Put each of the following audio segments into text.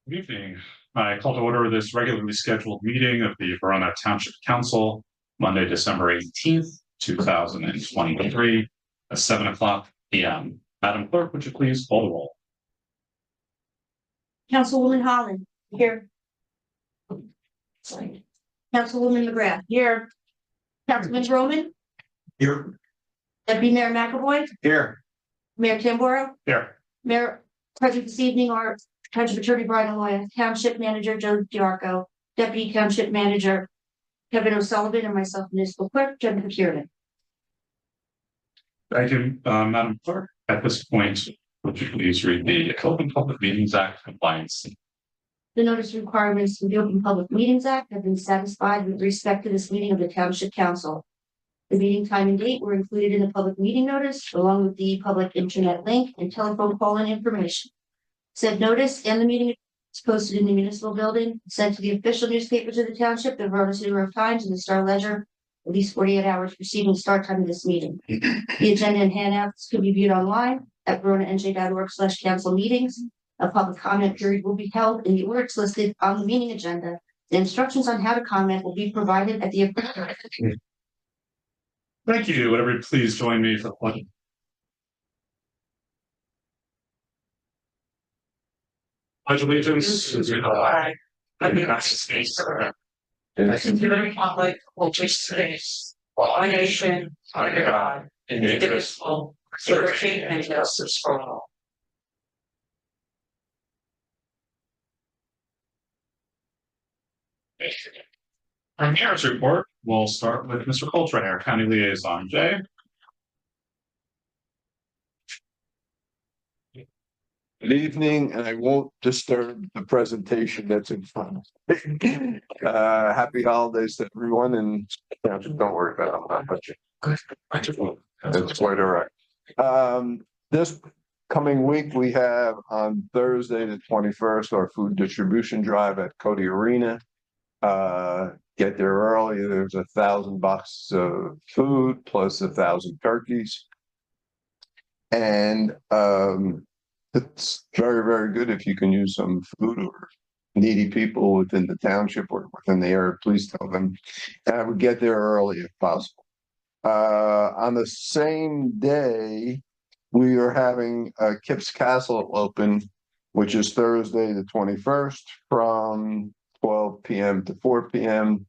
Good evening. I call to order this regularly scheduled meeting of the Verona Township Council, Monday, December 18th, 2023, at 7:00 p.m. Madam Clerk, would you please call the roll? Councilwoman Holland, here. Sorry. Councilwoman McGrath, here. Councilman Roman, Here. Deputy Mayor McAvoy, Here. Mayor Tamboro, Here. Mayor present this evening are Township Attorney Brian Loya, Township Manager Joe Diarco, Deputy Township Manager Kevin O'Sullivan, and myself, Municipal Clerk Jennifer Kieran. Thank you, Madam Clerk. At this point, would you please read the Open Public Meetings Act compliance? The notice requirements of the Open Public Meetings Act have been satisfied with respect to this meeting of the Township Council. The meeting time and date were included in the public meeting notice, along with the public internet link and telephone call-in information. Said notice and the meeting is posted in the municipal building, sent to the official newspapers of the township, the Verona City Times, and the Star Ledger, at least 48 hours preceding the start time of this meeting. The agenda and handouts could be viewed online at veronanj.org/council meetings. A public comment period will be held in the orders listed on the meeting agenda. The instructions on how to comment will be provided at the appropriate. Thank you. Would everybody please join me for the pledge? Pledge allegiance to the flag of the United States of America, and to the republic which stands one nation under God, indivisible, with liberty and justice for all. Our mayor's report, we'll start with Mr. Coltrane, our county liaison. Jay? Good evening, and I won't disturb the presentation that's in front of me. Happy holidays to everyone, and don't worry about it. That's quite all right. This coming week, we have on Thursday, the 21st, our food distribution drive at Cody Arena. Get there early. There's 1,000 boxes of food plus 1,000 turkeys. And it's very, very good if you can use some food or needy people within the township or within the area. Please tell them. And I would get there early if possible. On the same day, we are having Kip's Castle open, which is Thursday, the 21st, from 12 p.m. to 4 p.m.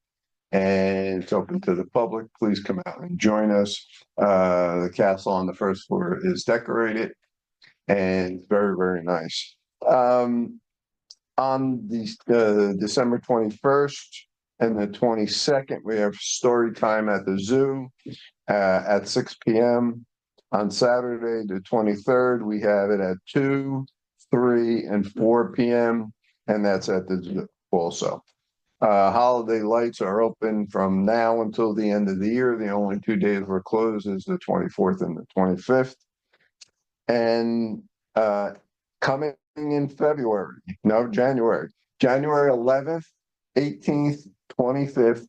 and it's open to the public. Please come out and join us. The castle on the first floor is decorated and very, very nice. On the December 21st and the 22nd, we have story time at the zoo at 6 p.m. On Saturday, the 23rd, we have it at 2, 3, and 4 p.m. and that's at the zoo also. Holiday lights are open from now until the end of the year. The only 2 days we're closed is the 24th and the 25th. And coming in January 11th, 18th, 25th,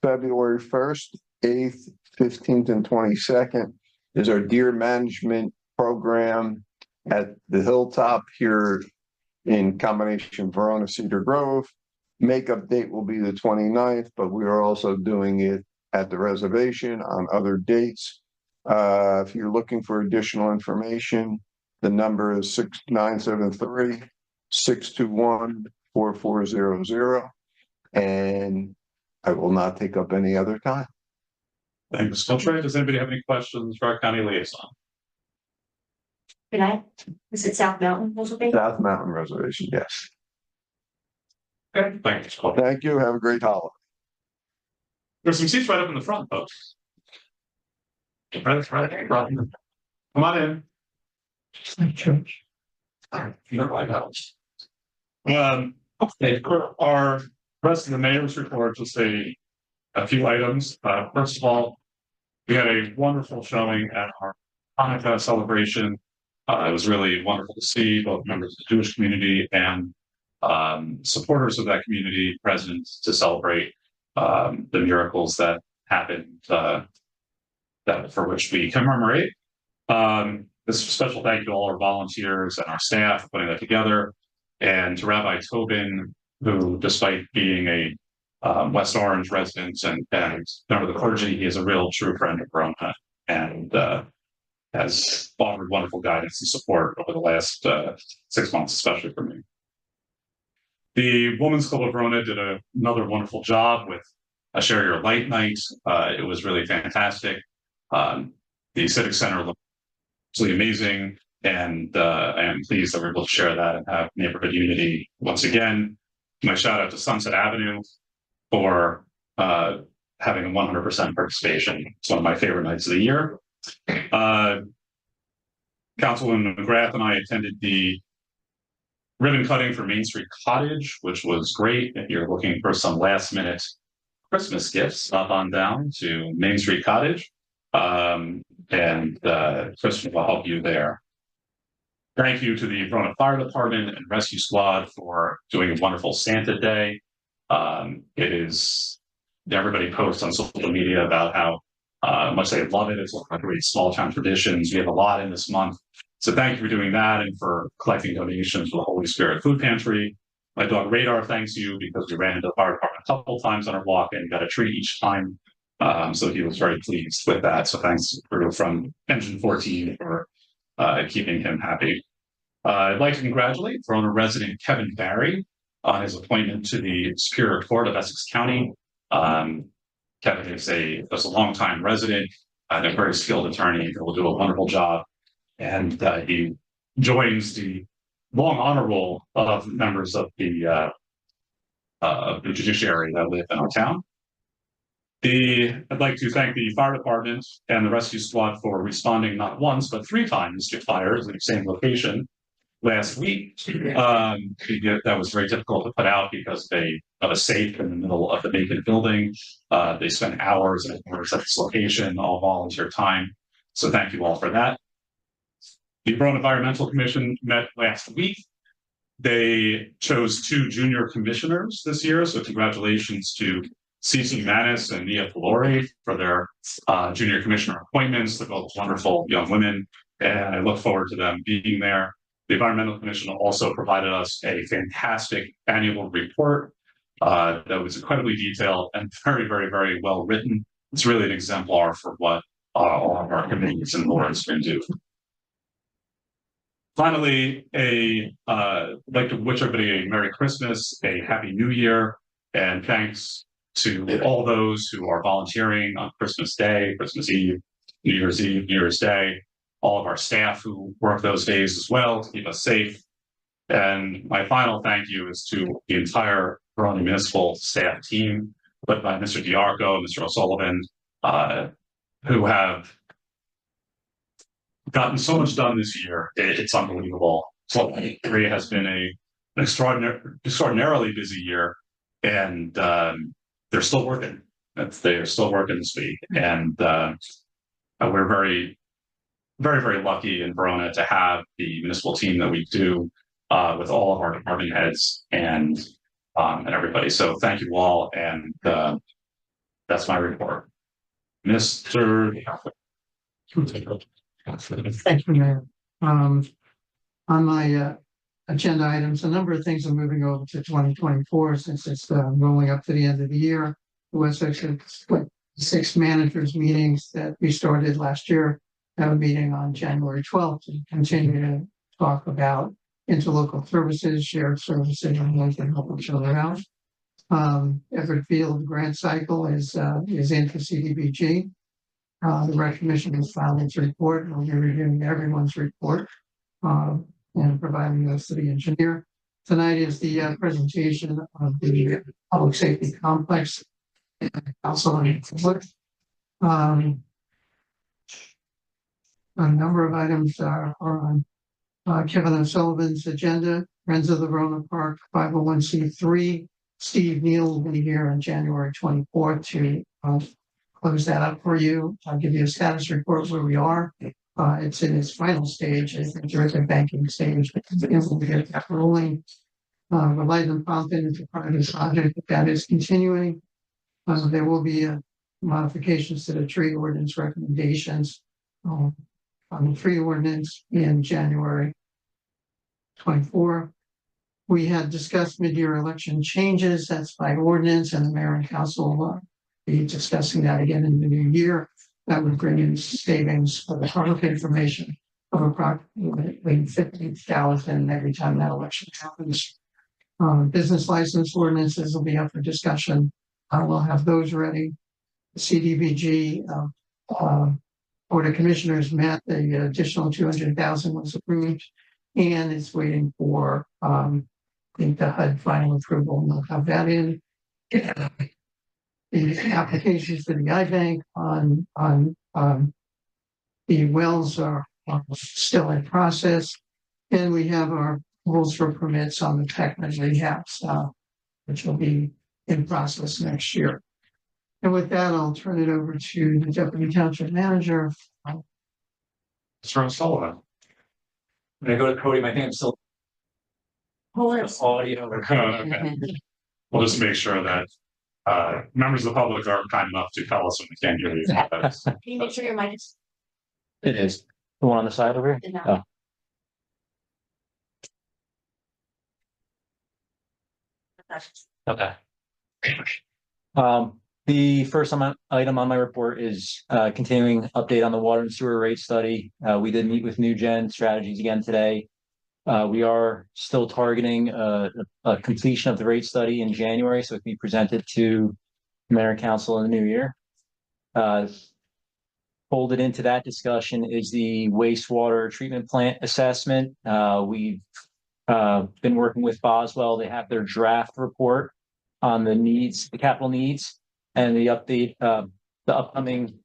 February 1st, 8th, 15th, and 22nd is our deer management program at the Hilltop here in combination Verona Cedar Grove. Makeup date will be the 29th, but we are also doing it at the reservation on other dates. If you're looking for additional information, the number is 6973-621-4400. And I will not take up any other time. Thanks, Coltrane. Does anybody have any questions for our county liaison? Good night. Is it South Mountain Reservation? South Mountain Reservation, yes. Okay, thanks. Thank you. Have a great holiday. There's some seats right up in the front, folks. Right. Come on in. Okay, for our rest of the mayor's report, just a few items. First of all, we had a wonderful showing at our Hanukkah celebration. It was really wonderful to see both members of the Jewish community and supporters of that community present to celebrate the miracles that happened, that for which we commemorate. This special thank you to all our volunteers and our staff for putting that together. and to Rabbi Tobin, who, despite being a West Orange resident and member of the clergy, he is a real true friend of Verona and has offered wonderful guidance and support over the last 6 months, especially for me. The Women's Club of Verona did another wonderful job with a Share Your Light night. It was really fantastic. The Civic Center looked absolutely amazing, and I am pleased that we're able to share that and have neighborhood unity once again. My shout out to Sunset Avenue for having a 100% participation. It's one of my favorite nights of the year. Councilwoman McGrath and I attended the ribbon cutting for Main Street Cottage, which was great. If you're looking for some last minute Christmas gifts, stop on down to Main Street Cottage, and Christmas will help you there. Thank you to the Verona Fire Department and Rescue Squad for doing a wonderful Santa Day. Everybody posts on social media about how much they love it. It's one of great small town traditions. We have a lot in this month. So thank you for doing that and for collecting donations for the Holy Spirit Food Pantry. My dog Radar thanks you because we ran into the fire department a couple of times on our walk and got a treat each time. So he was very pleased with that. So thanks from Engine 14 for keeping him happy. I'd like to congratulate Verona resident Kevin Barry on his appointment to the Superior Court of Essex County. Kevin is a longtime resident and a very skilled attorney who will do a wonderful job. And he joins the long honor roll of members of the judiciary that live in our town. I'd like to thank the fire department and the rescue squad for responding not once, but 3 times to fires in the same location last week. That was very difficult to put out because they have a safe in the middle of the vacant building. They spent hours and hours at this location, all volunteer time. So thank you all for that. The Verona Environmental Commission met last week. They chose 2 junior commissioners this year. So congratulations to Cece Manis and Nia Filori for their junior commissioner appointments. They're both wonderful young women, and I look forward to them being there. The Environmental Commission also provided us a fantastic annual report that was incredibly detailed and very, very, very well written. It's really an exemplar for what all of our committees and boards can do. Finally, I'd like to wish everybody a Merry Christmas, a Happy New Year, and thanks to all those who are volunteering on Christmas Day, Christmas Eve, New Year's Day, all of our staff who work those days as well to keep us safe. And my final thank you is to the entire Verona Municipal staff team, led by Mr. Diarco and Mr. O'Sullivan, who have gotten so much done this year. It's unbelievable. 2023 has been an extraordinarily busy year, and they're still working. They're still working this week, and we're very, very, very lucky in Verona to have the municipal team that we do with all of our department heads and everybody. So thank you all, and that's my report. Mr. Thank you, Mayor. On my agenda items, a number of things are moving over to 2024 since it's rolling up to the end of the year. The West Essex 6 managers meetings that we started last year have a meeting on January 12th to continue to talk about interlocal services, shared services, and those that help each other out. Everett Field grant cycle is in for CDBG. The Rec Commission has filed its report, and we'll be reviewing everyone's report and providing those to the engineer. Tonight is the presentation of the Public Safety Complex. Also, a number of items are on Kevin O'Sullivan's agenda. Friends of the Verona Park 501c3. Steve Neal will be here on January 24th to close that up for you. I'll give you a status report where we are. It's in its final stage. I think you're at the banking stage, but we'll get that rolling. Relight and Fountain is a private project that is continuing. There will be modifications to the tree ordinance recommendations on the tree ordinance in January 24. We had discussed mid-year election changes, that's by ordinance, and the mayor and council will be discussing that again in the new year. That would bring in savings for the public information of approximately $50,000 every time that election happens. Business license ordinances will be up for discussion. We'll have those ready. The CDBG, Board of Commissioners met, the additional 200,000 was approved, and it's waiting for, I think the HUD final approval, and they'll have that in. The applications for the iBank on the wells are still in process, and we have our rules for permits on the tech and rehabs, which will be in process next year. And with that, I'll turn it over to the Deputy Township Manager. Mr. O'Sullivan. When I go to Cody, I think I'm still audio. Okay. We'll just make sure that members of the public are kind enough to tell us when we can't hear you. Can you make sure your mic is? It is. The one on the side over here? No. Okay. The first item on my report is continuing update on the water and sewer rate study. We did meet with New Gen Strategies again today. We are still targeting a completion of the rate study in January, so it can be presented to Mayor and Council in the new year. Folded into that discussion is the wastewater treatment plant assessment. We've been working with Boswell. They have their draft report on the needs, the capital needs, and the update, the upcoming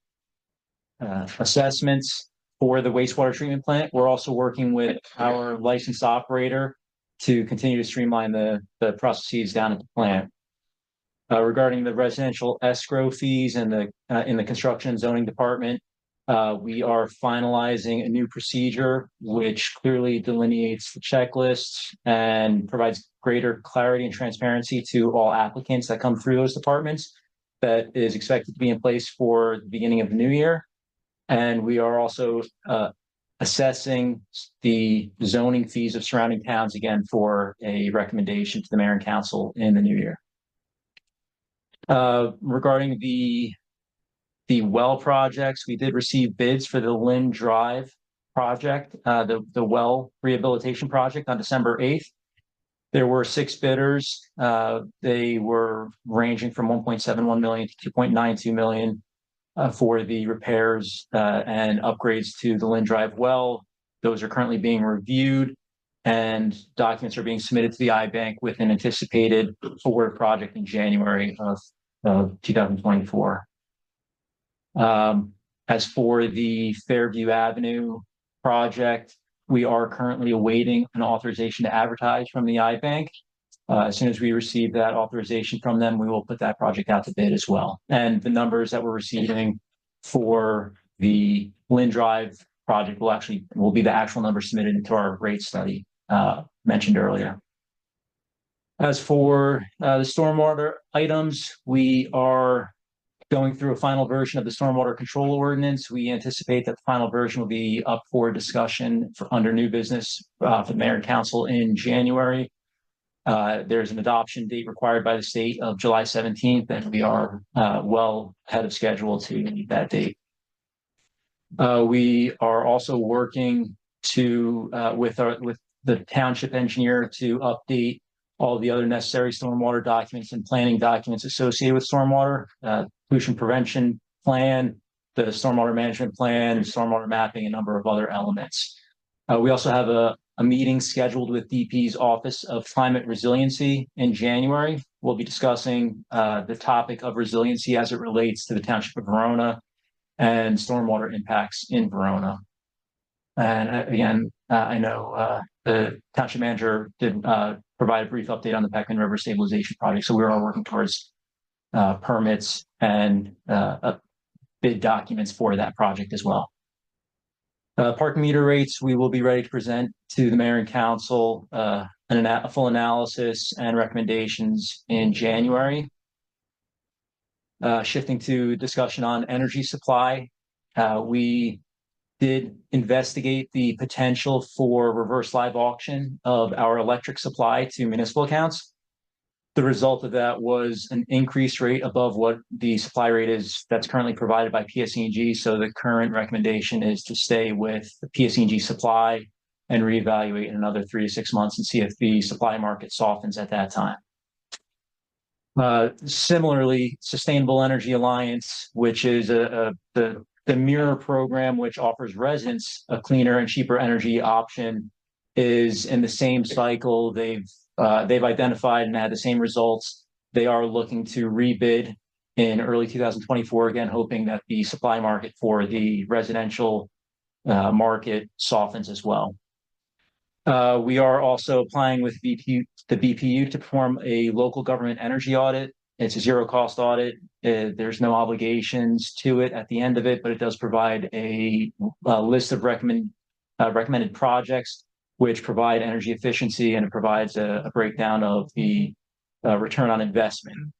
assessments for the wastewater treatment plant. We're also working with our licensed operator to continue to streamline the processes down at the plant. Regarding the residential escrow fees and in the construction and zoning department, we are finalizing a new procedure which clearly delineates the checklists and provides greater clarity and transparency to all applicants that come through those departments. That is expected to be in place for the beginning of the new year. And we are also assessing the zoning fees of surrounding towns again for a recommendation to the mayor and council in the new year. Regarding the well projects, we did receive bids for the Lynn Drive project, the well rehabilitation project on December 8th. There were 6 bidders. They were ranging from 1.71 million to 2.92 million for the repairs and upgrades to the Lynn Drive well. Those are currently being reviewed, and documents are being submitted to the iBank with an anticipated award project in January of 2024. As for the Fairview Avenue project, we are currently awaiting an authorization to advertise from the iBank. As soon as we receive that authorization from them, we will put that project out to bid as well. And the numbers that we're receiving for the Lynn Drive project will be the actual numbers submitted into our rate study mentioned earlier. As for the stormwater items, we are going through a final version of the stormwater control ordinance. We anticipate that the final version will be up for discussion under new business for the mayor and council in January. There's an adoption date required by the state of July 17th, and we are well ahead of schedule to meet that date. We are also working with the township engineer to update all the other necessary stormwater documents and planning documents associated with stormwater, pollution prevention plan, the stormwater management plan, stormwater mapping, a number of other elements. We also have a meeting scheduled with DP's Office of Climate Resiliency in January. We'll be discussing the topic of resiliency as it relates to the Township of Verona and stormwater impacts in Verona. And again, I know the Township Manager did provide a brief update on the Peckman River Stabilization Project, so we are working towards permits and bid documents for that project as well. Parking meter rates, we will be ready to present to the mayor and council a full analysis and recommendations in January. Shifting to discussion on energy supply, we did investigate the potential for reverse live auction of our electric supply to municipal accounts. The result of that was an increased rate above what the supply rate is that's currently provided by PSE&G. So the current recommendation is to stay with the PSE&G supply and reevaluate in another 3 to 6 months and see if the supply market softens at that time. Similarly, Sustainable Energy Alliance, which is the mirror program, which offers residents a cleaner and cheaper energy option, is in the same cycle. They've identified and had the same results. They are looking to rebid in early 2024, again, hoping that the supply market for the residential market softens as well. We are also applying with the BPU to perform a local government energy audit. It's a zero cost audit. There's no obligations to it at the end of it, but it does provide a list of recommended projects which provide energy efficiency, and it provides a breakdown of the return on investment.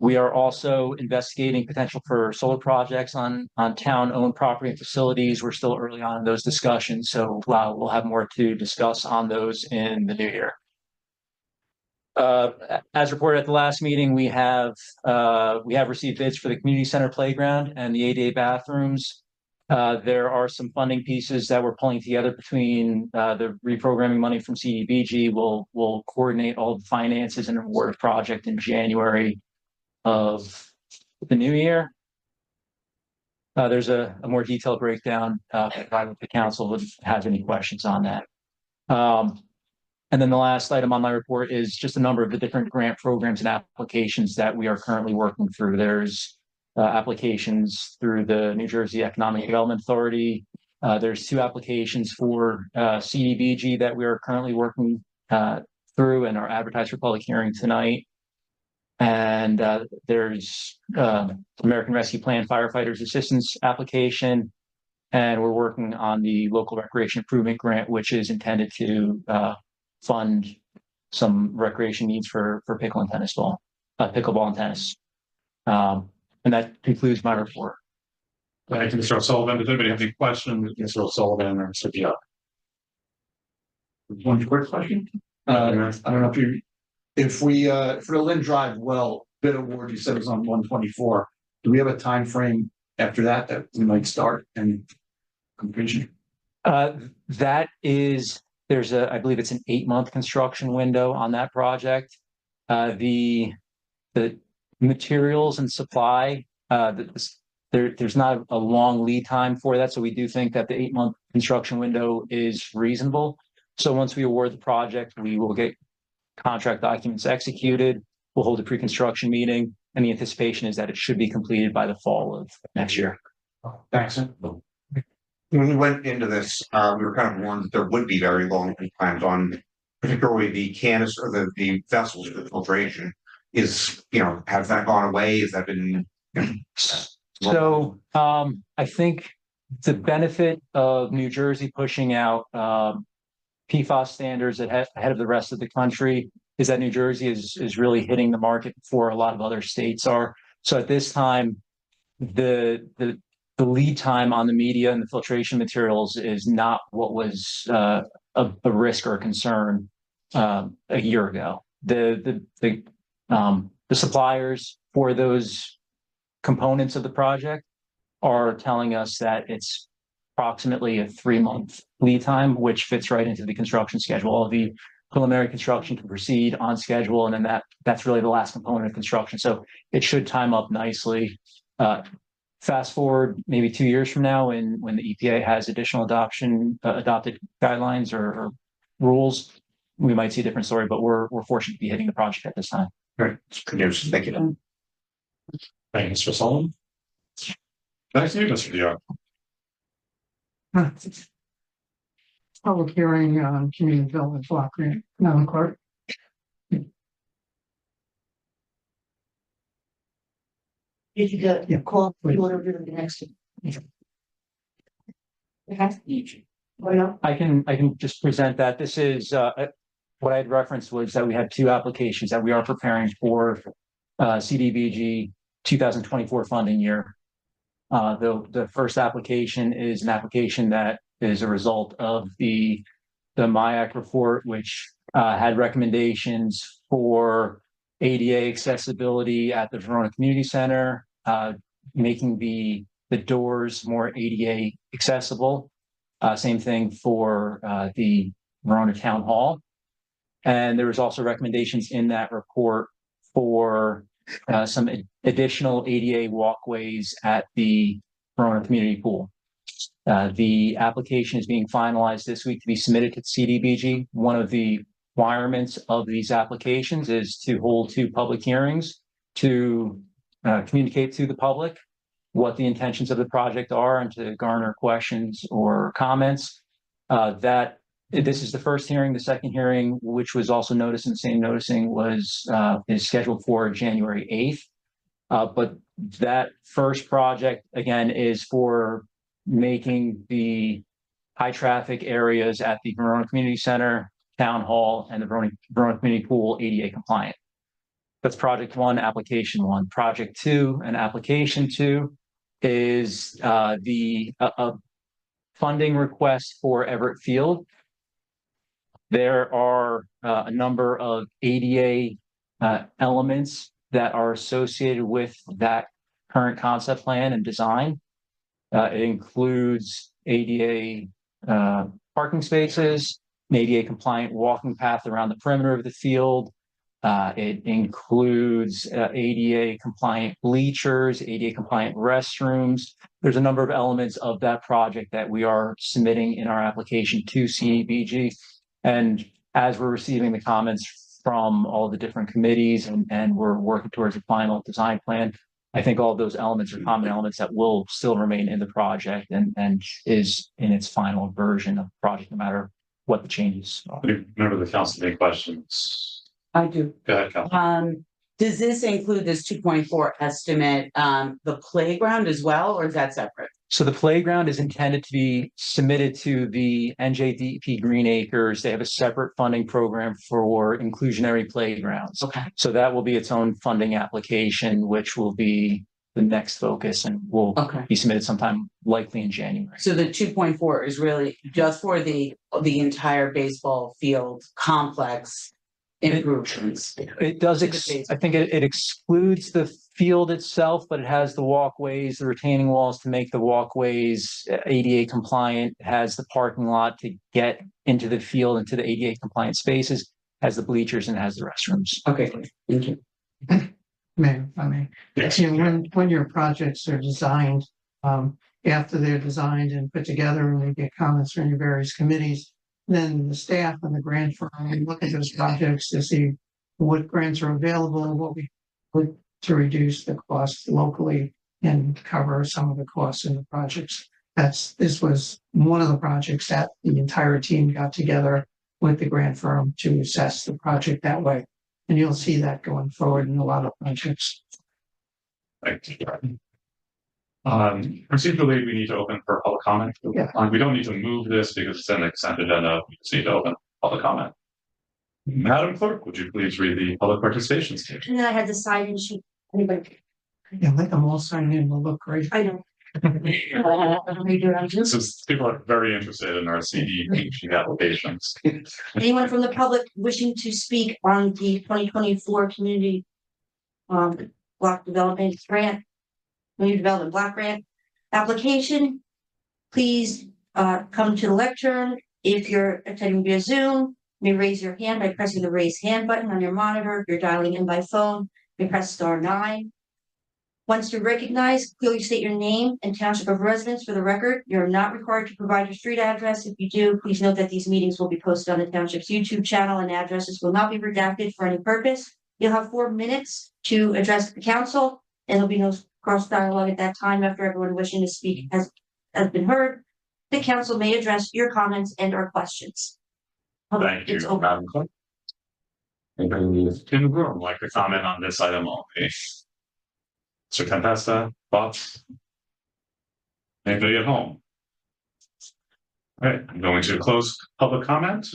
We are also investigating potential for solar projects on town-owned property and facilities. We're still early on in those discussions, so we'll have more to discuss on those in the new year. As reported at the last meeting, we have received bids for the community center playground and the ADA bathrooms. There are some funding pieces that we're pulling together between the reprogramming money from CDBG. We'll coordinate all the finances and award a project in January of the new year. There's a more detailed breakdown provided with the council if has any questions on that. And then the last item on my report is just a number of the different grant programs and applications that we are currently working through. There's applications through the New Jersey Economic Development Authority. There's 2 applications for CDBG that we are currently working through and are advertised for public hearing tonight. And there's American Rescue Plan Firefighters Assistance application. And we're working on the local recreation improvement grant, which is intended to fund some recreation needs for pickleball and tennis. And that concludes my report. Thank you, Mr. O'Sullivan. Does anybody have any questions, Mr. O'Sullivan or Mr. Diop? One quick question. I don't know if for the Lynn Drive well bid award, you said it was on 124. Do we have a time frame after that we might start and completion? I believe it's an 8-month construction window on that project. The materials and supply, there's not a long lead time for that. So we do think that the 8-month construction window is reasonable. So once we award the project, we will get contract documents executed. We'll hold a pre-construction meeting, and the anticipation is that it should be completed by the fall of next year. Thanks. When we went into this, we were kind of warned that there would be very long lead times on particularly the canister or the vessels for filtration. Has that gone away? Has that been So I think the benefit of New Jersey pushing out PFAS standards ahead of the rest of the country is that New Jersey is really hitting the market before a lot of other states are. So at this time, the lead time on the media and the filtration materials is not what was a risk or a concern a year ago. The suppliers for those components of the project are telling us that it's approximately a 3-month lead time, which fits right into the construction schedule. All of the preliminary construction can proceed on schedule, and then that's really the last component of construction. So it should time up nicely. Fast forward maybe 2 years from now, when the EPA has additional adopted guidelines or rules, we might see a different story. But we're fortunate to be hitting the project at this time. good news? Thank you. Thank you, Mr. Sullivan. Thank you, Mr. Diop. Public hearing on community development block grant. Madam Clerk. Did you go, call, you want to do the next one? It has to be. I can just present that. This is what I had referenced was that we had 2 applications that we are preparing for CDBG 2024 funding year. The first application is an application that is a result of the MIAC report, which had recommendations for ADA accessibility at the Verona Community Center, making the doors more ADA accessible. Same thing for the Verona Town Hall. And there was also recommendations in that report for some additional ADA walkways at the Verona Community Pool. The application is being finalized this week to be submitted to CDBG. One of the requirements of these applications is to hold 2 public hearings to communicate to the public what the intentions of the project are and to garner questions or comments. This is the first hearing. The second hearing, which was also noticed in the same noticing, is scheduled for January 8th. But that first project, again, is for making the high traffic areas at the Verona Community Center, Town Hall, and the Verona Community Pool ADA compliant. That's project 1, application 1. Project 2 and application 2 is the funding request for Everett Field. There are a number of ADA elements that are associated with that current concept plan and design. It includes ADA parking spaces, an ADA compliant walking path around the perimeter of the field. It includes ADA compliant bleachers, ADA compliant restrooms. There's a number of elements of that project that we are submitting in our application to CDBG. And as we're receiving the comments from all the different committees and we're working towards a final design plan, I think all of those elements are common elements that will still remain in the project and is in its final version of the project, no matter what the changes are. Remember the council any questions? I do. Go ahead, Council. Does this include this 2.4 estimate, the playground as well, or is that separate? So the playground is intended to be submitted to the NJDP Green Acres. They have a separate funding program for inclusionary playgrounds. Okay. So that will be its own funding application, which will be the next focus and will be submitted sometime likely in January. So the 2.4 is really just for the entire baseball field complex improvements. It does, I think it excludes the field itself, but it has the walkways, the retaining walls to make the walkways ADA compliant, it has the parking lot to get into the field, into the ADA compliant spaces, has the bleachers and has the restrooms. Okay, thank you. Mayor, if I may. Yes. You know, when your projects are designed, after they're designed and put together and we get comments from your various committees, then the staff and the grant firm look at those projects to see what grants are available, what we put to reduce the costs locally and cover some of the costs in the projects. This was one of the projects that the entire team got together with the grant firm to assess the project that way. And you'll see that going forward in a lot of projects. Thank you. Procedurally, we need to open for public comment. Yeah. We don't need to move this because it's in the consent agenda. We just need to open public comment. Madam Clerk, would you please read the public participation statement? And then I had the sign-in sheet. Anybody? Yeah, let them all sign in, will look great. I know. This is, people are very interested in our CDBG applications. Anyone from the public wishing to speak on the 2024 community block development grant, community development block grant application, please come to the lectern. If you're attending via Zoom, you may raise your hand by pressing the raise hand button on your monitor. If you're dialing in by phone, you may press *9. Once you're recognized, clearly state your name and township of residence for the record. You're not required to provide your street address. If you do, please note that these meetings will be posted on the township's YouTube channel and addresses will not be redacted for any purpose. You'll have 4 minutes to address the council, and there'll be no cross dialogue at that time after everyone wishing to speak has been heard. The council may address your comments and or questions. Thank It's you, open. Madam Clerk. Anybody in the room like to comment on this item only? Mr. Tempesta, thoughts? Anybody at home? All right, I'm going to close public comment.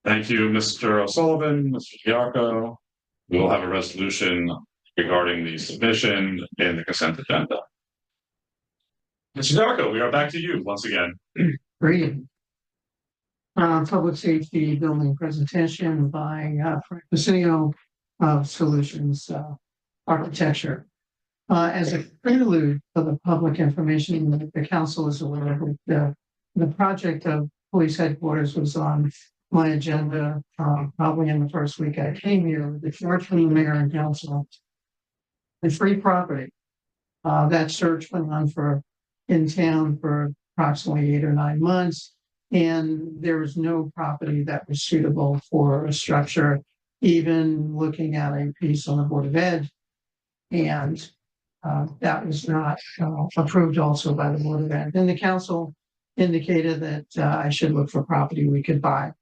Thank you, Mr. O'Sullivan, Mr. Giarco. We will have a resolution regarding the submission and the consent agenda. Mr. Darko, we are back to you once again. Great. Public safety building presentation by Frank Basilio of Solutions Architecture. As a prelude for the public information, the council is aware that the project of police headquarters was on my agenda probably in the first week I came here with the search from the mayor and council. The free property. That search went on in town for approximately 8 or 9 months. And there was no property that was suitable for a structure, even looking at a piece on the Board of Ed. And that was not approved also by the Board of Ed. And the council indicated that I should look for property we could buy.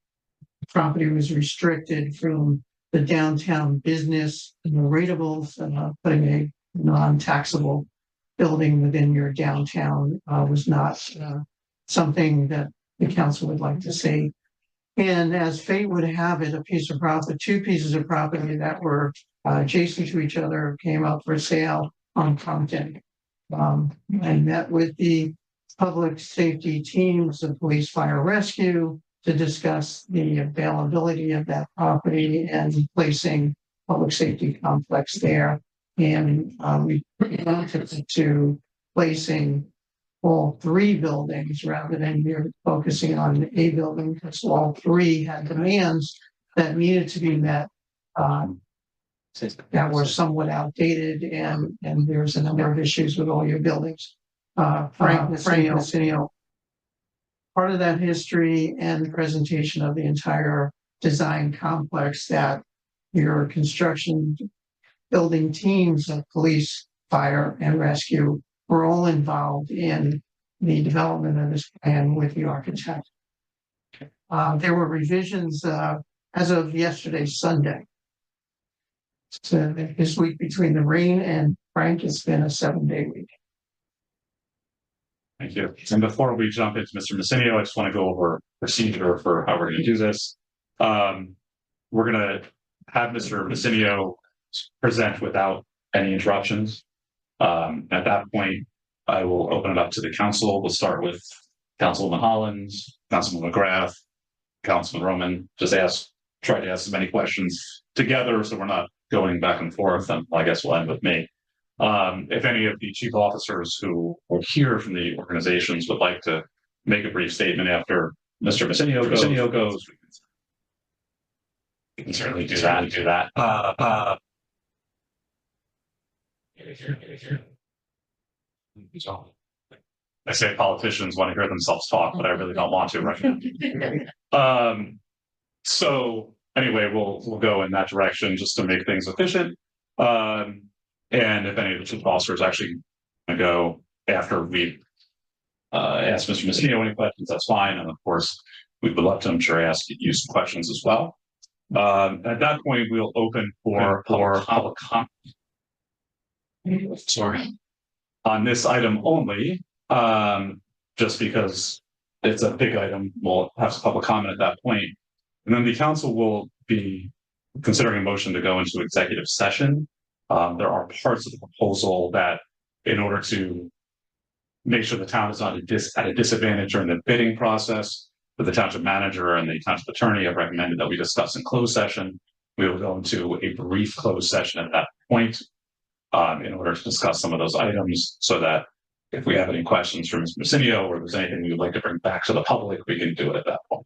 The property was restricted from the downtown business and the rateables, putting a non-taxable building within your downtown was not something that the council would like to see. And as fate would have it, two pieces of property that were adjacent to each other came up for sale on Compton. I met with the public safety teams of police, fire, rescue to discuss the availability of that property and placing public safety complex there. And we wanted to placing all 3 buildings rather than here focusing on a building, because all 3 had demands that needed to be met that were somewhat outdated, and there's a number of issues with all your buildings. Frank Basilio, part of that history and presentation of the entire design complex that your construction building teams of police, fire, and rescue were all involved in the development of this plan with the architect. There were revisions as of yesterday, Sunday. So this week between the rain and Frank, it's been a 7-day week. Thank you. And before we jump into Mr. Messinio, I just want to go over procedure for how we're going to do this. We're going to have Mr. Messinio present without any interruptions. At that point, I will open it up to the council. We'll start with Councilwoman Hollins, Councilman McGrath, Councilman Roman. Just try to ask as many questions together so we're not going back and forth. And I guess we'll end with me. If any of the chief officers who were here from the organizations would like to make a brief statement after Mr. Messinio goes, we can certainly do that. I say politicians want to hear themselves talk, but I really don't want to right now. So anyway, we'll go in that direction just to make things efficient. And if any of the chief officers actually go after we ask Mr. Messinio any questions, that's fine. And of course, we would love to, I'm sure, ask you some questions as well. At that point, we'll open for public comment. Sorry. On this item only, just because it's a big item, we'll have some public comment at that point. And then the council will be considering a motion to go into executive session. There are parts of the proposal that, in order to make sure the town is not at a disadvantage during the bidding process, but the township manager and the township attorney have recommended that we discuss in closed session. We will go into a brief closed session at that point in order to discuss some of those items, so that if we have any questions from Mr. Messinio or there's anything we would like to bring back to the public, we can do it at that point.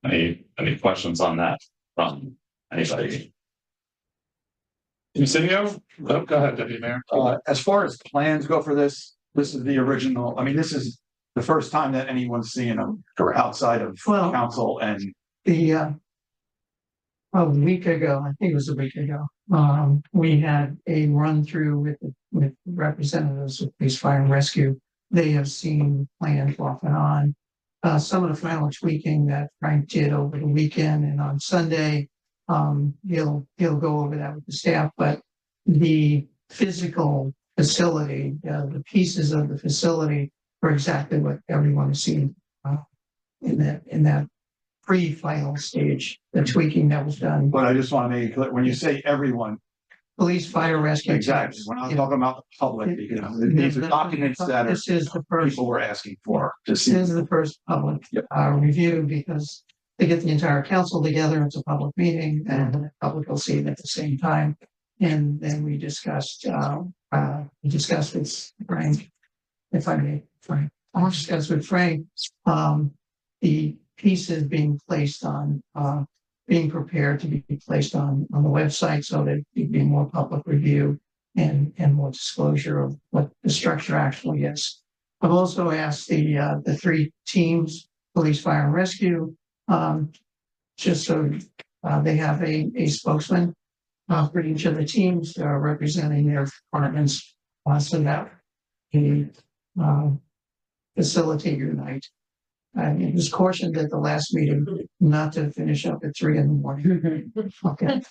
Any questions on that from anybody? Messinio? Oh, go ahead, Deputy Mayor. As far as plans go for this is the original. I mean, this is the first time that anyone's seeing them outside of council. And a week ago, I think it was a week ago, we had a run through with representatives of police, fire, and rescue. They have seen plans off and on. Some of the final tweaking that Frank did over the weekend and on Sunday, he'll go over that with the staff, but the physical facility, the pieces of the facility are exactly what everyone has seen in that pre-final stage, the tweaking that was done. But I just want to make it clear, when you say everyone, police, fire, rescue. Exactly. teams. We're not Yeah. talking about the public, you know, these are documents that are This is the first, people were asking for. To this see. is the first public Yep. review because they get the entire council together. It's a public meeting and the public will see it at the same time. And then we discussed with Frank, if I may, Frank, I'll discuss with Frank, the pieces being placed on, being prepared to be placed on the website so that it'd be more public review and more disclosure of what the structure actually is. I've also asked the three teams, police, fire, and rescue, just so they have a spokesman for each of the teams representing their departments, so that we facilitate your night. It was cautioned at the last meeting not to finish up at 3 a.m. Okay.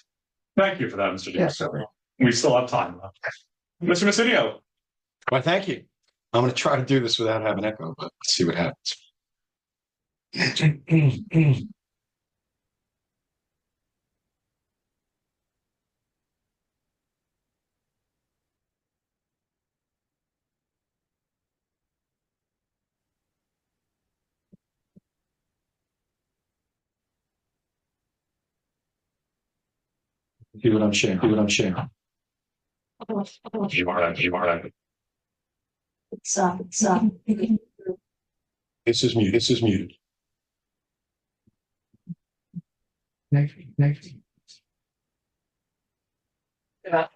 Thank you for that, Mr. Yes. Davis. We still have time left. Mr. Messinio. Well, thank you. I'm going to try to do this without having echo, but let's see what happens. Do what I'm sharing. Do what I'm sharing. You are. It's up. This is muted. This is muted. Next. No,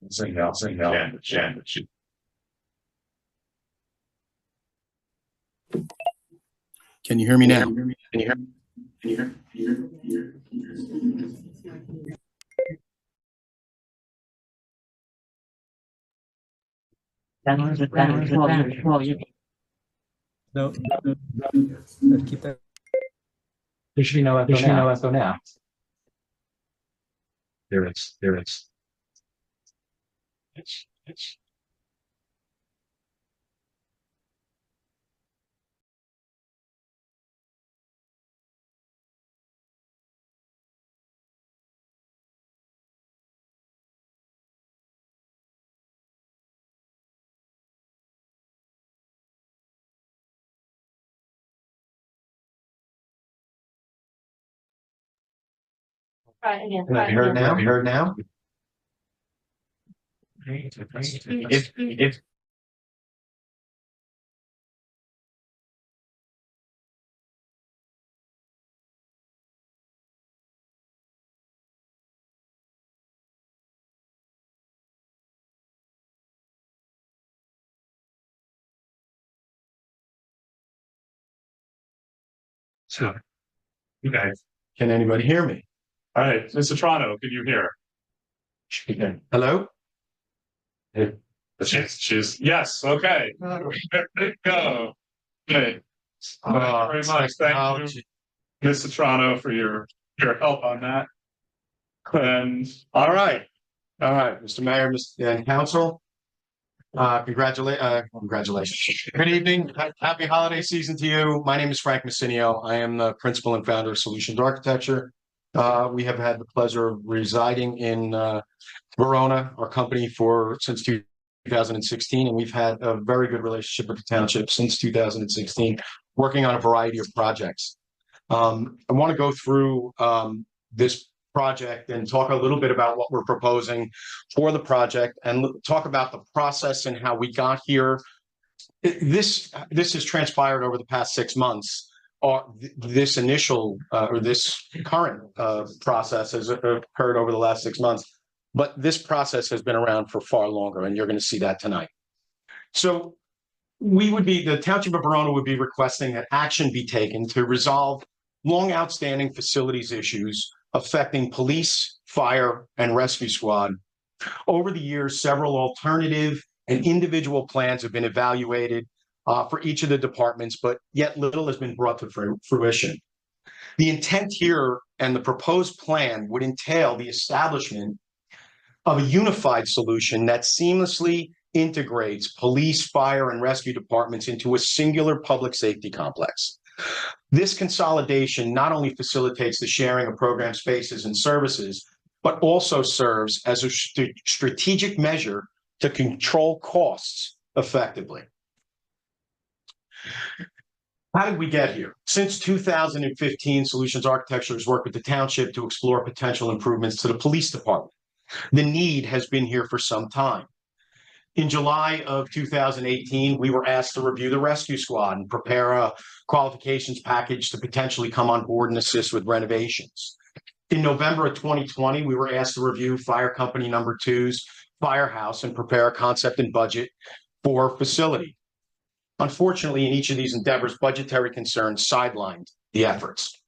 Sing out. Can you hear me now? Can you hear? No. Keep that. There should be no echo now. There is. It's. Right again. Can I be heard now? Be heard now? If so, you guys. Can anybody hear me? All right, Mr. Toronto, can you hear? Hello? She's yes. Okay. There we go. Okay. Thank you very much. Thank you, Mr. Toronto, for your help on that. And All right, Mr. Mayor, Mr. Council. Congratulations. Good evening. Happy holiday season to you. My name is Frank Messinio. I am the principal and founder of Solutions Architecture. We have had the pleasure of residing in Verona, our company, since 2016, and we've had a very good relationship with the township since 2016, working on a variety of projects. I want to go through this project and talk a little bit about what we're proposing for the project and talk about the process and how we got here. This has transpired over the past 6 months. This initial or this current process has occurred over the last 6 months, but this process has been around for far longer, and you're going to see that tonight. So the Township of Verona would be requesting that action be taken to resolve long outstanding facilities issues affecting police, fire, and rescue squad. Over the years, several alternative and individual plans have been evaluated for each of the departments, but yet little has been brought to fruition. The intent here and the proposed plan would entail the establishment of a unified solution that seamlessly integrates police, fire, and rescue departments into a singular public safety complex. This consolidation not only facilitates the sharing of program spaces and services, but also serves as a strategic measure to control costs effectively. How did we get here? Since 2015, Solutions Architecture has worked with the township to explore potential improvements to the police department. The need has been here for some time. In July of 2018, we were asked to review the rescue squad and prepare a qualifications package to potentially come on board and assist with renovations. In November of 2020, we were asked to review Fire Company Number 2's firehouse and prepare a concept and budget for facility. Unfortunately, in each of these endeavors, budgetary concerns sidelined the efforts.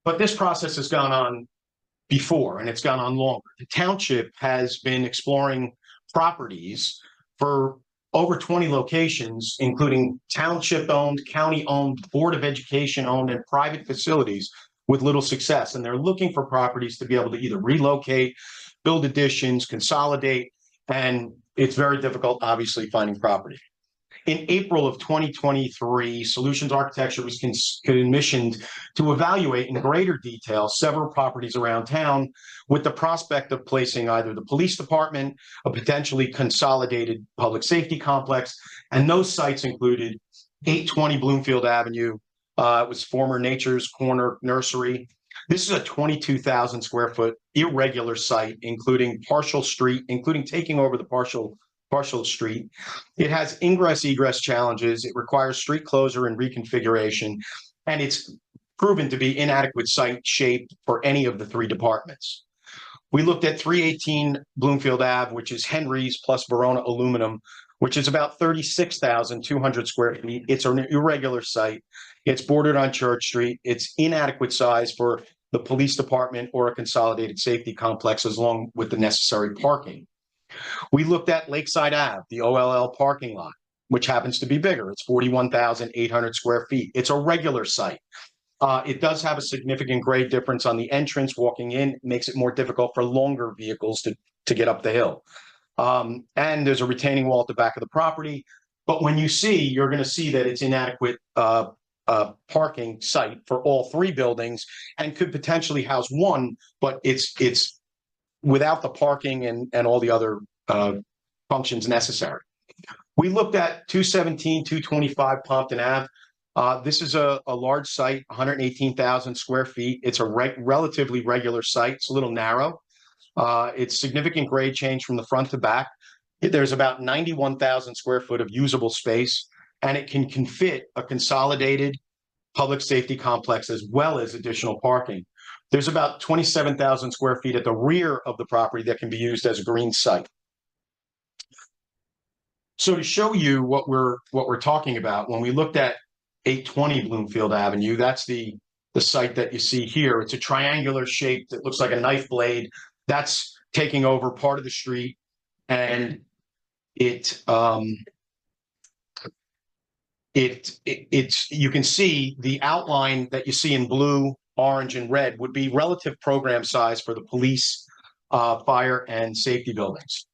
But this process has gone on before, and it's gone on longer. The township has been exploring properties for over 20 locations, including township-owned, county-owned, Board of Education-owned, and private facilities with little success. And they're looking for properties to be able to either relocate, build additions, consolidate, and it's very difficult, obviously, finding property. In April of 2023, Solutions Architecture was commissioned to evaluate in greater detail several properties around town with the prospect of placing either the police department, a potentially consolidated public safety complex, and those sites included 820 Bloomfield Avenue. It was former Nature's Corner Nursery. This is a 22,000 square foot irregular site, including partial street, including taking over the partial street. It has ingress-egress challenges. It requires street closure and reconfiguration, and it's proven to be inadequate site shape for any of the three departments. We looked at 318 Bloomfield Ave, which is Henry's plus Verona aluminum, which is about 36,200 square feet. It's an irregular site. It's bordered on Church Street. It's inadequate size for the police department or a consolidated safety complex, along with the necessary parking. We looked at Lakeside Ave, the OLL parking lot, which happens to be bigger. It's 41,800 square feet. It's a regular site. It does have a significant grade difference on the entrance. Walking in makes it more difficult for longer vehicles to get up the hill. And there's a retaining wall at the back of the property. But when you see, you're going to see that it's inadequate parking site for all three buildings and could potentially house one, but it's without the parking and all the other functions necessary. We looked at 217, 225 Pompton Ave. This is a large site, 118,000 square feet. It's a relatively regular site. It's a little narrow. It's significant grade change from the front to back. There's about 91,000 square foot of usable space, and it can fit a consolidated public safety complex as well as additional parking. There's about 27,000 square feet at the rear of the property that can be used as a green site. So to show you what we're talking about, when we looked at 820 Bloomfield Avenue, that's the site that you see here. It's a triangular shape that looks like a knife blade. That's taking over part of the street, and it's you can see the outline that you see in blue, orange, and red would be relative program size for the police, fire, and safety buildings,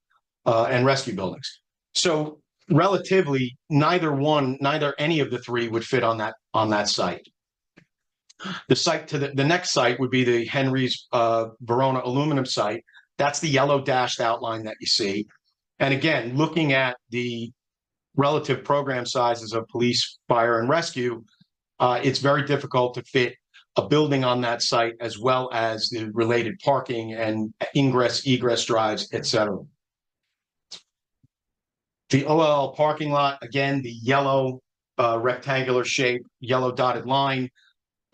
and rescue buildings. So relatively, neither any of the three would fit on that site. The site to the next site would be the Henry's Verona aluminum site. That's the yellow dashed outline that you see. And again, looking at the relative program sizes of police, fire, and rescue, it's very difficult to fit a building on that site, as well as the related parking and ingress, egress drives, etc. The OLL parking lot, again, the yellow rectangular shape, yellow dotted line,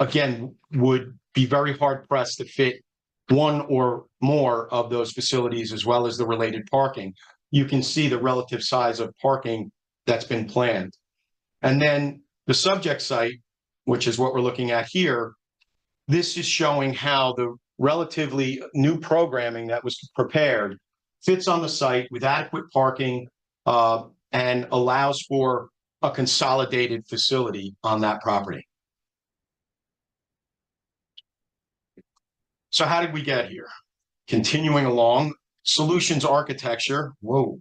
again, would be very hard pressed to fit one or more of those facilities, as well as the related parking. You can see the relative size of parking that's been planned. And then The subject site, which is what we're looking at here, this is showing how the relatively new programming that was prepared fits on the site with adequate parking and allows for a consolidated facility on that property. So how did we get here? Continuing along, solutions architecture. Whoa.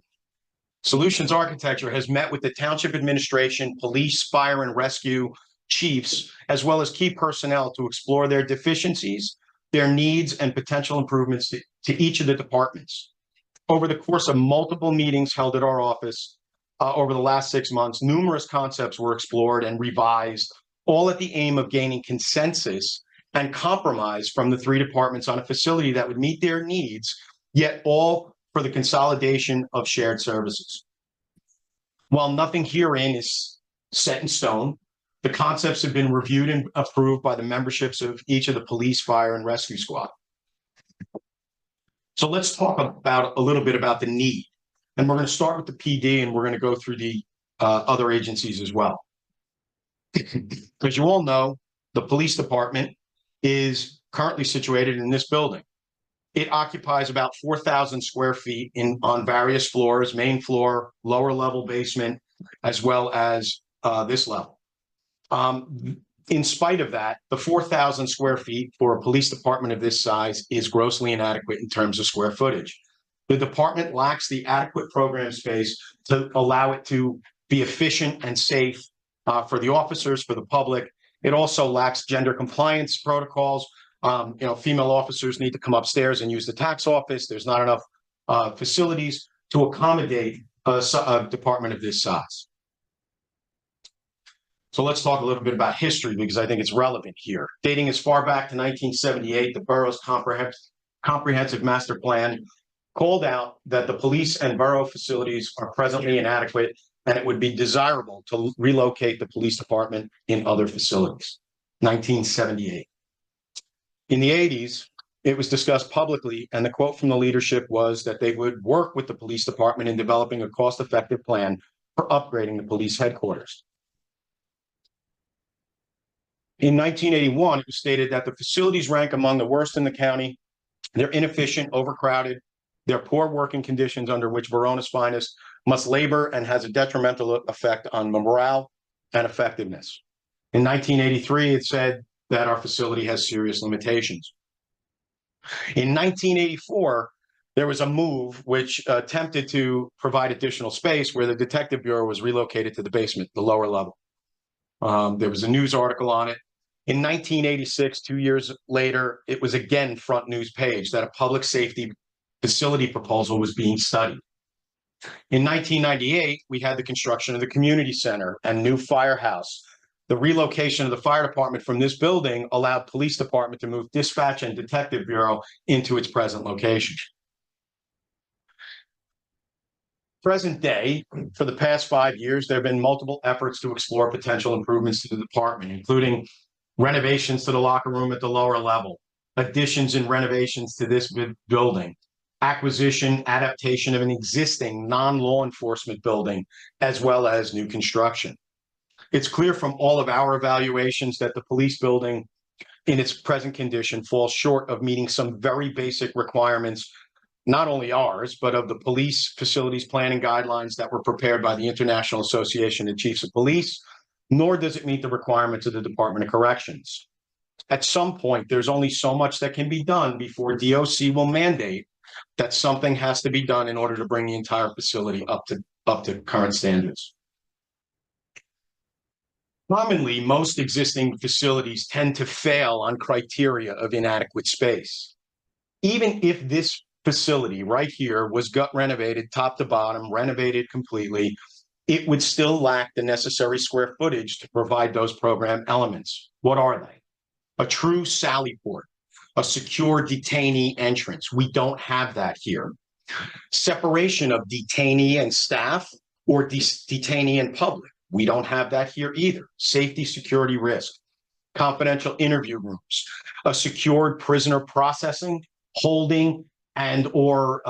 Solutions architecture has met with the township administration, police, fire, and rescue chiefs, as well as key personnel to explore their deficiencies, their needs, and potential improvements to each of the departments. Over the course of multiple meetings held at our office over the last 6 months, numerous concepts were explored and revised, all at the aim of gaining consensus and compromise from the 3 departments on a facility that would meet their needs, yet all for the consolidation of shared services. While nothing herein is set in stone, the concepts have been reviewed and approved by the memberships of each of the police, fire, and rescue squad. So let's talk about a little bit about the need. And we're going to start with the PD, and we're going to go through the other agencies as well. As you all know, the police department is currently situated in this building. It occupies about 4,000 square feet on various floors, main floor, lower level basement, as well as this level. In spite of that, the 4,000 square feet for a police department of this size is grossly inadequate in terms of square footage. The department lacks the adequate program space to allow it to be efficient and safe for the officers, for the public. It also lacks gender compliance protocols. Female officers need to come upstairs and use the tax office. There's not enough facilities to accommodate a department of this size. So let's talk a little bit about history, because I think it's relevant here. Dating as far back to 1978, the borough's comprehensive master plan called out that the police and borough facilities are presently inadequate, and it would be desirable to relocate the police department in other facilities. 1978. In the 80s, it was discussed publicly, and the quote from the leadership was that they would work with the police department in developing a cost-effective plan for upgrading the police headquarters. In 1981, it was stated that the facilities rank among the worst in the county. They're inefficient, overcrowded. They're poor working conditions under which Verona's finest must labor, and has a detrimental effect on morale and effectiveness. In 1983, it said that our facility has serious limitations. In 1984, there was a move which attempted to provide additional space, where the Detective Bureau was relocated to the basement, the lower level. There was a news article on it. In 1986, 2 years later, it was again front news page that a public safety facility proposal was being studied. In 1998, we had the construction of the community center and new firehouse. The relocation of the fire department from this building allowed police department to move dispatch and detective bureau into its present location. Present day, for the past 5 years, there have been multiple efforts to explore potential improvements to the department, including renovations to the locker room at the lower level, additions and renovations to this building, acquisition, adaptation of an existing non-law enforcement building, as well as new construction. It's clear from all of our evaluations that the police building in its present condition falls short of meeting some very basic requirements, not only ours, but of the police facilities planning guidelines that were prepared by the International Association of Chiefs of Police, nor does it meet the requirements of the Department of Corrections. At some point, there's only so much that can be done before DOC will mandate that something has to be done in order to bring the entire facility up to current standards. Commonly, most existing facilities tend to fail on criteria of inadequate space. Even if this facility right here was gut renovated, top to bottom, renovated completely, it would still lack the necessary square footage to provide those program elements. What are they? A true sally port, a secure detainee entrance. We don't have that here. Separation of detainee and staff, or detainee and public. We don't have that here either. Safety, security, risk. Confidential interview rooms, a secured prisoner processing, holding, and or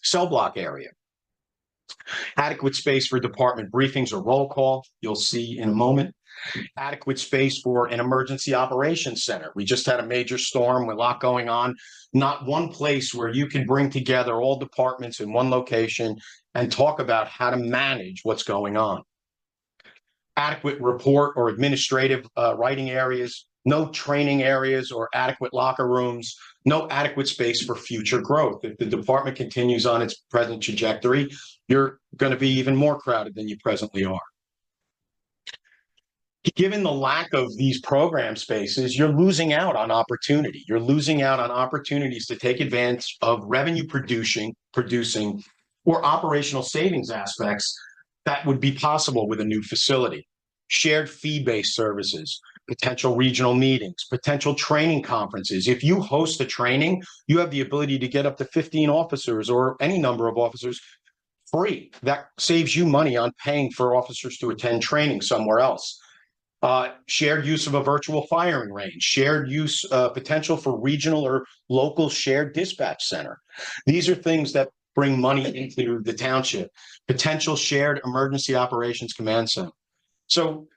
cell block area. Adequate space for department briefings or roll call, you'll see in a moment. Adequate space for an emergency operations center. We just had a major storm with a lot going on. Not one place where you can bring together all departments in one location and talk about how to manage what's going on. Adequate report or administrative writing areas, no training areas or adequate locker rooms, no adequate space for future growth. If the department continues on its present trajectory, you're going to be even more crowded than you presently are. Given the lack of these program spaces, you're losing out on opportunity. You're losing out on opportunities to take advantage of revenue producing or operational savings aspects that would be possible with a new facility. Shared fee-based services, potential regional meetings, potential training conferences. If you host a training, you have the ability to get up to 15 officers or any number of officers free. That saves you money on paying for officers to attend training somewhere else. Shared use of a virtual firing range, shared use potential for regional or local shared dispatch center. These are things that bring money into the township. Potential shared emergency operations command center. So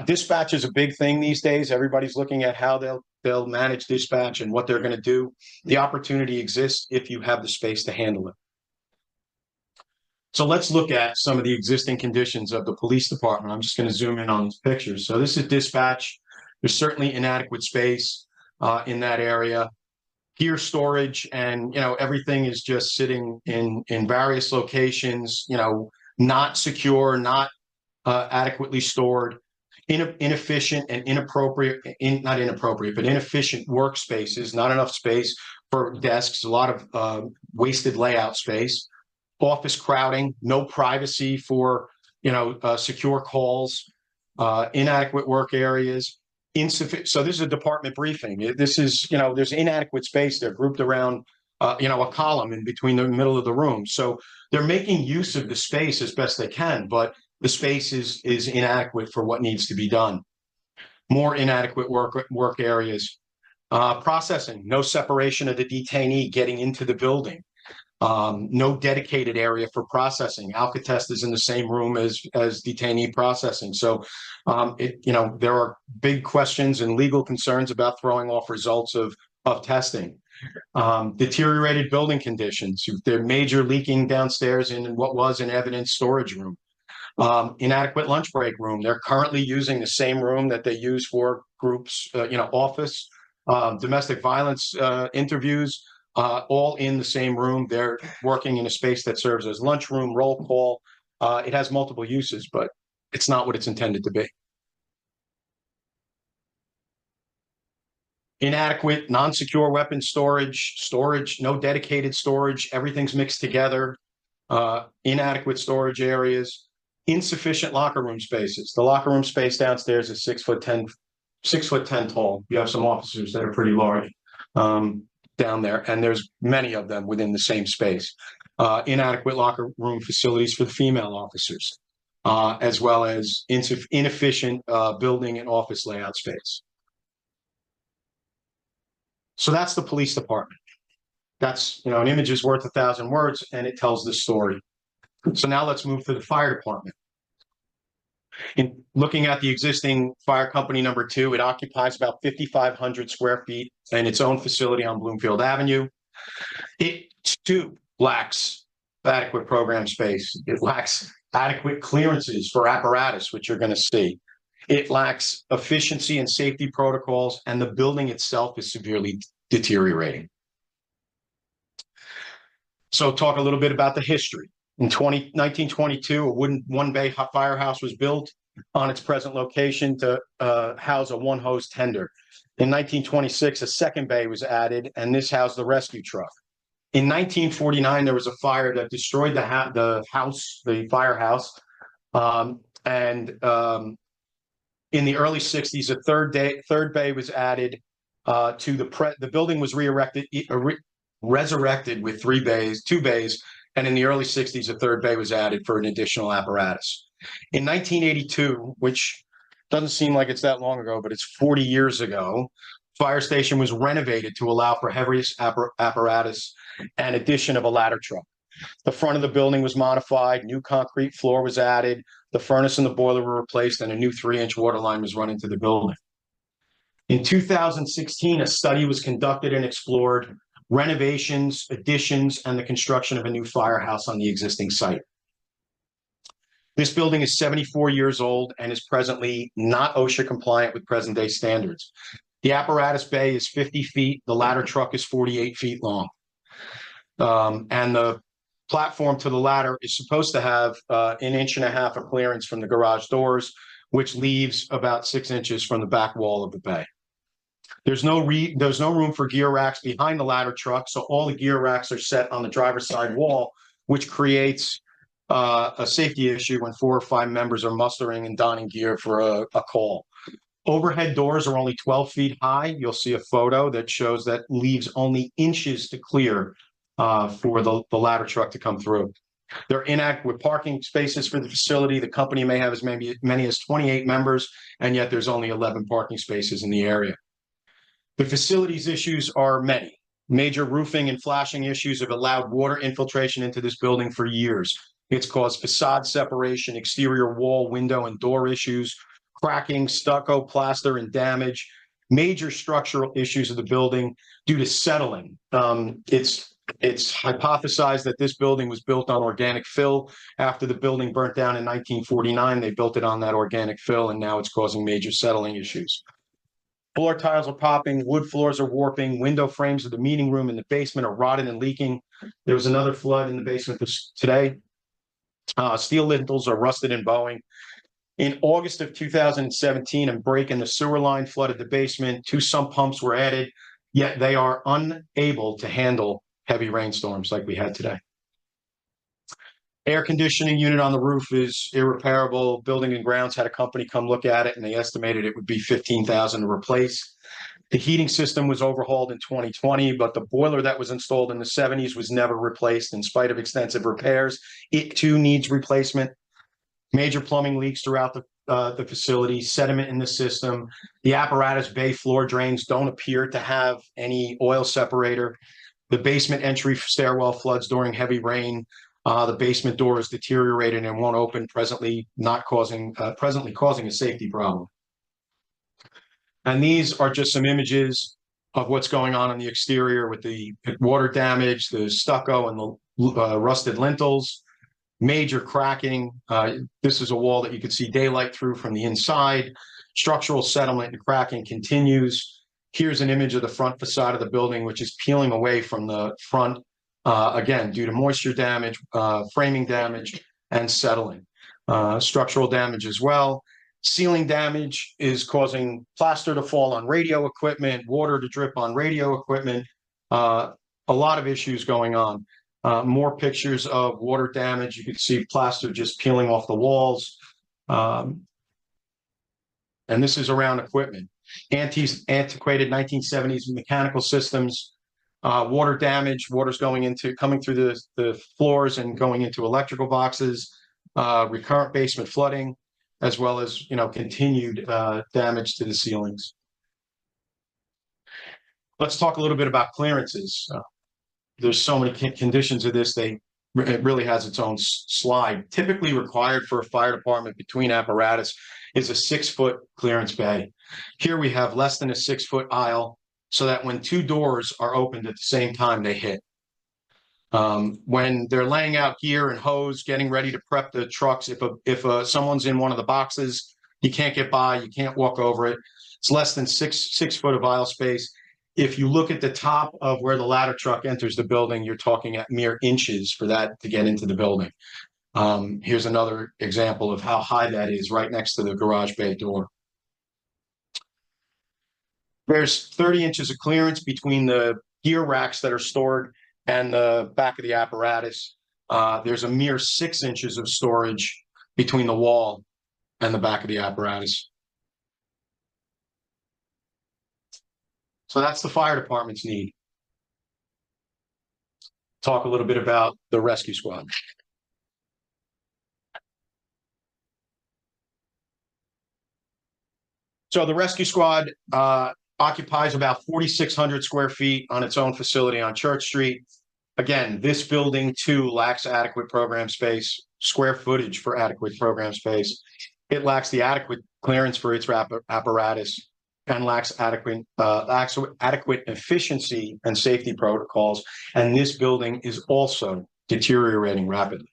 dispatch is a big thing these days. Everybody's looking at how they'll manage dispatch and what they're going to do. The opportunity exists if you have the space to handle it. So let's look at some of the existing conditions of the police department. I'm just going to zoom in on these pictures. So this is dispatch. There's certainly inadequate space in that area. Gear storage and, everything is just sitting in various locations, not secure, not adequately stored, inefficient and inefficient workspaces, not enough space for desks, a lot of wasted layout space. Office crowding, no privacy for, secure calls, inadequate work areas, insufficient. So this is a department briefing. This is, there's inadequate space. They're grouped around, a column in between the middle of the room. So they're making use of the space as best they can, but the space is inadequate for what needs to be done. More inadequate work areas. Processing, no separation of the detainee getting into the building. No dedicated area for processing. Alcatest is in the same room as detainee processing. So, there are big questions and legal concerns about throwing off results of testing. Deteriorated building conditions. They're major leaking downstairs in what was an evidence storage room. Inadequate lunch break room. They're currently using the same room that they use for groups, office, domestic violence interviews. All in the same room. They're working in a space that serves as lunchroom, roll call. It has multiple uses, but it's not what it's intended to be. Inadequate, non-secure weapon storage, no dedicated storage. Everything's mixed together. Inadequate storage areas. Insufficient locker room spaces. The locker room space downstairs is 6'10" tall. You have some officers that are pretty large. Down there, and there's many of them within the same space. Inadequate locker room facilities for the female officers, as well as inefficient building and office layout space. So that's the police department. That's, an image is worth 1,000 words, and it tells the story. So now let's move to the fire department. In looking at the existing fire company number 2, it occupies about 5,500 square feet in its own facility on Bloomfield Avenue. It too lacks adequate program space. It lacks adequate clearances for apparatus, which you're going to see. It lacks efficiency and safety protocols, and the building itself is severely deteriorating. So talk a little bit about the history. In 1922, a wooden one-bay firehouse was built on its present location to house a one-hose tender. In 1926, a second bay was added, and this housed the rescue truck. In 1949, there was a fire that destroyed the firehouse. In the early 60s, a third bay was added to the building was resurrected with two bays. And in the early 60s, a third bay was added for an additional apparatus. In 1982, which doesn't seem like it's that long ago, but it's 40 years ago, fire station was renovated to allow for heaviest apparatus and addition of a ladder truck. The front of the building was modified, new concrete floor was added, the furnace and the boiler were replaced, and a new 3-inch water line was run into the building. In 2016, a study was conducted and explored renovations, additions, and the construction of a new firehouse on the existing site. This building is 74 years old and is presently not OSHA compliant with present day standards. The apparatus bay is 50 feet, the ladder truck is 48 feet long. And the platform to the ladder is supposed to have an 1.5 inches of clearance from the garage doors, which leaves about 6 inches from the back wall of the bay. There's no room for gear racks behind the ladder truck, so all the gear racks are set on the driver's side wall, which creates a safety issue when 4 or 5 members are mustering and donning gear for a call. Overhead doors are only 12 feet high. You'll see a photo that shows that leaves only inches to clear for the ladder truck to come through. They're inadequate parking spaces for the facility. The company may have as many as 28 members, and yet there's only 11 parking spaces in the area. The facility's issues are many. Major roofing and flashing issues have allowed water infiltration into this building for years. It's caused facade separation, exterior wall, window, and door issues, cracking, stucco, plaster, and damage. Major structural issues of the building due to settling. It's hypothesized that this building was built on organic fill. After the building burnt down in 1949, they built it on that organic fill, and now it's causing major settling issues. Floor tiles are popping, wood floors are warping, window frames of the meeting room and the basement are rotted and leaking. There was another flood in the basement today. Steel lintels are rusted and bowing. In August of 2017, a break in the sewer line flooded the basement. 2 sump pumps were added, yet they are unable to handle heavy rainstorms like we had today. Air conditioning unit on the roof is irreparable. Building and Grounds had a company come look at it, and they estimated it would be $15,000 to replace. The heating system was overhauled in 2020, but the boiler that was installed in the 70s was never replaced in spite of extensive repairs. It too needs replacement. Major plumbing leaks throughout the facility, sediment in the system. The apparatus bay floor drains don't appear to have any oil separator. The basement entry stairwell floods during heavy rain. The basement door is deteriorated and won't open, presently causing a safety problem. And these are just some images of what's going on the exterior with the water damage, the stucco and the rusted lintels, major cracking. This is a wall that you can see daylight through from the inside. Structural settlement and cracking continues. Here's an image of the front facade of the building, which is peeling away from the front, again, due to moisture damage, framing damage, and settling. Structural damage as well. Ceiling damage is causing plaster to fall on radio equipment, water to drip on radio equipment. A lot of issues going on. More pictures of water damage. You can see plaster just peeling off the walls. And this is around equipment. Antiquated 1970s mechanical systems. Water damage. Water's coming through the floors and going into electrical boxes. Recurrent basement flooding, as well as continued damage to the ceilings. Let's talk a little bit about clearances. There's so many conditions of this, it really has its own slide. Typically required for a fire department between apparatus is a 6-foot clearance bay. Here we have less than a 6-foot aisle, so that when 2 doors are opened at the same time, they hit. When they're laying out gear and hose, getting ready to prep the trucks, if someone's in one of the boxes, you can't get by, you can't walk over it. It's less than six foot of aisle space. If you look at the top of where the ladder truck enters the building, you're talking at mere inches for that to get into the building. Here's another example of how high that is, right next to the garage bay door. There's 30 inches of clearance between the gear racks that are stored and the back of the apparatus. There's a mere 6 inches of storage between the wall and the back of the apparatus. So that's the fire department's need. Talk a little bit about the rescue squad. So the rescue squad occupies about 4,600 square feet on its own facility on Church Street. Again, this building too lacks adequate program space, square footage for adequate program space. It lacks the adequate clearance for its apparatus and lacks adequate efficiency and safety protocols. And this building is also deteriorating rapidly.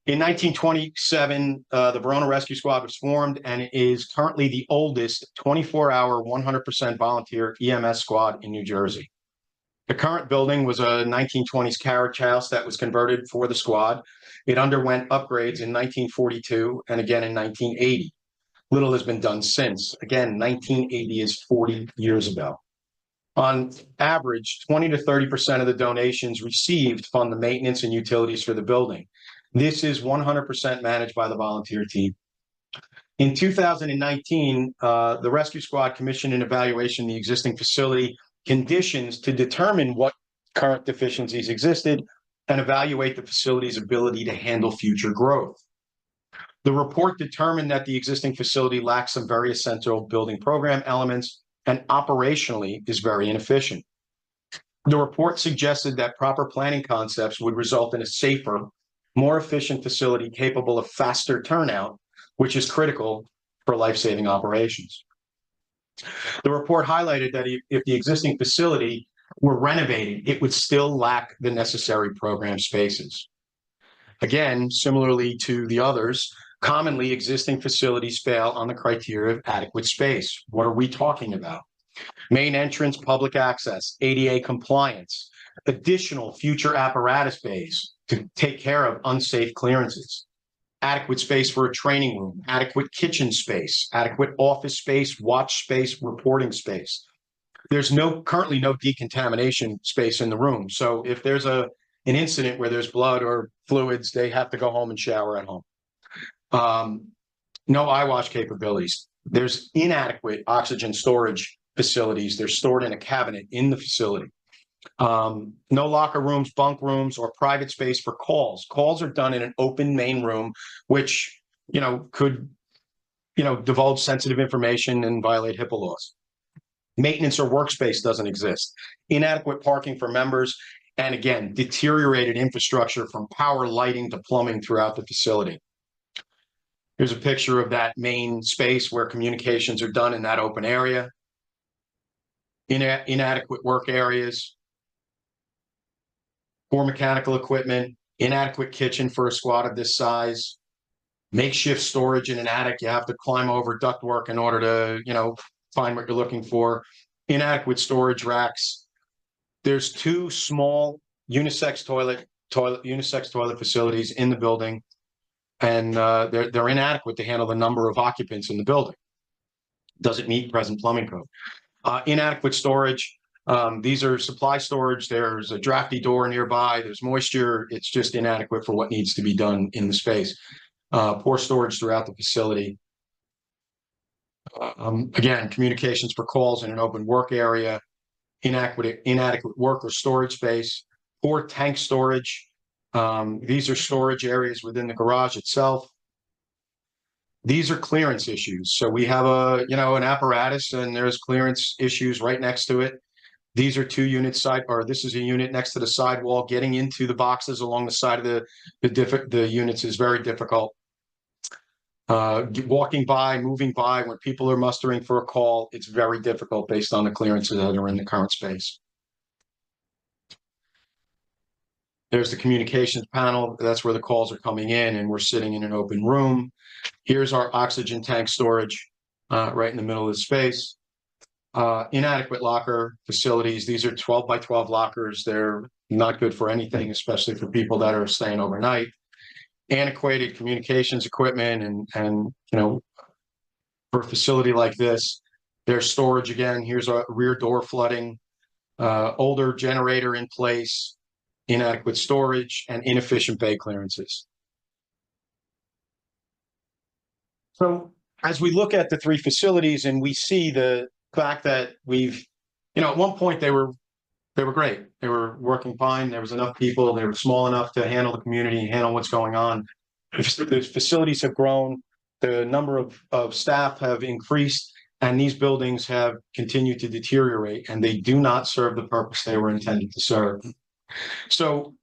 In 1927, the Verona Rescue Squad was formed and is currently the oldest 24-hour, 100% volunteer EMS squad in New Jersey. The current building was a 1920s carriage house that was converted for the squad. It underwent upgrades in 1942 and again in 1980. Little has been done since. Again, 1980 is 40 years ago. On average, 20 to 30% of the donations received fund the maintenance and utilities for the building. This is 100% managed by the volunteer team. In 2019, the rescue squad commissioned an evaluation of the existing facility conditions to determine what current deficiencies existed and evaluate the facility's ability to handle future growth. The report determined that the existing facility lacks some very essential building program elements and operationally is very inefficient. The report suggested that proper planning concepts would result in a safer, more efficient facility capable of faster turnout, which is critical for life-saving operations. The report highlighted that if the existing facility were renovated, it would still lack the necessary program spaces. Again, similarly to the others, commonly existing facilities fail on the criteria of adequate space. What are we talking about? Main entrance, public access, ADA compliance, additional future apparatus bays to take care of unsafe clearances, adequate space for a training room, adequate kitchen space, adequate office space, watch space, reporting space. There's currently no decontamination space in the room. So if there's an incident where there's blood or fluids, they have to go home and shower at home. No eye wash capabilities. There's inadequate oxygen storage facilities. They're stored in a cabinet in the facility. No locker rooms, bunk rooms, or private space for calls. Calls are done in an open main room, which, could, divulge sensitive information and violate HIPAA laws. Maintenance or workspace doesn't exist. Inadequate parking for members, and again, deteriorated infrastructure from power, lighting to plumbing throughout the facility. Here's a picture of that main space where communications are done in that open area. Inadequate work areas, poor mechanical equipment, inadequate kitchen for a squad of this size, makeshift storage in an attic. You have to climb over ductwork in order to, find what you're looking for. Inadequate storage racks. There's 2 small unisex toilet facilities in the building, and they're inadequate to handle the number of occupants in the building. Doesn't meet present plumbing code. Inadequate storage. These are supply storage. There's a drafty door nearby. There's moisture. It's just inadequate for what needs to be done in the space. Poor storage throughout the facility. Again, communications for calls in an open work area. Inadequate work or storage space. Poor tank storage. These are storage areas within the garage itself. These are clearance issues. So we have an apparatus and there's clearance issues right next to it. These are 2 units this is a unit next to the sidewall. Getting into the boxes along the side of the units is very difficult. Walking by, moving by, when people are mustering for a call, it's very difficult based on the clearances that are in the current space. There's the communications panel. That's where the calls are coming in, and we're sitting in an open room. Here's our oxygen tank storage right in the middle of the space. Inadequate locker facilities. These are 12 by 12 lockers. They're not good for anything, especially for people that are staying overnight. Antiquated communications equipment and for a facility like this, there's storage again. Here's a rear door flooding, older generator in place, inadequate storage, and inefficient bay clearances. So as we look at the 3 facilities and we see the fact that at one point they were great. They were working fine. There was enough people. They were small enough to handle the community, handle what's going on. The facilities have grown. The number of staff have increased, And these buildings have continued to deteriorate, and they do not serve the purpose they were intended to serve. So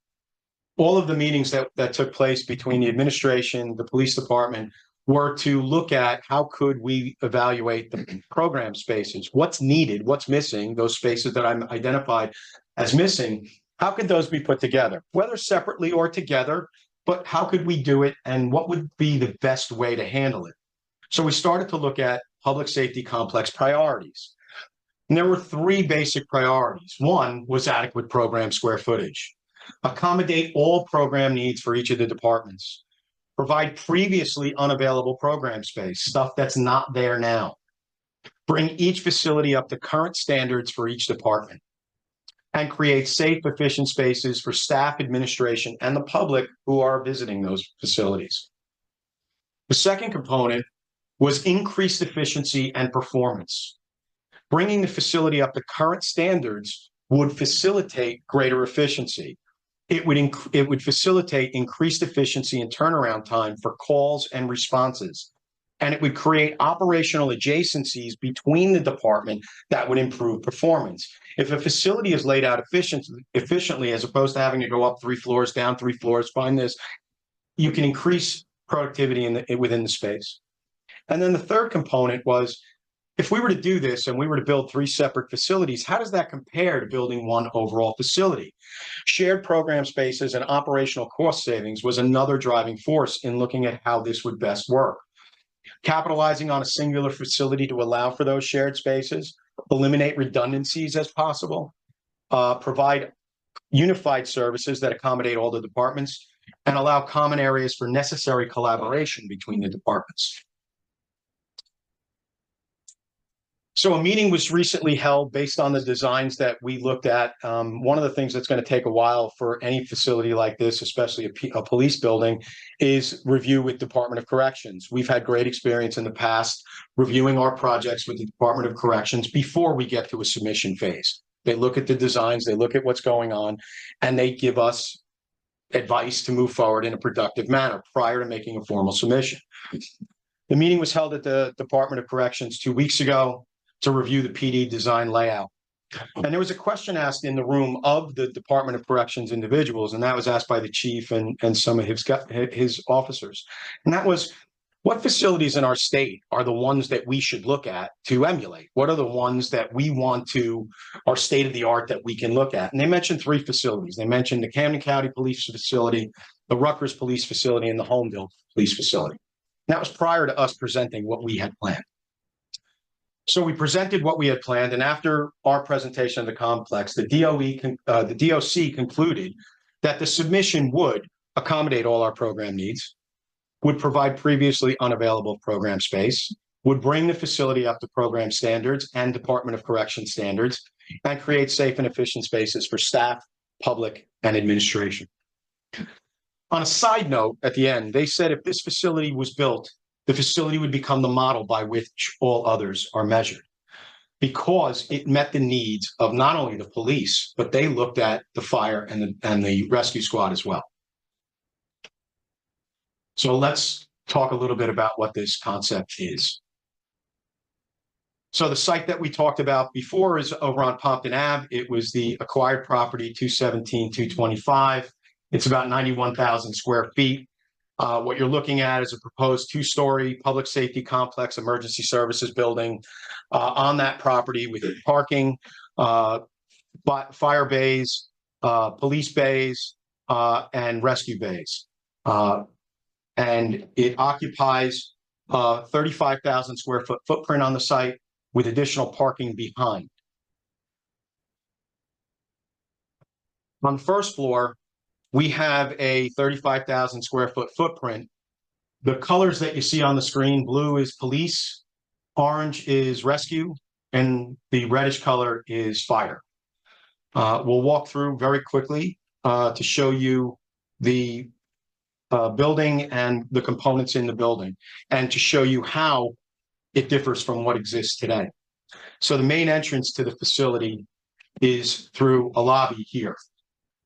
all of the meetings that took place between the administration, the police department, were to look at how could we evaluate the program spaces, what's needed, what's missing, those spaces that I'm identified as missing, how could those be put together, whether separately or together, but how could we do it and what would be the best way to handle it? So we started to look at public safety complex priorities. And there were three basic priorities. One was adequate program square footage, accommodate all program needs for each of the departments, provide previously unavailable program space, stuff that's not there now, bring each facility up to current standards for each department, and create safe, efficient spaces for staff, administration, and the public who are visiting those facilities. The second component was increased efficiency and performance. Bringing the facility up to current standards would facilitate greater efficiency. It would facilitate increased efficiency and turnaround time for calls and responses. And it would create operational adjacencies between the department that would improve performance. If a facility is laid out efficiently, as opposed to having to go up 3 floors, down 3 floors, find this, you can increase productivity within the space. And then the third component was, if we were to do this and we were to build 3 separate facilities, how does that compare to building one overall facility? Shared program spaces and operational cost savings was another driving force in looking at how this would best work. Capitalizing on a singular facility to allow for those shared spaces, eliminate redundancies as possible, provide unified services that accommodate all the departments, and allow common areas for necessary collaboration between the departments. So a meeting was recently held based on the designs that we looked at. One of the things that's going to take a while for any facility like this, especially a police building, is review with Department of Corrections. We've had great experience in the past reviewing our projects with the Department of Corrections before we get to a submission phase. They look at the designs, they look at what's going on, and they give us advice to move forward in a productive manner prior to making a formal submission. The meeting was held at the Department of Corrections 2 weeks ago to review the PD design layout. And there was a question asked in the room of the Department of Corrections individuals, and that was asked by the chief and some of his officers. And that was, what facilities in our state are the ones that we should look at to emulate? What are the ones that we want to, are state of the art that we can look at? And they mentioned 3 facilities. They mentioned the Camden County Police Facility, the Rutgers Police Facility, and the Homedale Police Facility. And that was prior to us presenting what we had planned. So we presented what we had planned, and after our presentation of the complex, the DOC concluded that the submission would accommodate all our program needs, would provide previously unavailable program space, would bring the facility up to program standards and Department of Corrections standards, and create safe and efficient spaces for staff, public, and administration. On a side note, at the end, they said if this facility was built, the facility would become the model by which all others are measured, because it met the needs of not only the police, but they looked at the fire and the rescue squad as well. So let's talk a little bit about what this concept is. So the site that we talked about before is over on Pompton Ave. It was the acquired property 217-225. It's about 91,000 square feet. What you're looking at is a proposed 2-story public safety complex emergency services building on that property with parking, fire bays, police bays, and rescue bays. And it occupies 35,000 square foot footprint on the site with additional parking behind. On the first floor, we have a 35,000 square foot footprint. The colors that you see on the screen, blue is police, orange is rescue, and the reddish color is fire. We'll walk through very quickly to show you the building and the components in the building, and to show you how it differs from what exists today. So the main entrance to the facility is through a lobby here.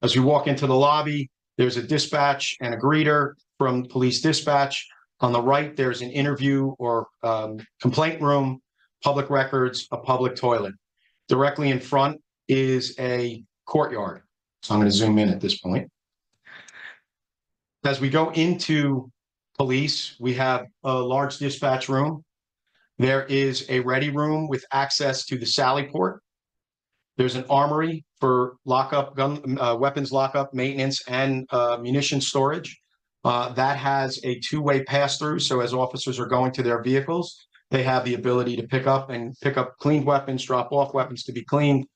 As we walk into the lobby, there's a dispatch and a greeter from police dispatch. On the right, there's an interview or complaint room public records, a public toilet. Directly in front is a courtyard. So I'm going to zoom in at this point. As we go into police, we have a large dispatch room. There is a ready room with access to the sally port. There's an armory for lockup, weapons lockup, maintenance, and munition storage. That has a two-way pass-through. So as officers are going to their vehicles, they have the ability to pick up cleaned weapons, drop off weapons to be cleaned,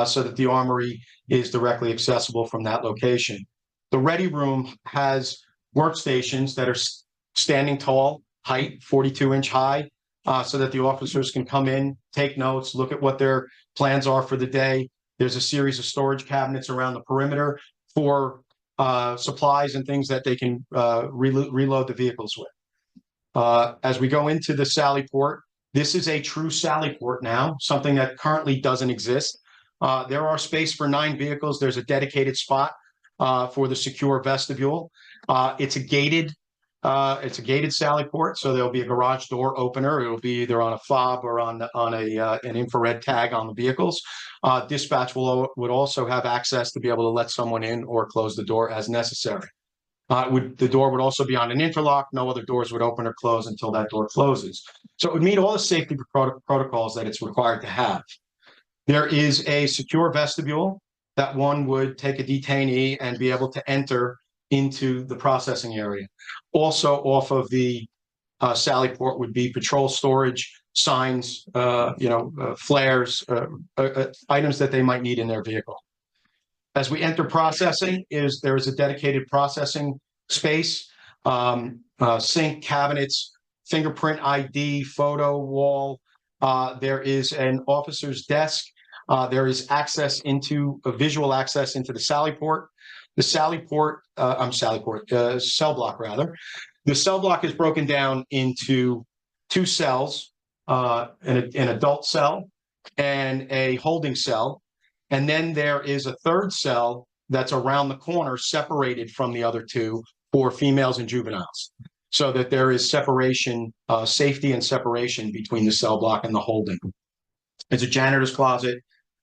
so that the armory is directly accessible from that location. The ready room has workstations that are standing tall, height 42-inch high, so that the officers can come in, take notes, look at what their plans are for the day. There's a series of storage cabinets around the perimeter for supplies and things that they can reload the vehicles with. As we go into the sally port, this is a true sally port now, something that currently doesn't exist. There are space for 9 vehicles. There's a dedicated spot for the secure vestibule. It's a gated sally port, so there'll be a garage door opener. It'll be either on a fob or on an infrared tag on the vehicles. Dispatch would also have access to be able to let someone in or close the door as necessary. The door would also be on an interlock. No other doors would open or close until that door closes. So it would meet all the safety protocols that it's required to have. There is a secure vestibule that one would take a detainee and be able to enter into the processing area. Also off of the sally port would be patrol storage, signs, flares, items that they might need in their vehicle. As we enter processing, there is a dedicated processing space, sink, cabinets, fingerprint ID, photo wall. There is an officer's desk. There is visual access into the sally port. The cell block rather. The cell block is broken down into 2 cells, an adult cell and a holding cell. And then there is a 3rd cell that's around the corner, separated from the other 2 for females and juveniles, so that there is separation, safety and separation between the cell block and the holding. There's a janitor's closet.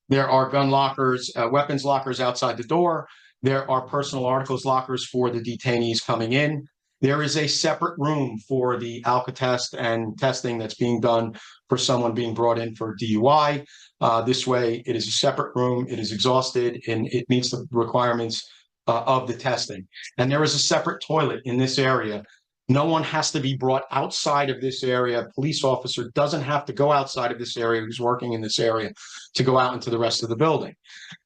There are gun lockers, weapons lockers outside the door. There are personal articles lockers for the detainees coming in. There is a separate room for the Alka-Test and testing that's being done for someone being brought in for DUI. This way, it is a separate room. It is exhausted and it meets the requirements of the testing. And there is a separate toilet in this area. No one has to be brought outside of this area. A police officer doesn't have to go outside of this area who's working in this area to go out into the rest of the building.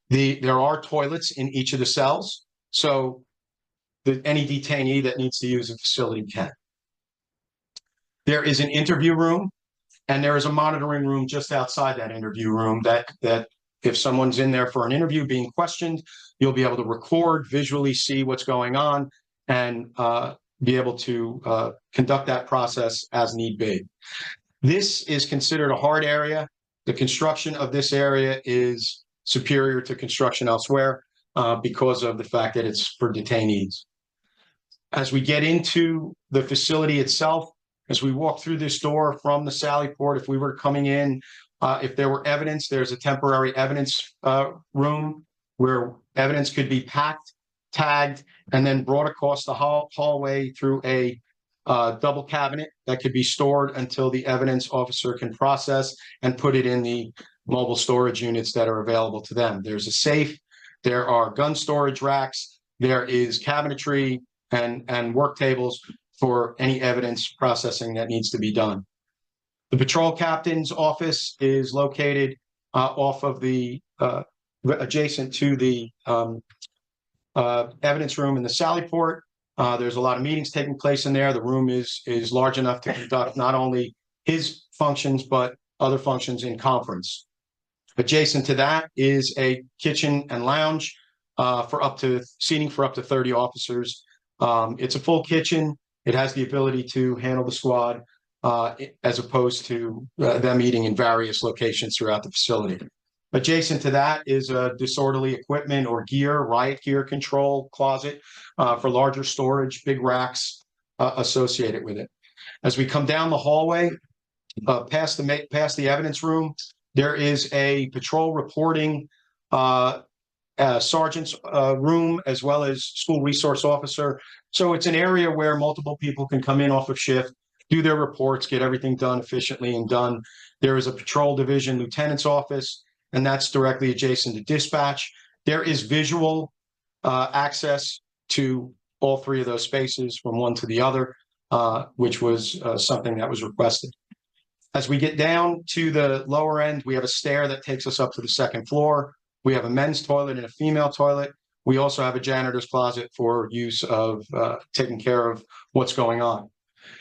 There are toilets in each of the cells, so any detainee that needs to use a facility can. There is an interview room, and there is a monitoring room just outside that interview room that if someone's in there for an interview being questioned, you'll be able to record, visually see what's going on, and be able to conduct that process as need be. This is considered a hard area. The construction of this area is superior to construction elsewhere because of the fact that it's for detainees. As we get into the facility itself, as we walk through this door from the sally port, if we were coming in, if there were evidence, there's a temporary evidence room where evidence could be packed, tagged, and then brought across the hallway through a double cabinet that could be stored until the evidence officer can process and put it in the mobile storage units that are available to them. There's a safe, there are gun storage racks, there is cabinetry and work tables for any evidence processing that needs to be done. The patrol captain's office is located off of the adjacent to the evidence room in the sally port. There's a lot of meetings taking place in there. The room is large enough to conduct not only his functions, but other functions in conference. Adjacent to that is a kitchen and lounge seating for up to 30 officers. It's a full kitchen. It has the ability to handle the squad as opposed to them eating in various locations throughout the facility. Adjacent to that is a disorderly equipment or riot gear control closet for larger storage, big racks associated with it. As we come down the hallway, past the evidence room, there is a patrol reporting sergeant's room as well as school resource officer. So it's an area where multiple people can come in off of shift, do their reports, get everything done efficiently and done. There is a patrol division lieutenant's office, and that's directly adjacent to dispatch. There is visual access to all three of those spaces from one to the other, which was something that was requested. As we get down to the lower end, we have a stair that takes us up to the second floor. We have a men's toilet and a female toilet. We also have a janitor's closet for use of taking care of what's going on.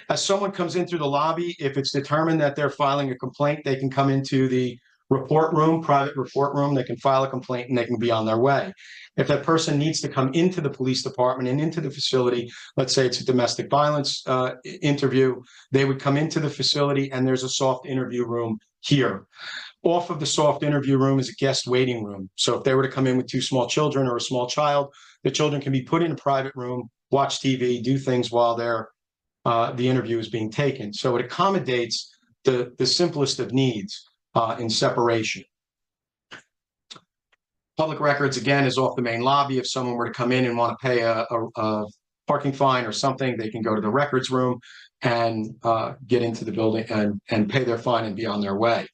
As someone comes in through the lobby, if it's determined that they're filing a complaint, they can come into the report room, private report room, they can file a complaint and they can be on their way. If that person needs to come into the police department and into the facility, let's say it's a domestic violence interview, they would come into the facility and there's a soft interview room here. Off of the soft interview room is a guest waiting room. So if they were to come in with two small children or a small child, the children can be put in a private room, watch TV, do things while the interview is being taken. So it accommodates the simplest of needs in separation. Public records, again, is off the main lobby. If someone were to come in and want to pay a parking fine or something, they can go to the records room and get into the building and pay their fine and be on their way.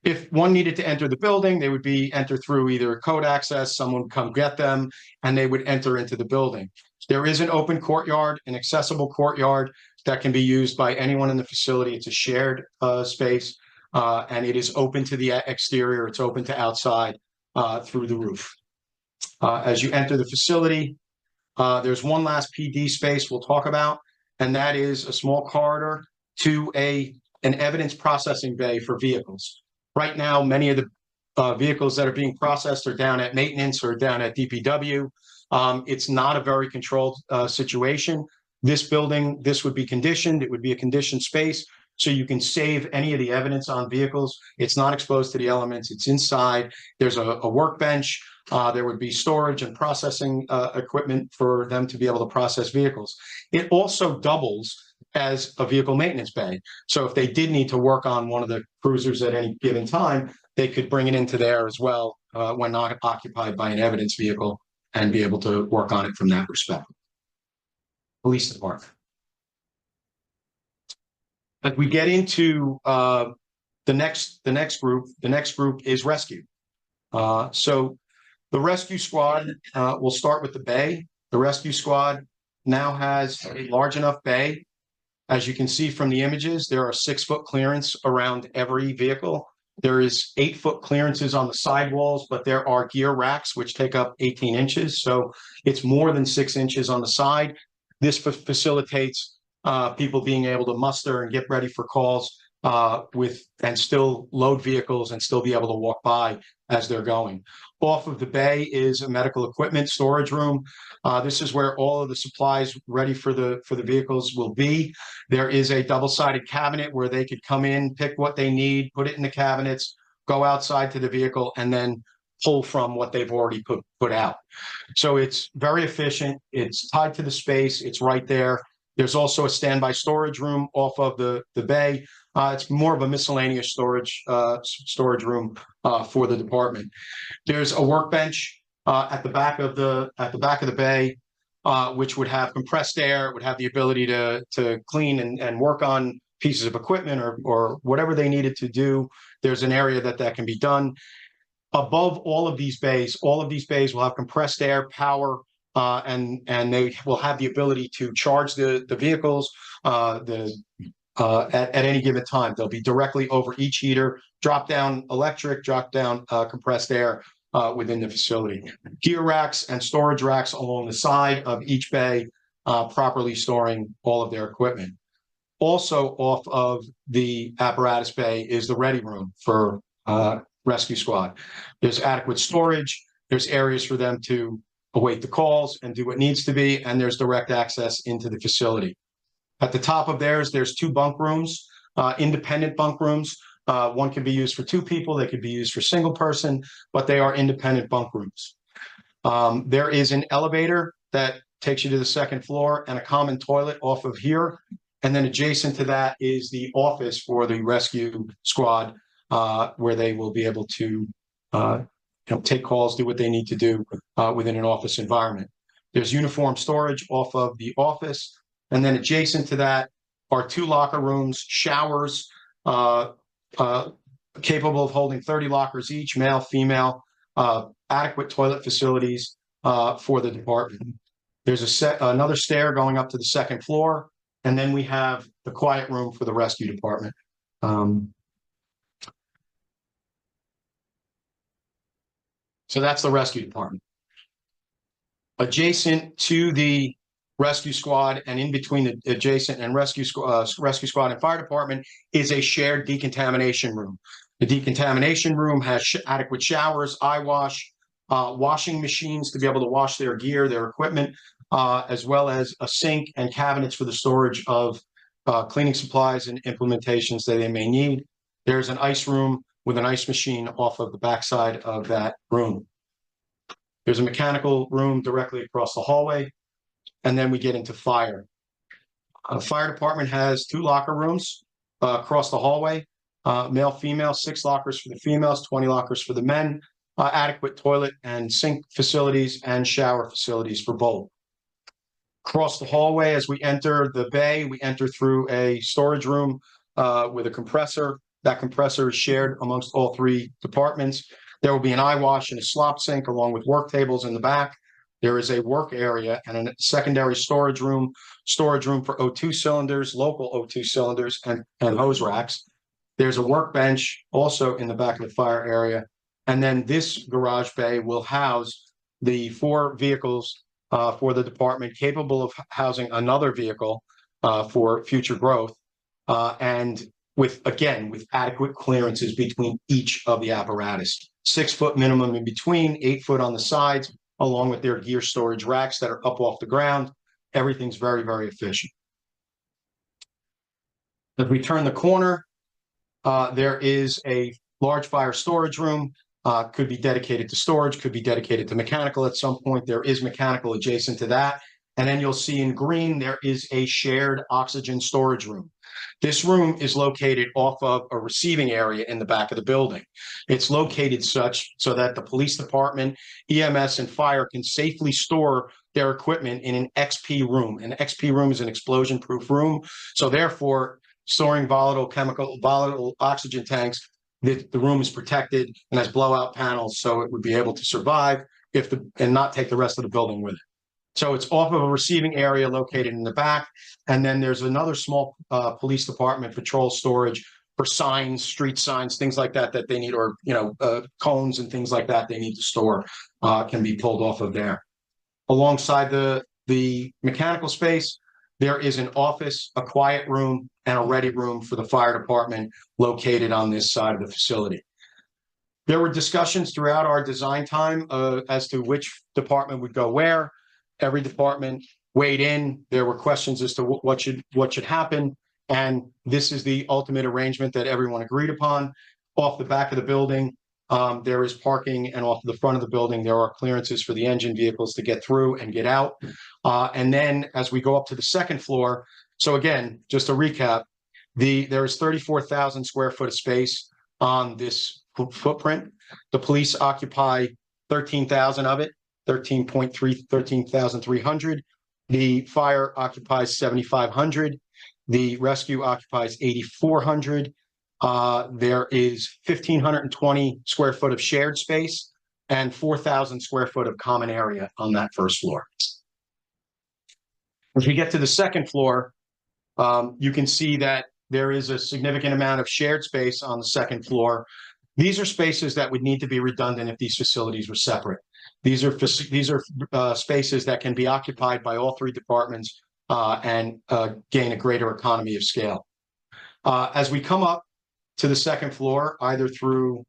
If one needed to enter the building, they would be entered through either code access, someone would come get them, and they would enter into the building. There is an open courtyard, an accessible courtyard that can be used by anyone in the facility. It's a shared space, and it is open to the exterior. It's open to outside through the roof. As you enter the facility, there's one last PD space we'll talk about, and that is a small corridor to an evidence processing bay for vehicles. Right now, many of the vehicles that are being processed are down at maintenance or down at DPW. It's not a very controlled situation. This building, this would be conditioned. It would be a conditioned space, so you can save any of the evidence on vehicles. It's not exposed to the elements. It's inside. There's a workbench. There would be storage and processing equipment for them to be able to process vehicles. It also doubles as a vehicle maintenance bay. So if they did need to work on one of the cruisers at any given time, they could bring it into there as well when not occupied by an evidence vehicle and be able to work on it from that perspective. Police department. As we get into the next group is rescue. So the rescue squad, we'll start with the bay. The rescue squad now has a large enough bay. As you can see from the images, there are 6-foot clearance around every vehicle. There is 8-foot clearances on the sidewalls, but there are gear racks which take up 18 inches. So it's more than 6 inches on the side. This facilitates people being able to muster and get ready for calls and still load vehicles and still be able to walk by as they're going. Off of the bay is a medical equipment storage room. This is where all of the supplies ready for the vehicles will be. There is a double-sided cabinet where they could come in, pick what they need, put it in the cabinets, go outside to the vehicle, and then pull from what they've already put out. So it's very efficient. It's tied to the space. It's right there. There's also a standby storage room off of the bay. It's more of a miscellaneous storage room for the department. There's a workbench at the back of the bay, which would have compressed air. It would have the ability to clean and work on pieces of equipment or whatever they needed to do. There's an area that can be done. Above all of these bays will have compressed air, power, and they will have the ability to charge the vehicles at any given time. They'll be directly over each heater, drop down electric, drop down compressed air within the facility. Gear racks and storage racks along the side of each bay, properly storing all of their equipment. Also off of the apparatus bay is the ready room for rescue squad. There's adequate storage. There's areas for them to await the calls and do what needs to be, and there's direct access into the facility. At the top of there's 2 bunk rooms, independent bunk rooms. One can be used for 2 people. They could be used for single person, but they are independent bunk rooms. There is an elevator that takes you to the second floor and a common toilet off of here. And then adjacent to that is the office for the rescue squad, where they will be able to take calls, do what they need to do within an office environment. There's uniform storage off of the office. And then adjacent to that are 2 locker rooms, showers, capable of holding 30 lockers each, male, female, adequate toilet facilities for the department. There's another stair going up to the 2nd floor, and then we have the quiet room for the rescue department. So that's the rescue department. Adjacent to the rescue squad and in between the adjacent and rescue squad and fire department is a shared decontamination room. The decontamination room has adequate showers, eye wash, washing machines to be able to wash their gear, their equipment, as well as a sink and cabinets for the storage of cleaning supplies and implementations that they may need. There's an ice room with an ice machine off of the backside of that room. There's a mechanical room directly across the hallway, and then we get into fire. Fire department has 2 locker rooms across the hallway, male, female, 6 lockers for the females, 20 lockers for the men, adequate toilet and sink facilities and shower facilities for both. Across the hallway, as we enter the bay, we enter through a storage room with a compressor. That compressor is shared amongst all 3 departments. There will be an eye wash and a slop sink along with work tables in the back. There is a work area and a secondary storage room for O2 cylinders, local O2 cylinders, and hose racks. There's a workbench also in the back of the fire area. And then this garage bay will house the 4 vehicles for the department, capable of housing another vehicle for future growth. And with adequate clearances between each of the apparatus. 6-foot minimum in between, 8 foot on the sides, along with their gear storage racks that are up off the ground. Everything's very, very efficient. If we turn the corner, there is a large fire storage room. Could be dedicated to storage, could be dedicated to mechanical at some point. There is mechanical adjacent to that. And then you'll see in green, there is a shared oxygen storage room. This room is located off of a receiving area in the back of the building. It's located such so that the police department, EMS, and fire can safely store their equipment in an XP room. An XP room is an explosion-proof room. So therefore, storing volatile oxygen tanks, the room is protected and has blowout panels, so it would be able to survive and not take the rest of the building with it. So it's off of a receiving area located in the back. And then there's another small police department patrol storage for signs, street signs, things like that they need, or cones and things like that they need to store, can be pulled off of there. Alongside the mechanical space, there is an office, a quiet room, and a ready room for the fire department located on this side of the facility. There were discussions throughout our design time as to which department would go where. Every department weighed in. There were questions as to what should happen. And this is the ultimate arrangement that everyone agreed upon. Off the back of the building, there is parking, and off the front of the building, there are clearances for the engine vehicles to get through and get out. And then as we go up to the 2nd floor, so again, just to recap, there is 34,000 square foot of space on this footprint. The police occupy 13,000 of it. 13,300. The fire occupies 7,500. The rescue occupies 8,400. There is 1,520 square foot of shared space and 4,000 square foot of common area on that 1st floor. As we get to the 2nd floor, you can see that there is a significant amount of shared space on the 2nd floor. These are spaces that would need to be redundant if these facilities were separate. These are spaces that can be occupied by all 3 departments and gain a greater economy of scale. As we come up to the 2nd floor, either through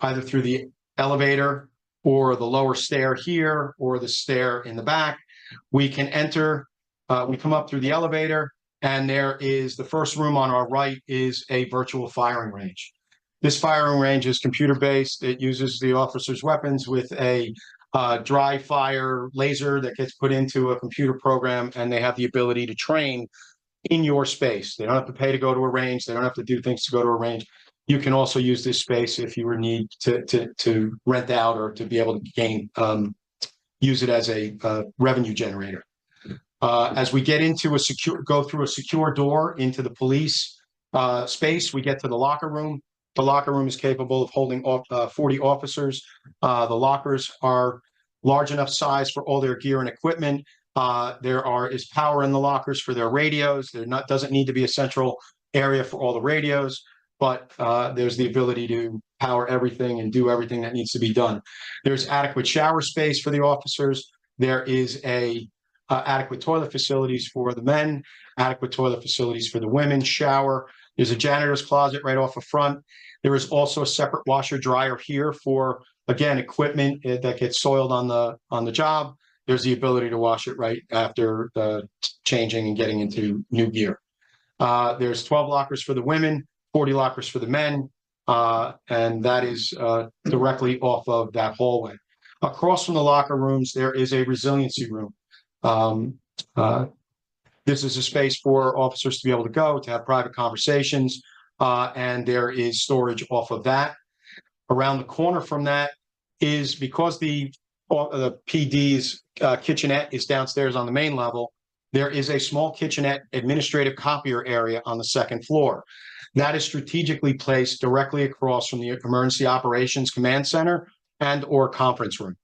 the elevator or the lower stair here or the stair in the back, we can enter. We come up through the elevator, and there is the first room on our right is a virtual firing range. This firing range is computer-based. It uses the officer's weapons with a dry fire laser that gets put into a computer program, and they have the ability to train in your space. They don't have to pay to go to a range. They don't have to do things to go to a range. You can also use this space if you were need to rent out or to be able to gain, use it as a revenue generator. As we get into go through a secure door into the police space, we get to the locker room. The locker room is capable of holding 40 officers. The lockers are large enough size for all their gear and equipment. There is power in the lockers for their radios. Doesn't need to be a central area for all the radios, but there's the ability to power everything and do everything that needs to be done. There's adequate shower space for the officers. There is adequate toilet facilities for the men, adequate toilet facilities for the women, shower. There's a janitor's closet right off the front. There is also a separate washer dryer here for, again, equipment that gets soiled on the job. There's the ability to wash it right after changing and getting into new gear. There's 12 lockers for the women, 40 lockers for the men, and that is directly off of that hallway. Across from the locker rooms, there is a resiliency room. This is a space for officers to be able to go to have private conversations, and there is storage off of that. Around the corner from that is, because the PD's kitchenette is downstairs on the main level, there is a small kitchenette administrative copier area on the second floor. That is strategically placed directly across from the Emergency Operations Command Center and or conference room.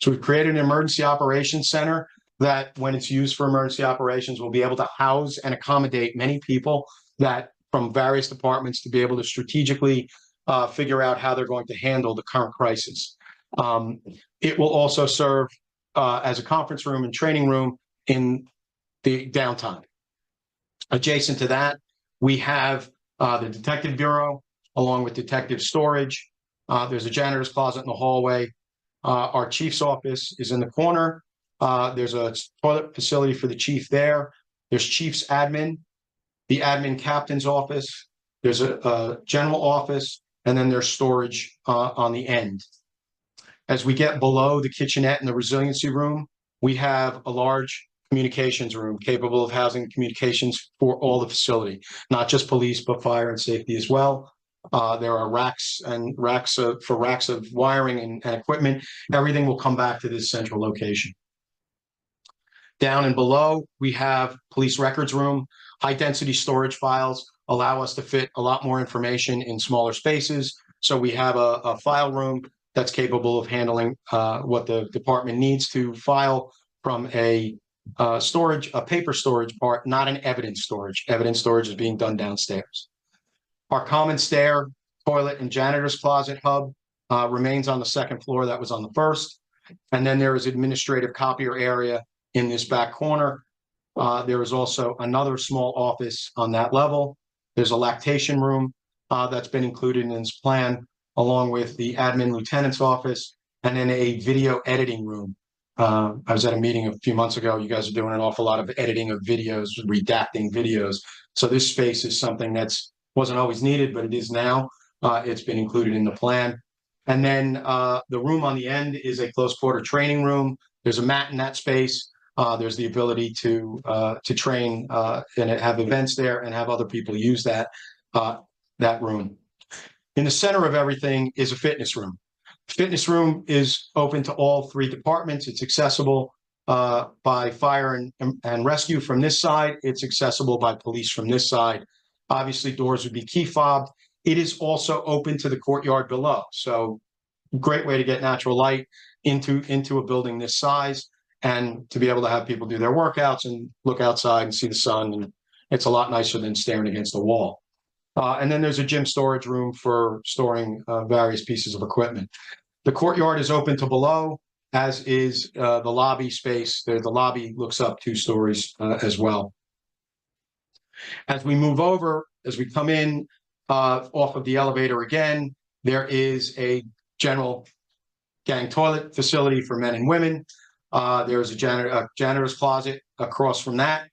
So we've created an Emergency Operations Center that, when it's used for emergency operations, will be able to house and accommodate many people that from various departments to be able to strategically figure out how they're going to handle the current crisis. It will also serve as a conference room and training room in the downtime. Adjacent to that, we have the Detective Bureau, along with detective storage. There's a janitor's closet in the hallway. Our chief's office is in the corner. There's a toilet facility for the chief there. There's chief's admin, the admin captain's office. There's a general office, and then there's storage on the end. As we get below the kitchenette and the resiliency room, we have a large communications room capable of housing communications for all the facility, not just police, but fire and safety as well. There are racks of wiring and equipment. Everything will come back to this central location. Down and below, we have police records room. High density storage files allow us to fit a lot more information in smaller spaces. So we have a file room that's capable of handling what the department needs to file from a paper storage part, not an evidence storage. Evidence storage is being done downstairs. Our common stair, toilet, and janitor's closet hub remains on the second floor. That was on the first. And then there is administrative copier area in this back corner. There is also another small office on that level. There's a lactation room that's been included in this plan, along with the admin lieutenant's office, and then a video editing room. I was at a meeting a few months ago. You guys are doing an awful lot of editing of videos, redacting videos. So this space is something that's wasn't always needed, but it is now. It's been included in the plan. And then the room on the end is a close quarter training room. There's a mat in that space. There's the ability to train and have events there and have other people use that room. In the center of everything is a fitness room. Fitness room is open to all three departments. It's accessible by fire and rescue from this side. It's accessible by police from this side. Obviously, doors would be key fobbed. It is also open to the courtyard below. So great way to get natural light into a building this size, and to be able to have people do their workouts and look outside and see the sun. And it's a lot nicer than staring against the wall. And then there's a gym storage room for storing various pieces of equipment. The courtyard is open to below, as is the lobby space. The lobby looks up 2 stories as well. As we move over, as we come in off of the elevator again, there is a general gang toilet facility for men and women. There's a janitor's closet across from that.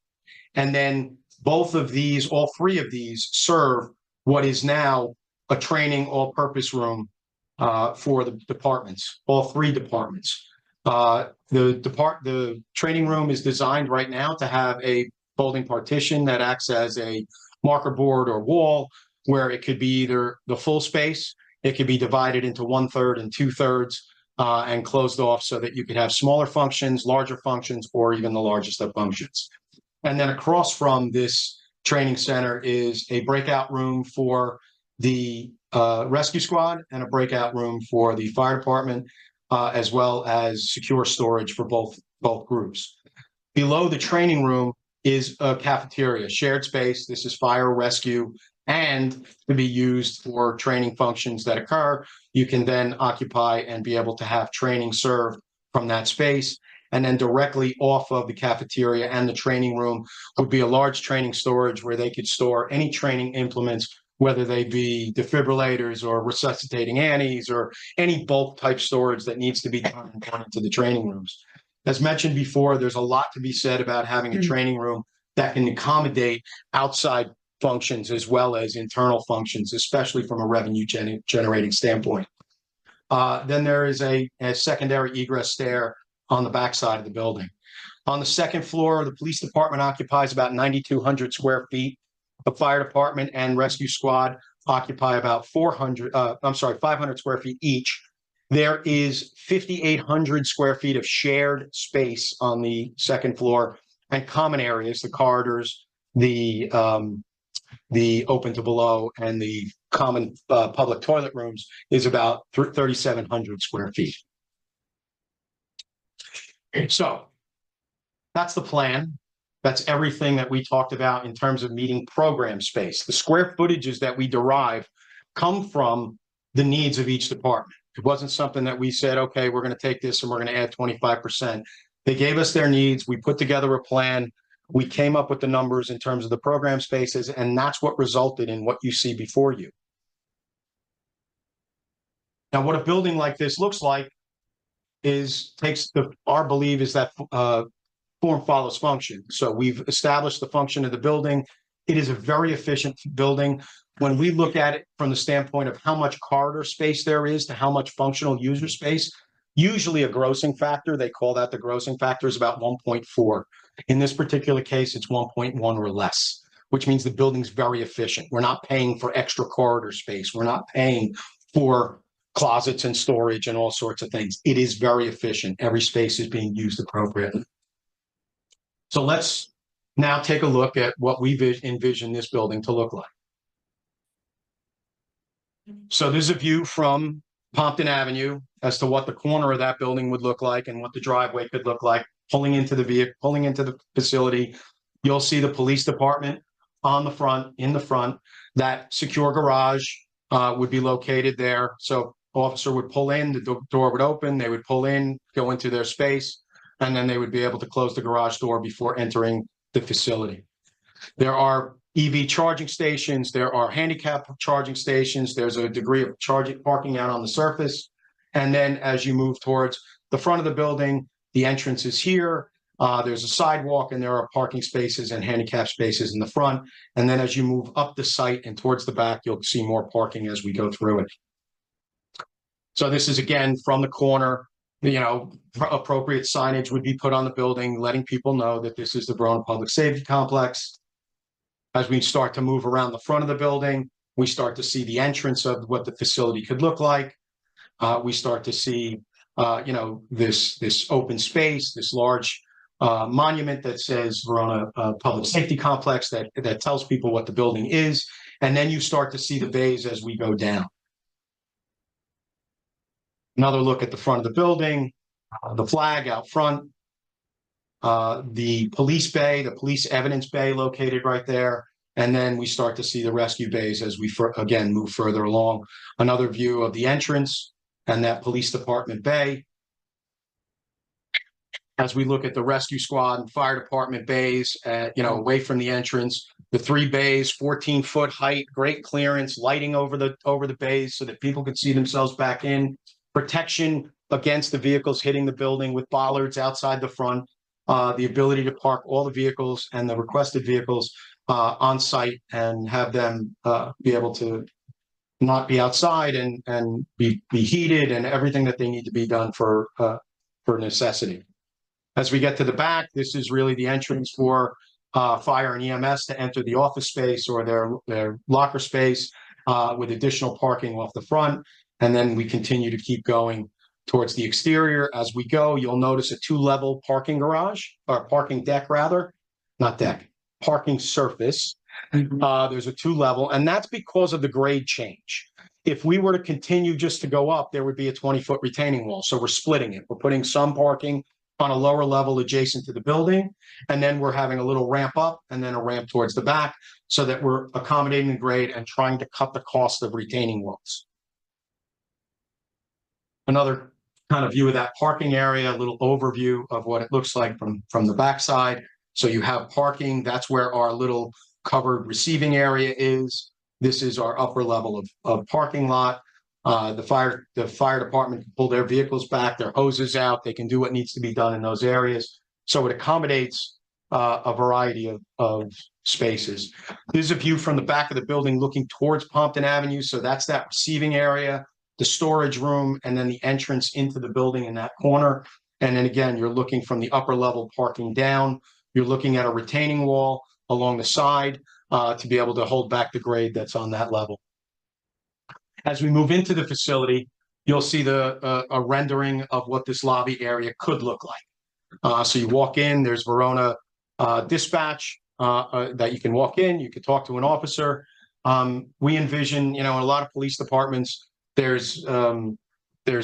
And then both of these, all 3 of these, serve what is now a training all-purpose room for the departments, all 3 departments. The training room is designed right now to have a folding partition that acts as a marker board or wall, where it could be either the full space, it could be divided into 1/3 and 2/3 and closed off so that you could have smaller functions, larger functions, or even the largest of functions. And then across from this training center is a breakout room for the rescue squad and a breakout room for the fire department, as well as secure storage for both groups. Below the training room is a cafeteria, shared space. This is fire rescue and to be used for training functions that occur. You can then occupy and be able to have training served from that space. And then directly off of the cafeteria and the training room would be a large training storage where they could store any training implements, whether they be defibrillators or resuscitating annies or any bulk type storage that needs to be done and gone into the training rooms. As mentioned before, there's a lot to be said about having a training room that can accommodate outside functions as well as internal functions, especially from a revenue generating standpoint. Then there is a secondary egress stair on the back side of the building. On the second floor, the police department occupies about 9,200 square feet. The fire department and rescue squad occupy about 500 square feet each. There is 5,800 square feet of shared space on the second floor and common areas, the corridors, the open to below, and the common public toilet rooms is about 3,700 square feet. So that's the plan. That's everything that we talked about in terms of meeting program space. The square footages that we derive come from the needs of each department. It wasn't something that we said, okay, we're going to take this and we're going to add 25%. They gave us their needs. We put together a plan. We came up with the numbers in terms of the program spaces, and that's what resulted in what you see before you. Now, what a building like this looks like our belief is that form follows function. So we've established the function of the building. It is a very efficient building. When we look at it from the standpoint of how much corridor space there is to how much functional user space, usually a grossing factor, they call that the grossing factor, is about 1.4. In this particular case, it's 1.1 or less, which means the building's very efficient. We're not paying for extra corridor space. We're not paying for closets and storage and all sorts of things. It is very efficient. Every space is being used appropriately. So let's now take a look at what we envision this building to look like. So there's a view from Pompton Avenue as to what the corner of that building would look like and what the driveway could look like. Pulling into the facility, you'll see the police department in the front. That secure garage would be located there. So officer would pull in, the door would open, they would pull in, go into their space, and then they would be able to close the garage door before entering the facility. There are EV charging stations, there are handicap charging stations, there's a degree of parking out on the surface. And then as you move towards the front of the building, the entrance is here. There's a sidewalk and there are parking spaces and handicap spaces in the front. And then as you move up the site and towards the back, you'll see more parking as we go through it. So this is again from the corner, appropriate signage would be put on the building, letting people know that this is the Verona Public Safety Complex. As we start to move around the front of the building, we start to see the entrance of what the facility could look like. We start to see, this open space, this large monument that says Verona Public Safety Complex that tells people what the building is. And then you start to see the bays as we go down. Another look at the front of the building, the flag out front, the police bay, the police evidence bay located right there. And then we start to see the rescue bays as we again move further along. Another view of the entrance and that police department bay. As we look at the rescue squad and fire department bays, away from the entrance, the 3 bays, 14-foot height, great clearance, lighting over the bays so that people can see themselves back in. Protection against the vehicles hitting the building with bollards outside the front. The ability to park all the vehicles and the requested vehicles on site and have them be able to not be outside and be heated and everything that they need to be done for necessity. As we get to the back, this is really the entrance for fire and EMS to enter the office space or their locker space, with additional parking off the front. And then we continue to keep going towards the exterior. As we go, you'll notice a 2-level parking garage, or parking deck rather, not deck, parking surface. There's a 2-level, and that's because of the grade change. If we were to continue just to go up, there would be a 20-foot retaining wall. So we're splitting it. We're putting some parking on a lower level adjacent to the building, and then we're having a little ramp up and then a ramp towards the back, so that we're accommodating the grade and trying to cut the cost of retaining walls. Another kind of view of that parking area, a little overview of what it looks like from the backside. So you have parking, that's where our little covered receiving area is. This is our upper level of parking lot. The fire department can pull their vehicles back, their hoses out, they can do what needs to be done in those areas. So it accommodates a variety of spaces. This is a view from the back of the building looking towards Pompton Avenue. So that's that receiving area, the storage room, and then the entrance into the building in that corner. And then again, you're looking from the upper level parking down. You're looking at a retaining wall along the side to be able to hold back the grade that's on that level. As we move into the facility, you'll see a rendering of what this lobby area could look like. So you walk in, there's Verona dispatch that you can walk in, you can talk to an officer. We envision, in a lot of police departments, there's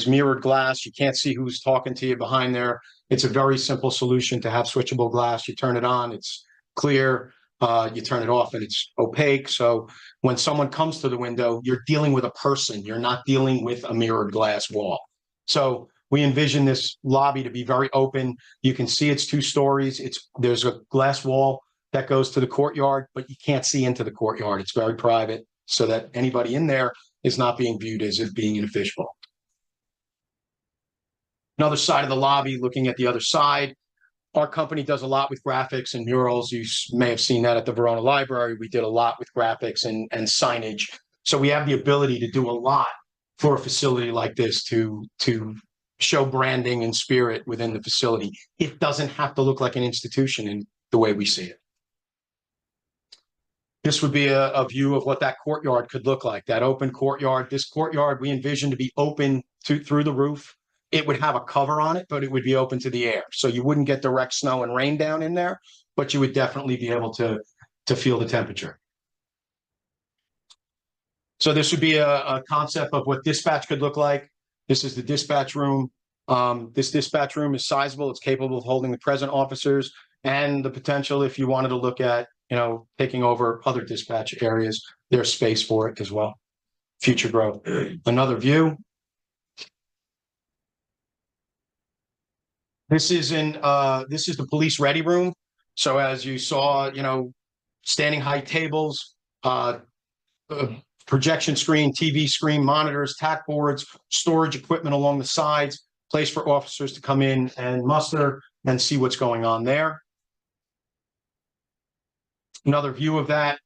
mirrored glass. You can't see who's talking to you behind there. It's a very simple solution to have switchable glass. You turn it on, it's clear. You turn it off and it's opaque. So when someone comes to the window, you're dealing with a person. You're not dealing with a mirrored glass wall. So we envision this lobby to be very open. You can see it's 2 stories. There's a glass wall that goes to the courtyard, but you can't see into the courtyard. It's very private, so that anybody in there is not being viewed as if being in a fishbowl. Another side of the lobby, looking at the other side. Our company does a lot with graphics and murals. You may have seen that at the Verona Library. We did a lot with graphics and signage. So we have the ability to do a lot for a facility like this to show branding and spirit within the facility. It doesn't have to look like an institution in the way we see it. This would be a view of what that courtyard could look like, that open courtyard. This courtyard we envision to be open through the roof. It would have a cover on it, but it would be open to the air. So you wouldn't get direct snow and rain down in there, but you would definitely be able to feel the temperature. So this would be a concept of what dispatch could look like. This is the dispatch room. This dispatch room is sizable. It's capable of holding the present officers and the potential, if you wanted to look at, taking over other dispatch areas, there's space for it as well. Future growth. Another view. This is the police ready room. So as you saw, standing height tables, projection screen, TV screen, monitors, tack boards, storage equipment along the sides, place for officers to come in and muster and see what's going on there. Another view of that,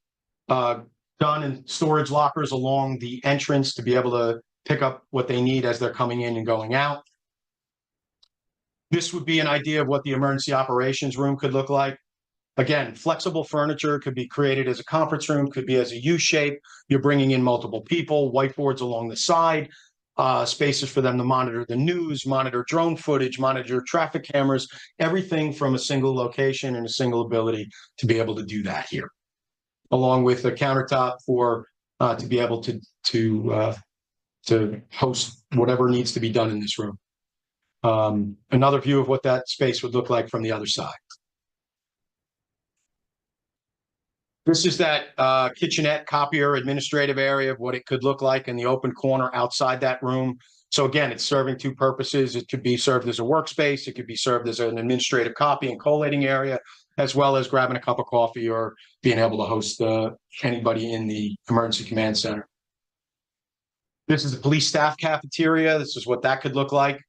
gun and storage lockers along the entrance to be able to pick up what they need as they're coming in and going out. This would be an idea of what the emergency operations room could look like. Again, flexible furniture could be created as a conference room, could be as a U shape. You're bringing in multiple people, whiteboards along the side, spaces for them to monitor the news, monitor drone footage, monitor traffic cameras, everything from a single location and a single ability to be able to do that here, along with a countertop for to be able to host whatever needs to be done in this room. Another view of what that space would look like from the other side. This is that kitchenette, copier, administrative area of what it could look like in the open corner outside that room. So again, it's serving 2 purposes. It could be served as a workspace. It could be served as an administrative copy and collating area, as well as grabbing a cup of coffee or being able to host anybody in the emergency command center. This is the police staff cafeteria. This is what that could look like.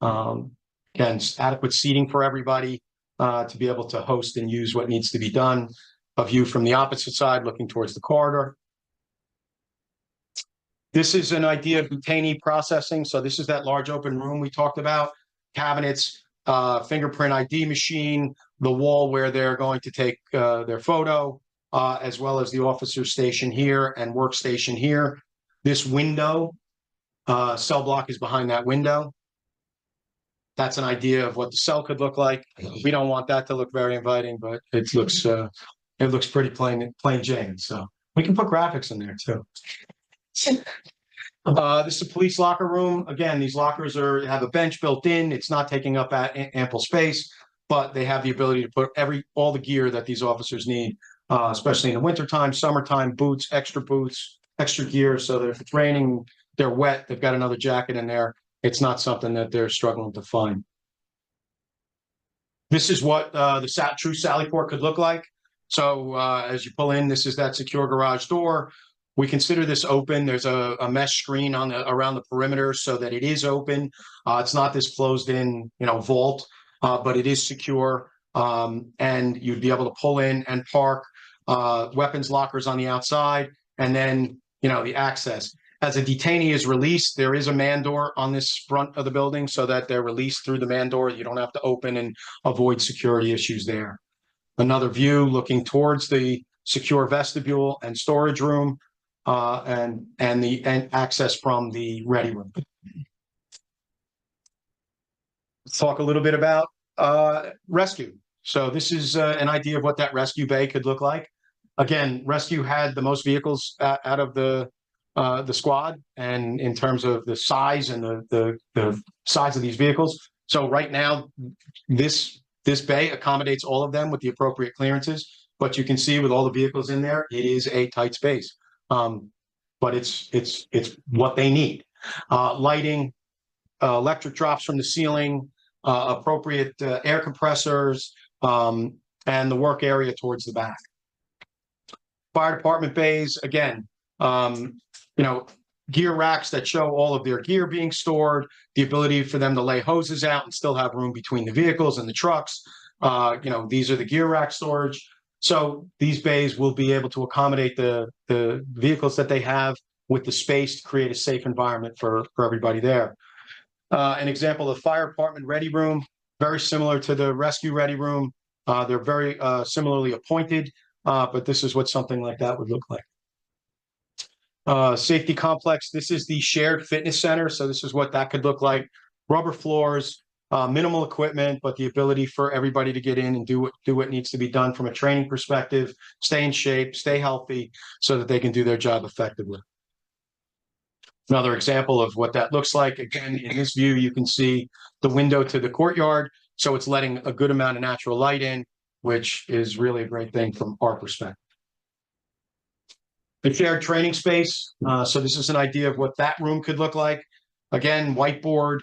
Again, adequate seating for everybody to be able to host and use what needs to be done. A view from the opposite side looking towards the corridor. This is an idea of detainee processing. So this is that large open room we talked about. Cabinets, fingerprint ID machine, the wall where they're going to take their photo, as well as the officer station here and workstation here. This window, cell block is behind that window. That's an idea of what the cell could look like. We don't want that to look very inviting, but it looks pretty plain Jane. So we can put graphics in there too. This is a police locker room. Again, these lockers have a bench built in. It's not taking up ample space, but they have the ability to put all the gear that these officers need, especially in the wintertime, summertime, boots, extra gear, so that if it's raining, they're wet, they've got another jacket in there. It's not something that they're struggling to find. This is what the true Sally port could look like. So as you pull in, this is that secure garage door. We consider this open. There's a mesh screen around the perimeter so that it is open. It's not this closed in, vault, but it is secure. And you'd be able to pull in and park weapons lockers on the outside, and then, the access. As a detainee is released, there is a man door on this front of the building so that they're released through the man door. You don't have to open and avoid security issues there. Another view looking towards the secure vestibule and storage room, and access from the ready room. Let's talk a little bit about rescue. So this is an idea of what that rescue bay could look like. Again, rescue had the most vehicles out of the squad, and in terms of the size and the size of these vehicles. So right now, this bay accommodates all of them with the appropriate clearances. But you can see with all the vehicles in there, it is a tight space. But it's what they need. Lighting, electric drops from the ceiling, appropriate air compressors, and the work area towards the back. Fire department bays, again, gear racks that show all of their gear being stored, the ability for them to lay hoses out and still have room between the vehicles and the trucks. These are the gear rack storage. So these bays will be able to accommodate the vehicles that they have with the space to create a safe environment for everybody there. An example of the fire department ready room, very similar to the rescue ready room. They're very similarly appointed, but this is what something like that would look like. Safety complex, this is the shared fitness center. So this is what that could look like. Rubber floors, minimal equipment, but the ability for everybody to get in and do what needs to be done from a training perspective, stay in shape, stay healthy, so that they can do their job effectively. Another example of what that looks like, again, in this view, you can see the window to the courtyard. So it's letting a good amount of natural light in, which is really a great thing from our perspective. The shared training space. So this is an idea of what that room could look like. Again, whiteboard,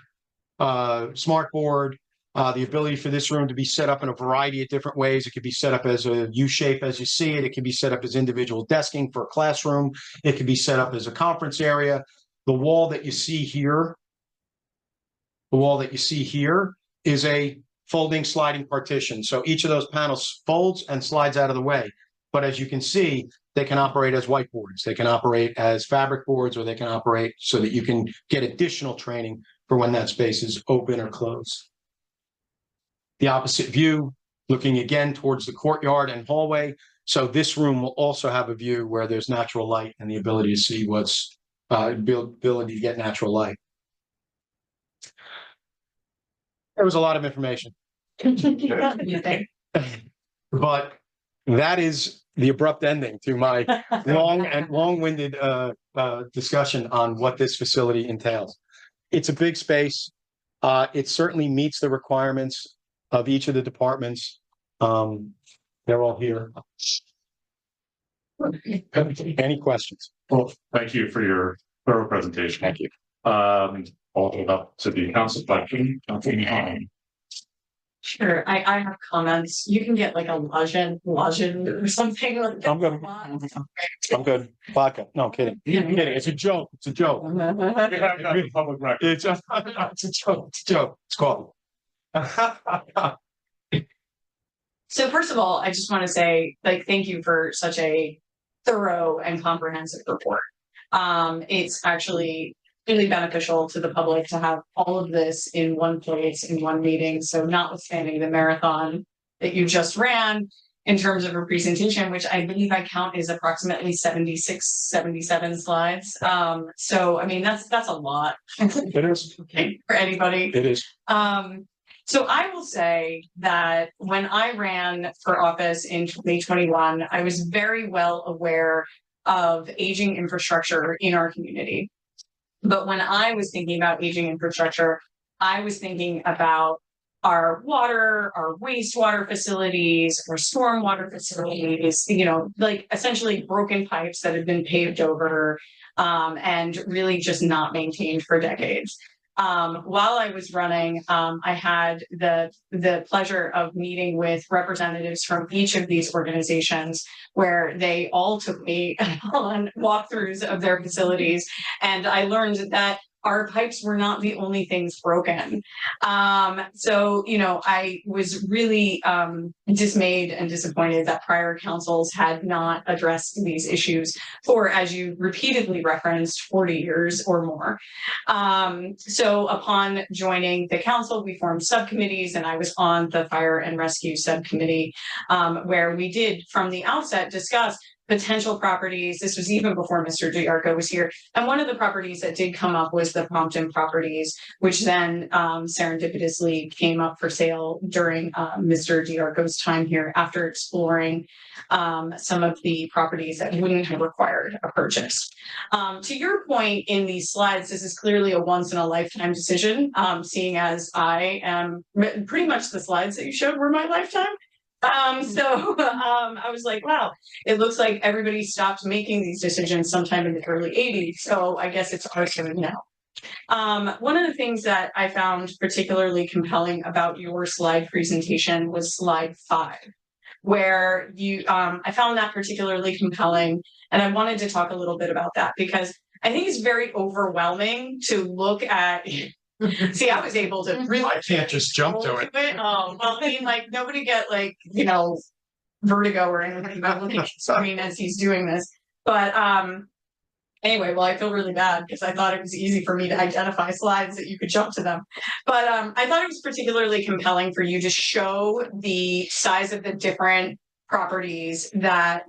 smart board, the ability for this room to be set up in a variety of different ways. It could be set up as a U-shape as you see it. It can be set up as individual desking for a classroom. It could be set up as a conference area. The wall that you see here, is a folding sliding partition. So each of those panels folds and slides out of the way. But as you can see, they can operate as whiteboards. They can operate as fabric boards, or they can operate so that you can get additional training for when that space is open or closed. The opposite view, looking again towards the courtyard and hallway. So this room will also have a view where there's natural light and the ability to see ability to get natural light. There was a lot of information. But that is the abrupt ending to my long-winded discussion on what this facility entails. It's a big space. It certainly meets the requirements of each of the departments. They're all here. Any questions? Well, thank you for your thorough presentation. Thank you. All up to the council question. Sure, I have comments. You can get like a lotion or something like I'm good. I'm good. Vodka. No, kidding. Kidding. It's a joke. It's a joke. We have that in public record. It's a joke. It's a joke. It's coffee. So first of all, I just want to say, thank you for such a thorough and comprehensive report. It's actually really beneficial to the public to have all of this in one place, in one meeting. So notwithstanding the marathon that you just ran in terms of a presentation, which I believe I count is approximately 76, 77 slides. So I mean, that's a lot. It is. For anybody. It is. So I will say that when I ran for office in 2021, I was very well aware of aging infrastructure in our community. But when I was thinking about aging infrastructure, I was thinking about our water, our wastewater facilities, our stormwater facilities, like essentially broken pipes that have been paved over, and really just not maintained for decades. While I was running, I had the pleasure of meeting with representatives from each of these organizations, where they all took me on walkthroughs of their facilities, and I learned that our pipes were not the only things broken. So, I was really dismayed and disappointed that prior councils had not addressed these issues for, as you repeatedly referenced, 40 years or more. So upon joining the council, we formed subcommittees, and I was on the fire and rescue subcommittee, where we did from the outset discuss potential properties. This was even before Mr. DiArco was here. And one of the properties that did come up was the Pompton properties, which then serendipitously came up for sale during Mr. DiArco's time here, after exploring some of the properties that wouldn't have required a purchase. To your point in these slides, this is clearly a once in a lifetime decision, seeing as I am pretty much the slides that you showed were my lifetime. I was like, wow, it looks like everybody stopped making these decisions sometime in the early 80s. So I guess it's our turn now. One of the things that I found particularly compelling about your slide presentation was slide 5, where I found that particularly compelling. And I wanted to talk a little bit about that, because I think it's very overwhelming to look at. See, I was able to really. I can't just jump to it. Oh, well, I mean, like, nobody get vertigo or anything by looking at the screen as he's doing this. But anyway, well, I feel really bad because I thought it was easy for me to identify slides that you could jump to them. But I thought it was particularly compelling for you to show the size of the different properties that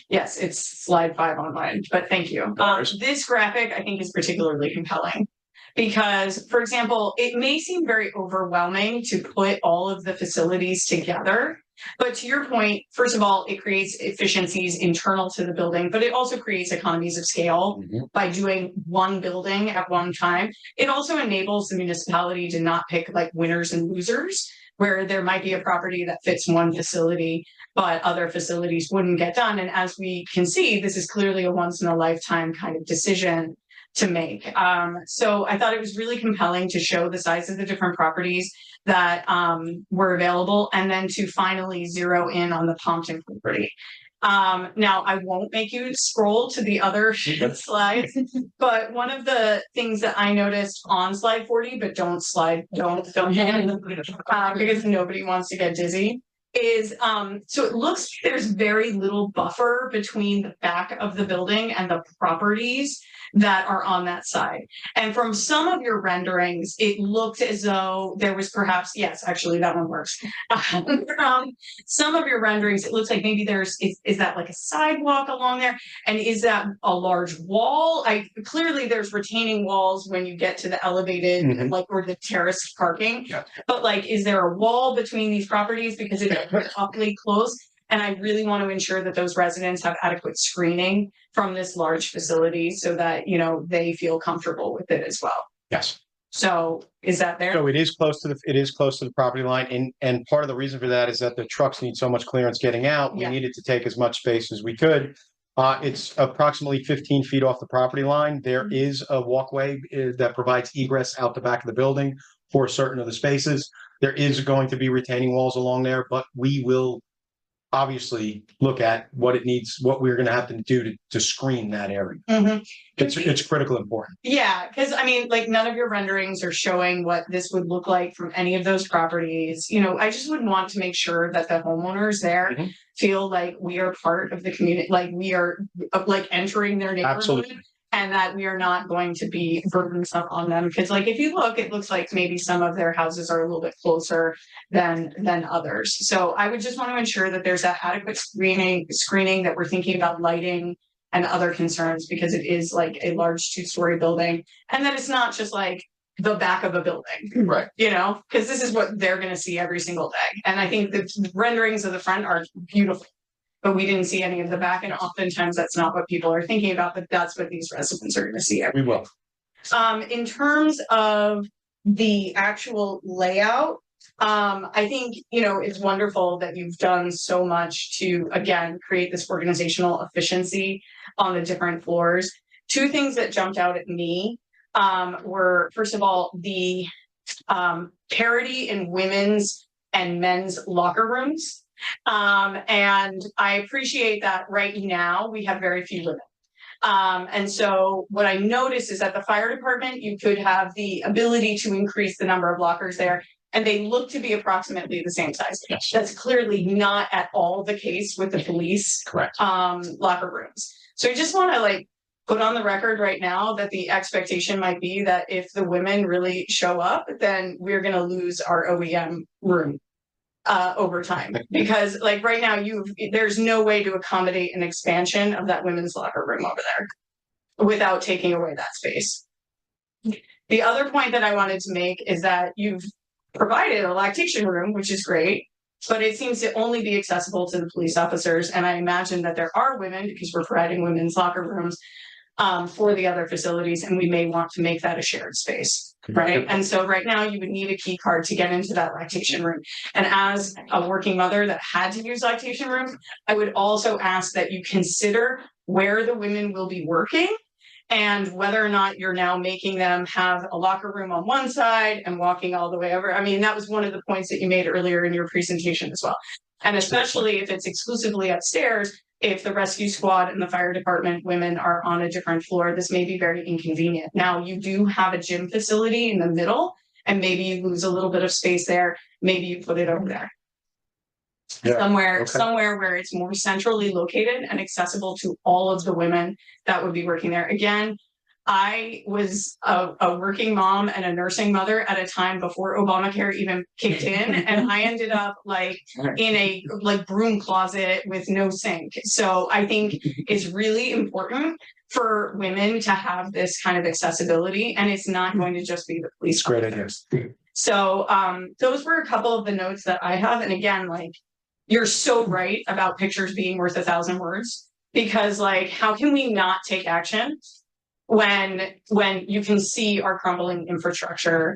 yes, it's slide 5 on mine, but thank you. This graphic I think is particularly compelling. Because, for example, it may seem very overwhelming to put all of the facilities together. But to your point, first of all, it creates efficiencies internal to the building, but it also creates economies of scale by doing one building at one time. It also enables the municipality to not pick like winners and losers, where there might be a property that fits one facility, but other facilities wouldn't get done. And as we can see, this is clearly a once in a lifetime kind of decision to make. So I thought it was really compelling to show the size of the different properties that were available, and then to finally zero in on the Pompton property. Now I won't make you scroll to the other slides, but one of the things that I noticed on slide 40, but don't because nobody wants to get dizzy, is so it looks like there's very little buffer between the back of the building and the properties that are on that side. And from some of your renderings, it looked as though there was perhaps, yes, actually that one works. From some of your renderings, it looks like maybe is that like a sidewalk along there? And is that a large wall? Clearly there's retaining walls when you get to the elevated, or the terraced parking. Yeah. But is there a wall between these properties? Because it's awfully close. And I really want to ensure that those residents have adequate screening from this large facility so that, they feel comfortable with it as well. Yes. So is that there? So it is close to the property line. And part of the reason for that is that the trucks need so much clearance getting out. We needed to take as much space as we could. It's approximately 15 feet off the property line. There is a walkway that provides egress out the back of the building for certain of the spaces. There is going to be retaining walls along there, but we will obviously look at what we're going to have to do to screen that area. It's critical important. Yeah, because none of your renderings are showing what this would look like from any of those properties. I just would want to make sure that the homeowners there feel like we are part of the community, like we are entering their neighborhood. Absolutely. and that we are not going to be burdensome on them. Because like, if you look, it looks like maybe some of their houses are a little bit closer than others. So I would just want to ensure that there's that adequate screening, that we're thinking about lighting and other concerns, because it is like a large 2-story building, and that it's not just like the back of a building. Right. You know, because this is what they're going to see every single day. And I think the renderings of the front are beautiful, but we didn't see any of the back. And oftentimes that's not what people are thinking about, but that's what these residents are going to see. We will. In terms of the actual layout, I think, you know, it's wonderful that you've done so much to, again, create this organizational efficiency on the different floors. Two things that jumped out at me were, first of all, the parity in women's and men's locker rooms. And I appreciate that right now we have very few women. And so what I noticed is that the fire department, you could have the ability to increase the number of lockers there, and they look to be approximately the same size. Yes. That's clearly not at all the case with the police Correct. locker rooms. So I just want to like put on the record right now that the expectation might be that if the women really show up, then we're going to lose our OEM room over time, because like right now there's no way to accommodate an expansion of that women's locker room over there without taking away that space. The other point that I wanted to make is that you've provided a lactation room, which is great, but it seems to only be accessible to the police officers. And I imagine that there are women, because we're providing women's locker rooms for the other facilities, and we may want to make that a shared space, right? And so right now you would need a key card to get into that lactation room. And as a working mother that had to use lactation rooms, I would also ask that you consider where the women will be working, and whether or not you're now making them have a locker room on one side and walking all the way over. I mean, that was one of the points that you made earlier in your presentation as well. And especially if it's exclusively upstairs, if the rescue squad and the fire department women are on a different floor, this may be very inconvenient. Now, you do have a gym facility in the middle, and maybe you lose a little bit of space there. Maybe you put it over there. Yeah, Somewhere where it's more centrally located and accessible to all of the women that would be working there. Again, I was a working mom and a nursing mother at a time before Obamacare even kicked in, and I ended up like in a like broom closet with no sink. So I think it's really important for women to have this kind of accessibility, and it's not going to just be the police. Great ideas. So those were a couple of the notes that I have. And again, like, you're so right about pictures being worth 1,000 words, because like, how can we not take action when you can see our crumbling infrastructure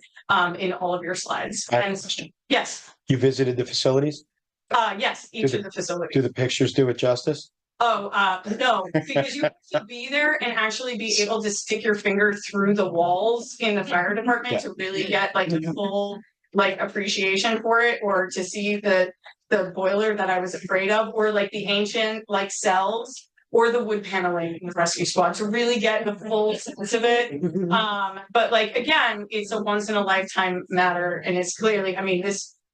in all of your slides? And yes. You visited the facilities? Yes, each of the facilities. Do the pictures do it justice? Oh, no, because you have to be there and actually be able to stick your finger through the walls in the fire department to really get like the full like appreciation for it, or to see the boiler that I was afraid of, or like the ancient like cells, or the wood paneling in the rescue squad, to really get the full sense of it. But like, again, it's a once in a lifetime matter. And it's clearly, I mean,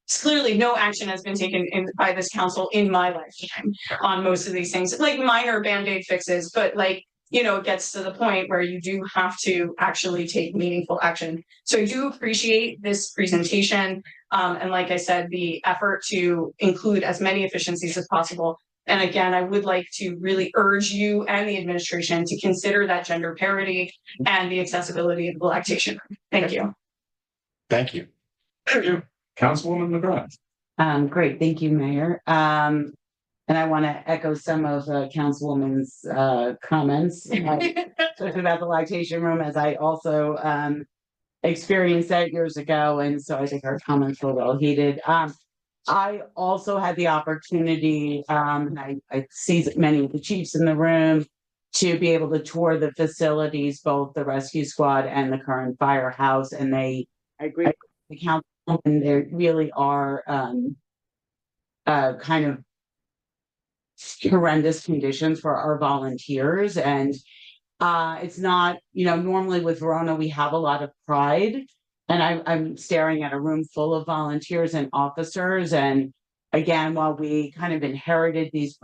clearly no action has been taken by this council in my lifetime on most of these things, like minor Band-Aid fixes, but like, you know, it gets to the point where you do have to actually take meaningful action. So I do appreciate this presentation. And like I said, the effort to include as many efficiencies as possible. And again, I would like to really urge you and the administration to consider that gender parity and the accessibility of the lactation room. Thank you. Thank you. Thank you. Councilwoman McGrath. Great, thank you, Mayor. And I want to echo some of Councilwoman's comments, especially about the lactation room, as I also experienced that years ago. And so I think our comments were well heeded. I also had the opportunity, and I see many of the chiefs in the room, to be able to tour the facilities, both the rescue squad and the current firehouse. And I agree with the council, and there really are kind of horrendous conditions for our volunteers. And it's not, you know, normally with Verona, we have a lot of pride. And I'm staring at a room full of volunteers and officers. And again, while we kind of inherited these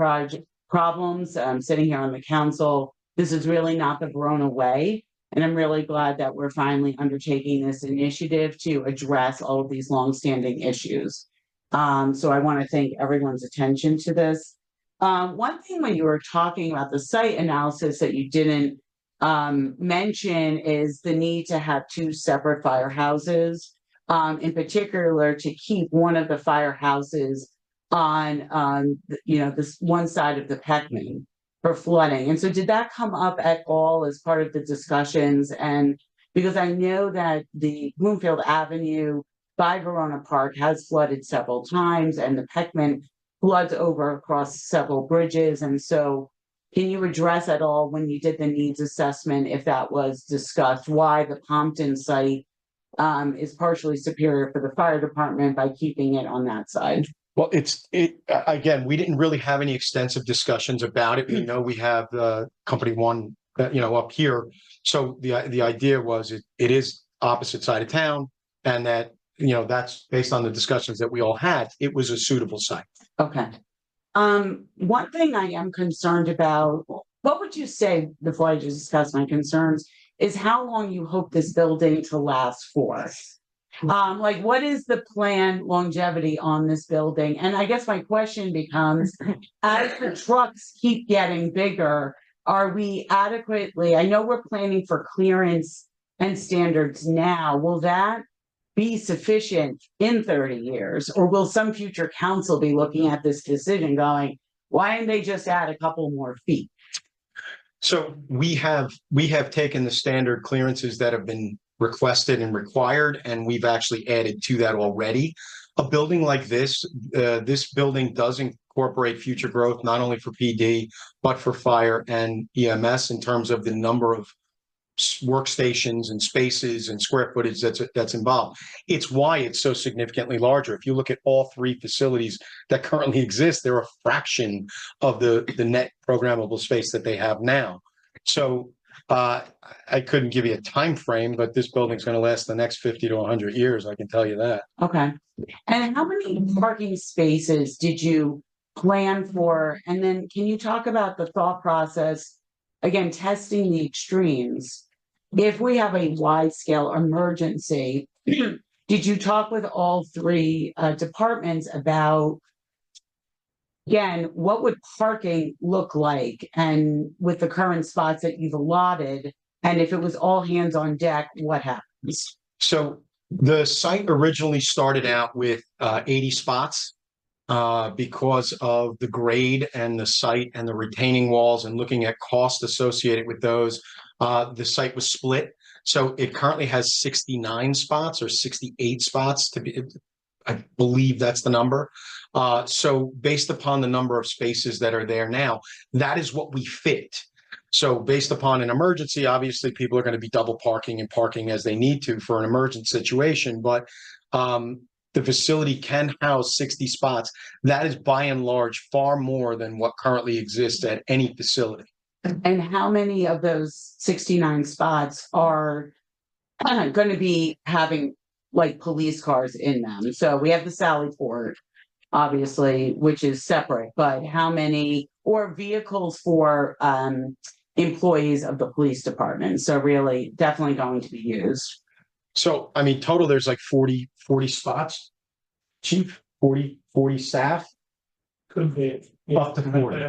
problems, sitting here on the council, this is really not the Verona way. And I'm really glad that we're finally undertaking this initiative to address all of these longstanding issues. So I want to thank everyone's attention to this. One thing when you were talking about the site analysis that you didn't mention is the need to have two separate firehouses, in particular to keep one of the firehouses on, this one side of the Peckman for flooding. And so did that come up at all as part of the discussions? And because I know that the Bloomfield Avenue by Verona Park has flooded several times and the Peckman floods over across several bridges. And so can you address at all when you did the needs assessment, if that was discussed, why the Pompton site is partially superior for the fire department by keeping it on that side? Well, again, we didn't really have any extensive discussions about it. We know we have company one, up here. So the idea was it is opposite side of town, and that, that's based on the discussions that we all had, it was a suitable site. Okay. One thing I am concerned about, what would you say, before I just discuss my concerns, is how long you hope this building to last for? Like, what is the plan longevity on this building? And I guess my question becomes, as the trucks keep getting bigger, are we adequately, I know we're planning for clearance and standards now, will that be sufficient in 30 years? Or will some future council be looking at this decision going, why didn't they just add a couple more feet? So we have taken the standard clearances that have been requested and required, and we've actually added to that already. A building like this building does incorporate future growth, not only for PD, but for fire and EMS in terms of the number of workstations and spaces and square footage that's involved. It's why it's so significantly larger. If you look at all three facilities that currently exist, they're a fraction of the net programmable space that they have now. So I couldn't give you a time frame, but this building's going to last the next 50 to 100 years. I can tell you that. Okay. And how many parking spaces did you plan for? And then can you talk about the thought process, again, testing the extremes? If we have a wide scale emergency, did you talk with all three departments about, again, what would parking look like, and with the current spots that you've allotted, and if it was all hands on deck, what happens? So the site originally started out with 80 spots because of the grade and the site and the retaining walls, and looking at cost associated with those. The site was split. So it currently has 69 spots or 68 spots to be, I believe that's the number. So based upon the number of spaces that are there now, that is what we fit. So based upon an emergency, obviously people are going to be double parking and parking as they need to for an emergent situation. But the facility can house 60 spots. That is by and large far more than what currently exists at any facility. And how many of those 69 spots are going to be having like police cars in them? So we have the Sally Port, obviously, which is separate, but how many, or vehicles for employees of the police department? So really definitely going to be used. So, I mean, total, there's like 40 spots, chief, 40 staff. Could be. Up to 40.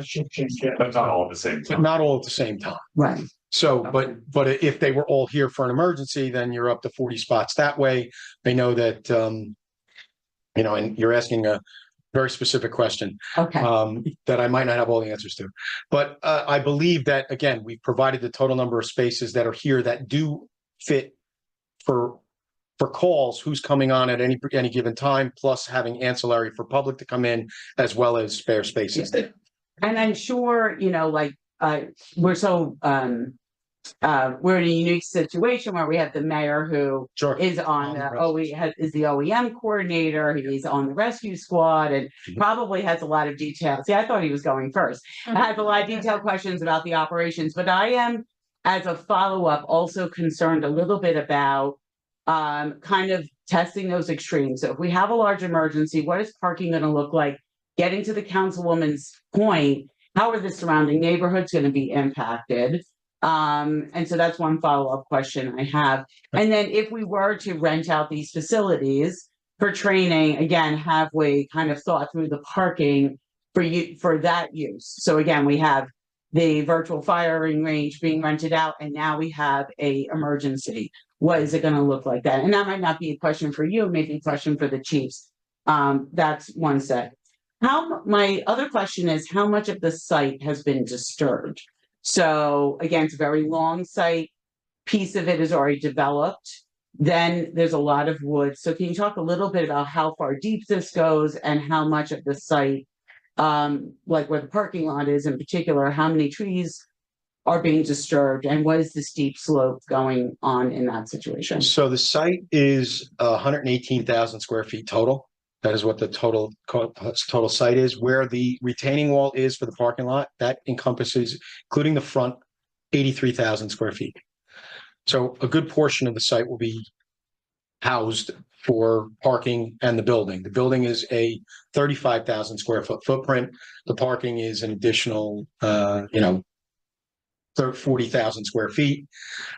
But not all at the same time. Not all at the same time. Right. So, but if they were all here for an emergency, then you're up to 40 spots that way. I know that, and you're asking a very specific question. Okay. That I might not have all the answers to. But I believe that, again, we've provided the total number of spaces that are here that do fit for calls, who's coming on at any given time, plus having ancillary for public to come in, as well as spare spaces. And I'm sure, we're so, we're in a unique situation where we have the mayor who Sure. is on is the OEM coordinator, he's on the rescue squad, and probably has a lot of details. See, I thought he was going first. I have a lot of detailed questions about the operations, but I am, as a follow-up, also concerned a little bit about kind of testing those extremes. So if we have a large emergency, what is parking going to look like? Getting to the councilwoman's point, how are the surrounding neighborhoods going to be impacted? And so that's one follow-up question I have. And then if we were to rent out these facilities for training, again, have we kind of thought through the parking for you, for that use? So again, we have the virtual firing range being rented out, and now we have a emergency. What is it gonna look like that? And that might not be a question for you, maybe a question for the chiefs. That's one set. My other question is, how much of the site has been disturbed? So again, it's a very long site. Piece of it is already developed. Then there's a lot of wood. So can you talk a little bit about how far deep this goes and how much of the site, like where the parking lot is in particular, how many trees are being disturbed, and what is the steep slope going on in that situation? So the site is 118,000 square feet total. That is what the total site is. Where the retaining wall is for the parking lot, that encompasses, including the front, 83,000 square feet. So a good portion of the site will be housed for parking and the building. The building is a 35,000 square foot footprint. The parking is an additional, 40,000 square feet.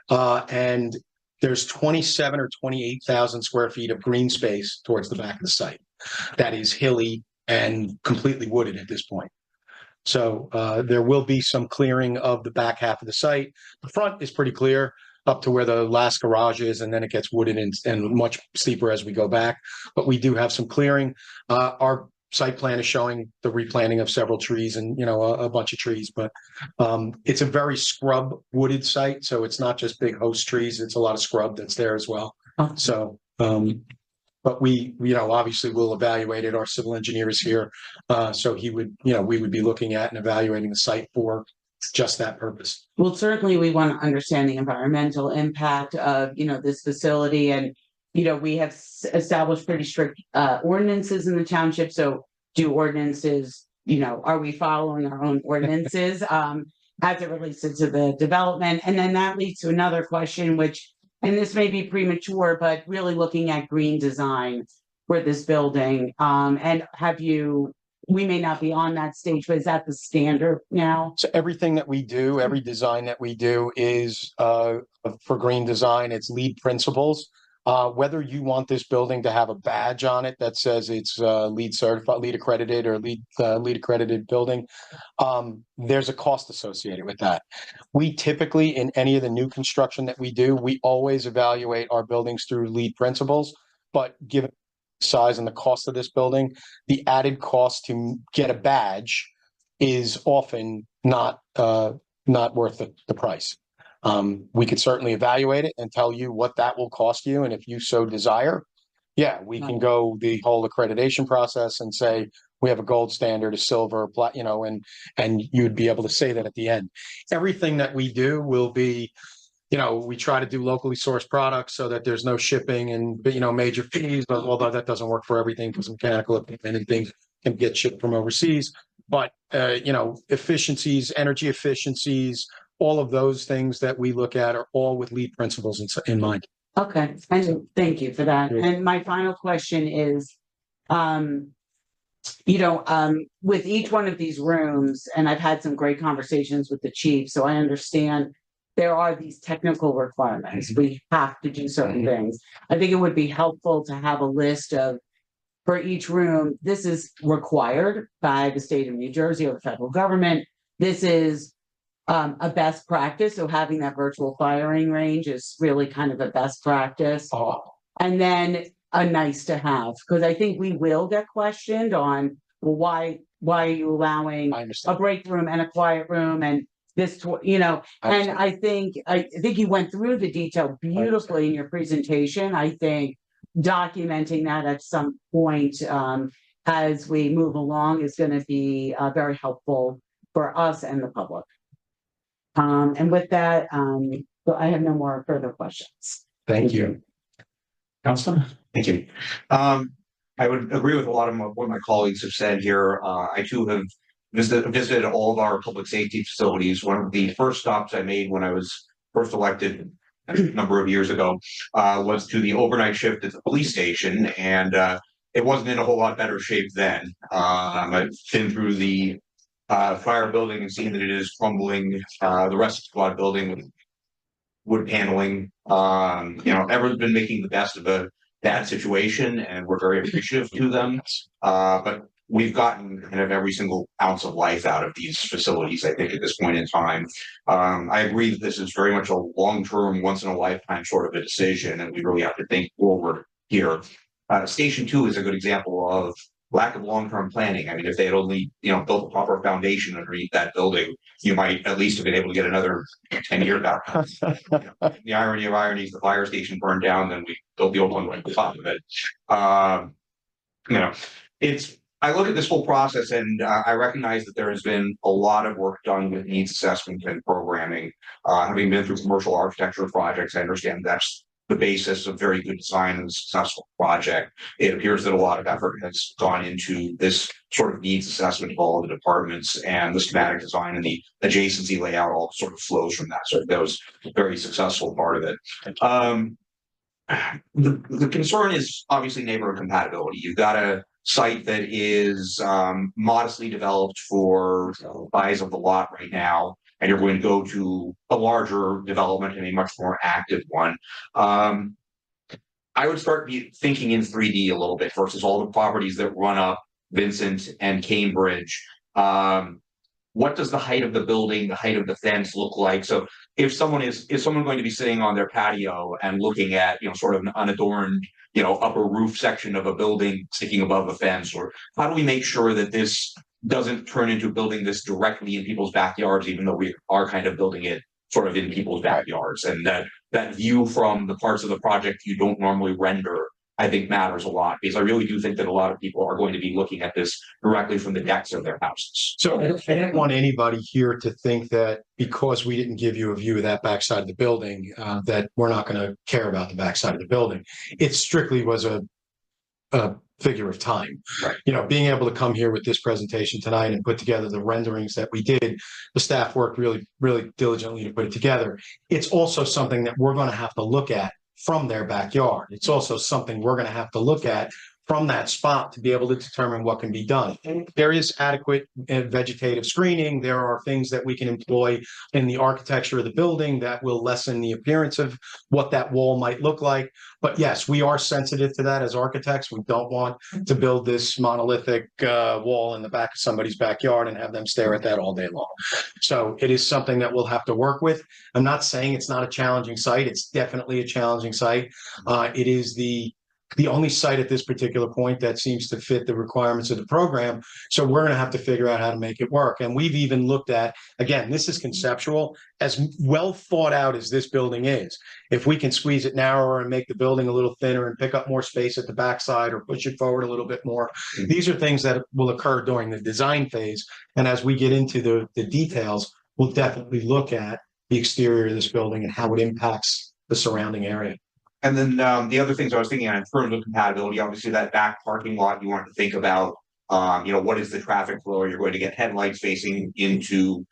And there's 27 or 28,000 square feet of green space towards the back of the site. That is hilly and completely wooded at this point. So there will be some clearing of the back half of the site. The front is pretty clear up to where the last garage is, and then it gets wooded and much steeper as we go back. But we do have some clearing. Our site plan is showing the replanting of several trees and, a bunch of trees, but it's a very scrub wooded site. So it's not just big host trees. It's a lot of scrub that's there as well. So, but we obviously will evaluate it. Our civil engineer is here. So he would, we would be looking at and evaluating the site for just that purpose. Well, certainly we want to understand the environmental impact of, this facility, and we have established pretty strict ordinances in the township. So do ordinances, are we following our own ordinances as it relates to the development? And then that leads to another question, which, and this may be premature, but really looking at green design for this building. And we may not be on that stage, but is that the standard now? So everything that we do, every design that we do is for green design, it's LEED principles. Whether you want this building to have a badge on it that says it's LEED certified, LEED accredited, or LEED accredited building, there's a cost associated with that. We typically, in any of the new construction that we do, we always evaluate our buildings through LEED principles, but given the size and the cost of this building, the added cost to get a badge is often not worth the price. We could certainly evaluate it and tell you what that will cost you. And if you so desire, we can go the whole accreditation process and say, we have a gold standard, a silver, and you'd be able to say that at the end. Everything that we do will be, we try to do locally sourced products so that there's no shipping and, major fees, but although that doesn't work for everything because mechanical equipment and things can get shipped from overseas. But, efficiencies, energy efficiencies, all of those things that we look at are all with LEED principles in mind. Okay, and thank you for that. And my final question is, with each one of these rooms, and I've had some great conversations with the chief, so I understand there are these technical requirements. We have to do certain things. I think it would be helpful to have a list of, for each room, this is required by the state of New Jersey or the federal government. This is a best practice. So having that virtual firing range is really kind of a best practice. And then a nice to have, because I think we will get questioned on, well, why are you allowing a break room and a quiet room and this, and I think you went through the detail beautifully in your presentation. I think documenting that at some point as we move along is going to be very helpful for us and the public. And with that, so I have no more further questions. Thank you. Councilman? Thank you. I would agree with a lot of what my colleagues have said here. I too have visited all of our public safety facilities. One of the first stops I made when I was first elected a number of years ago was to the overnight shift at the police station, and it wasn't in a whole lot better shape then. I've been through the fire building and seeing that it is crumbling, the rest of the squad building with wood paneling. Everyone's been making the best of a bad situation, and we're very appreciative to them. But we've gotten kind of every single ounce of life out of these facilities, I think, at this point in time. I agree that this is very much a long-term, once-in-a-lifetime sort of a decision, and we really have to think forward here. Station 2 is a good example of lack of long-term planning. I mean, if they had only, built a proper foundation underneath that building, you might at least have been able to get another 10 years out. The irony of ironies, the fire station burned down, then we built the old one right on top of it. I look at this whole process and I recognize that there has been a lot of work done with needs assessment and programming. Having been through commercial architecture projects, I understand that's the basis of very good design and a successful project. It appears that a lot of effort has gone into this sort of needs assessment of all of the departments, and the schematic design and the adjacency layout all sort of flows from that. So that was a very successful part of it. The concern is obviously neighborhood compatibility. You've got a site that is modestly developed for the size of the lot right now, and you're going to go to a larger development and a much more active one. I would start thinking in 3D a little bit versus all the properties that run up Vincent and Cambridge. What does the height of the building, the height of the fence look like? So is someone going to be sitting on their patio and looking at, sort of an unadorned, upper roof section of a building sticking above a fence? Or how do we make sure that this doesn't turn into building this directly in people's backyards, even though we are kind of building it sort of in people's backyards? And that view from the parts of the project you don't normally render, I think, matters a lot, because I really do think that a lot of people are going to be looking at this directly from the decks of their houses. So I don't want anybody here to think that because we didn't give you a view of that backside of the building, that we're not going to care about the backside of the building. It strictly was a figure of time. Right. Being able to come here with this presentation tonight and put together the renderings that we did, the staff worked really, really diligently to put it together. It's also something that we're going to have to look at from their backyard. It's also something we're going to have to look at from that spot to be able to determine what can be done. And there is adequate vegetative screening. There are things that we can employ in the architecture of the building that will lessen the appearance of what that wall might look like. But yes, we are sensitive to that as architects. We don't want to build this monolithic wall in the back of somebody's backyard and have them stare at that all day long. So it is something that we'll have to work with. I'm not saying it's not a challenging site. It's definitely a challenging site. It is the only site at this particular point that seems to fit the requirements of the program. So we're going to have to figure out how to make it work. And we've even looked at, again, this is conceptual, as well thought out as this building is. If we can squeeze it narrower and make the building a little thinner and pick up more space at the backside or push it forward a little bit more, these are things that will occur during the design phase. And as we get into the details, we'll definitely look at the exterior of this building and how it impacts the surrounding area. And then the other things I was thinking on in terms of compatibility, obviously that back parking lot, you want to think about, what is the traffic flow? You're going to get headlights facing into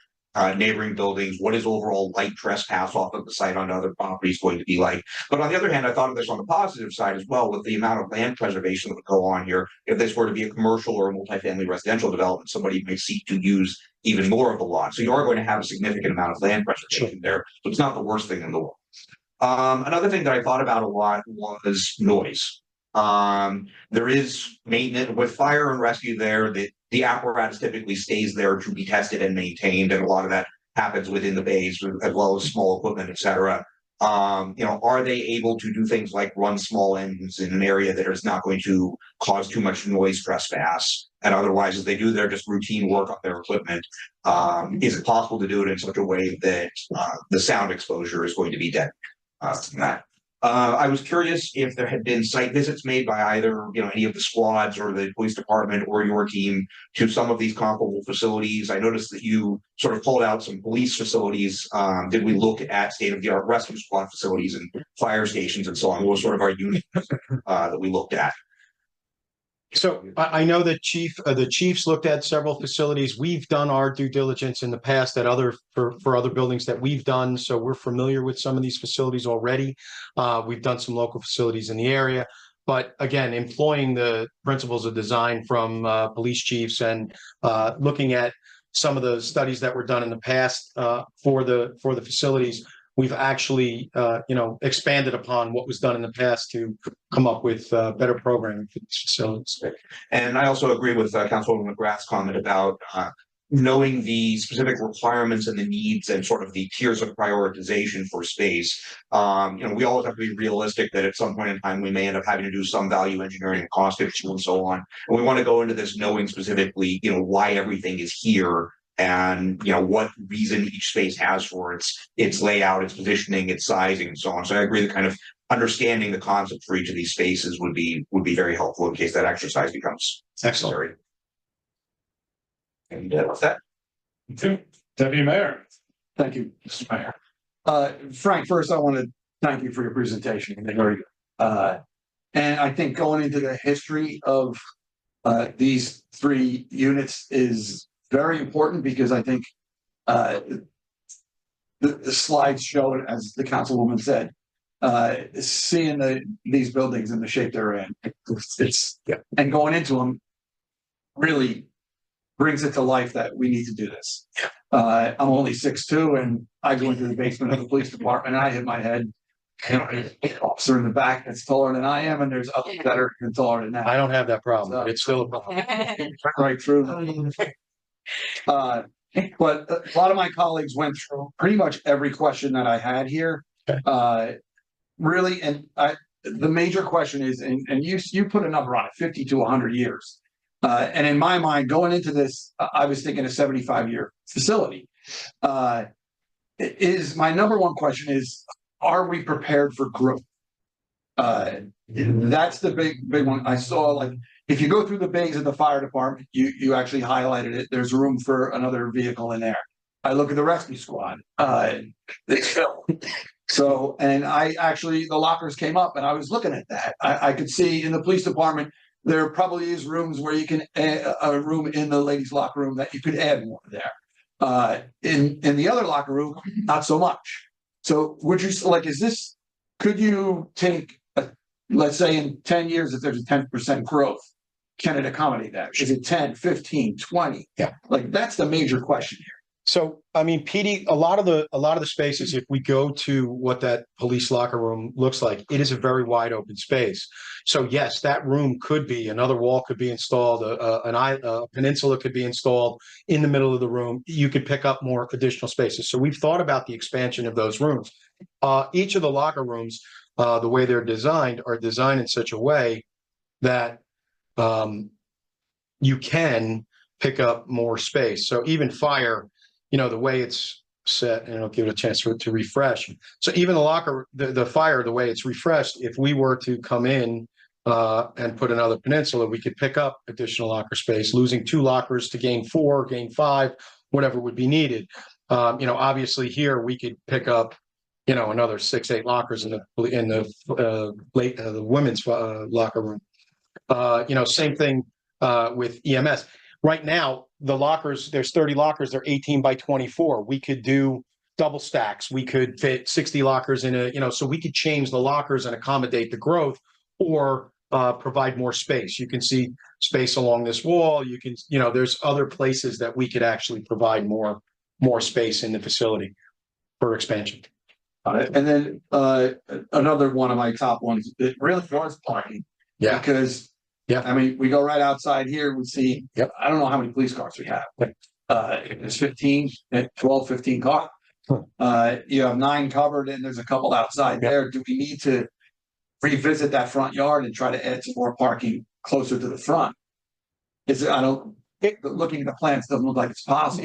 neighboring buildings. What is overall light trespass off of the site onto other properties going to be like? But on the other hand, I thought of this on the positive side as well, with the amount of land preservation that would go on here. If this were to be a commercial or a multifamily residential development, somebody may seek to use even more of the lot. So you are going to have a significant amount of land preservation there. So it's not the worst thing in the world. Another thing that I thought about a lot was noise. There is maintenance with fire and rescue there. The apparatus typically stays there to be tested and maintained, and a lot of that happens within the bays as well as small equipment, et cetera. Are they able to do things like run small engines in an area that is not going to cause too much noise trespass? And otherwise, as they do their just routine work on their equipment, is it possible to do it in such a way that the sound exposure is going to be dead? I was curious if there had been site visits made by either any of the squads or the police department or your team to some of these comparable facilities. I noticed that you sort of pulled out some police facilities. Did we look at state-of-the-art rescue squad facilities and fire stations and so on? What was sort of our unit that we looked at? So I know that the chiefs looked at several facilities. We've done our due diligence in the past at for other buildings that we've done. So we're familiar with some of these facilities already. We've done some local facilities in the area. But again, employing the principles of design from police chiefs and looking at some of the studies that were done in the past for the facilities, we've actually expanded upon what was done in the past to come up with better programming for these facilities. And I also agree with Councilwoman McGrath's comment about knowing the specific requirements and the needs and sort of the tiers of prioritization for space. We always have to be realistic that at some point in time, we may end up having to do some value engineering and cost issue and so on. And we want to go into this knowing specifically, why everything is here and, what reason each space has for its layout, its positioning, its sizing and so on. So I agree that kind of understanding the concept for each of these spaces would be very helpful in case that exercise becomes necessary. And with that, Deputy Mayor. Thank you, Mr. Mayor. Frank, first I want to thank you for your presentation. Very good. And I think going into the history of these three units is very important because I think the slides show it, as the councilwoman said, seeing these buildings in the shape they're in, and going into them really brings it to life that we need to do this. I'm only 6'2", and I go into the basement of the police department and I hit my head. There's an officer in the back that's taller than I am, and there's others that are even taller than that. I don't have that problem, but it's still a problem. Right through. But a lot of my colleagues went through pretty much every question that I had here. Really, and the major question is, and you put a number on it, 50 to 100 years. And in my mind, going into this, I was thinking a 75-year facility. My number one question is, are we prepared for growth? That's the big one. I saw, like, if you go through the bays of the fire department, you actually highlighted it. There's room for another vehicle in there. I look at the rescue squad. It's filled. So, and the lockers came up and I was looking at that. I could see in the police department, there probably is rooms where you can add a room in the ladies' locker room that you could add more there. In the other locker room, not so much. So would you could you take, let's say in 10 years, if there's a 10% growth, can it accommodate that? Is it 10, 15, 20? Yeah. Like, that's the major question here. So, I mean, PD, a lot of the spaces, if we go to what that police locker room looks like, it is a very wide open space. So yes, that room could be, another wall could be installed, a peninsula could be installed in the middle of the room. You could pick up more additional spaces. So we've thought about the expansion of those rooms. Each of the locker rooms, the way they're designed, are designed in such a way that you can pick up more space. So even fire, the way it's set, and I'll give it a chance to refresh. So even the fire, the way it's refreshed, if we were to come in and put another peninsula, we could pick up additional locker space, losing 2 lockers to gain 4, gain 5, whatever would be needed. Obviously here we could pick up, another 6, 8 lockers in the women's locker room. Same thing with EMS. Right now, the lockers, there's 30 lockers, they're 18 by 24. We could do double stacks. We could fit 60 lockers in so we could change the lockers and accommodate the growth, or provide more space. You can see space along this wall. You can, there's other places that we could actually provide more space in the facility for expansion. And then another one of my top ones, it really was parking. Yeah. Because I mean, we go right outside here, we see, I don't know how many police cars we have. It's 12, 15 cars. You have 9 covered and there's a couple outside there. Do we need to revisit that front yard and try to add some more parking closer to the front? Looking at the plans, doesn't look like it's possible.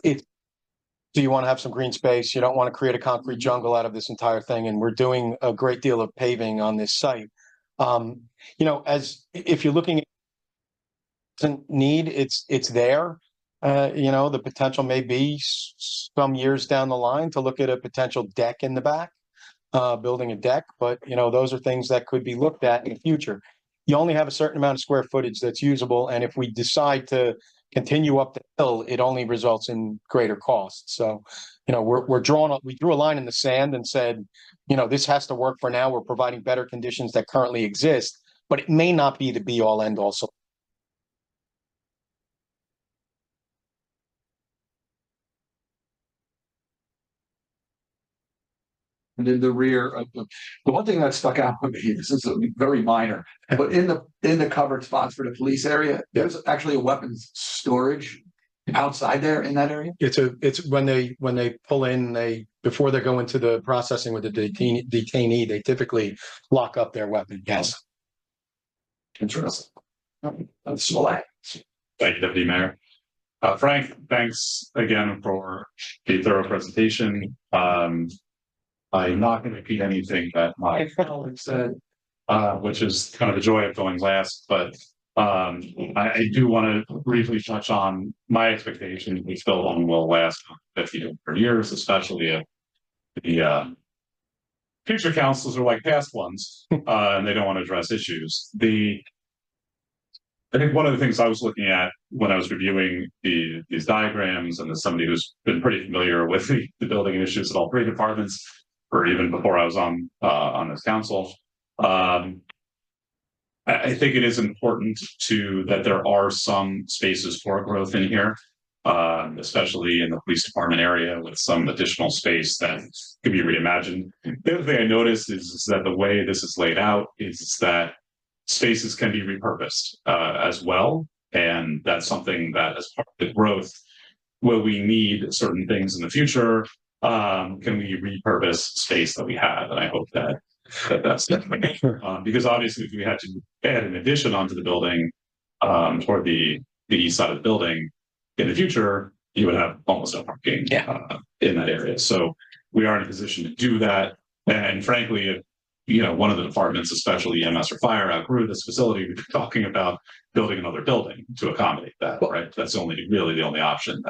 Do you want to have some green space? You don't want to create a concrete jungle out of this entire thing. And we're doing a great deal of paving on this site. As if you're looking at need, it's there. The potential may be some years down the line to look at a potential deck in the back, building a deck, but those are things that could be looked at in the future. You only have a certain amount of square footage that's usable, and if we decide to continue up the hill, it only results in greater costs. So, we drew a line in the sand and said, this has to work for now. We're providing better conditions that currently exist, but it may not be the be all end all. and in the rear of the one thing that stuck out with me, this is very minor, but in the covered spots for the police area, there's actually a weapons storage outside there in that area. It's when they pull in, before they go into the processing with the detainee, they typically lock up their weapon. Yes. Interesting. That's all I. Thank you, Deputy Mayor. Frank, thanks again for the thorough presentation. I'm not going to repeat anything that my colleague said, which is kind of the joy of going last, but I do want to briefly touch on my expectation this building will last 50 to 100 years, especially if the future councils are like past ones, and they don't want to address issues. I think one of the things I was looking at when I was reviewing these diagrams, and as somebody who's been pretty familiar with the building issues at all three departments, or even before I was on this council, I think it is important that there are some spaces for growth in here, especially in the police department area with some additional space that could be reimagined. The other thing I noticed is that the way this is laid out is that spaces can be repurposed as well. And that's something that as part of the growth, will we need certain things in the future? Can we repurpose space that we have? And I hope that's because obviously if we had to add an addition onto the building toward the east side of the building in the future, you would have almost no parking in that area. So we are in a position to do that. And frankly, if one of the departments, especially EMS or fire, outgrew this facility, we'd be talking about building another building to accommodate that, right? That's really the only option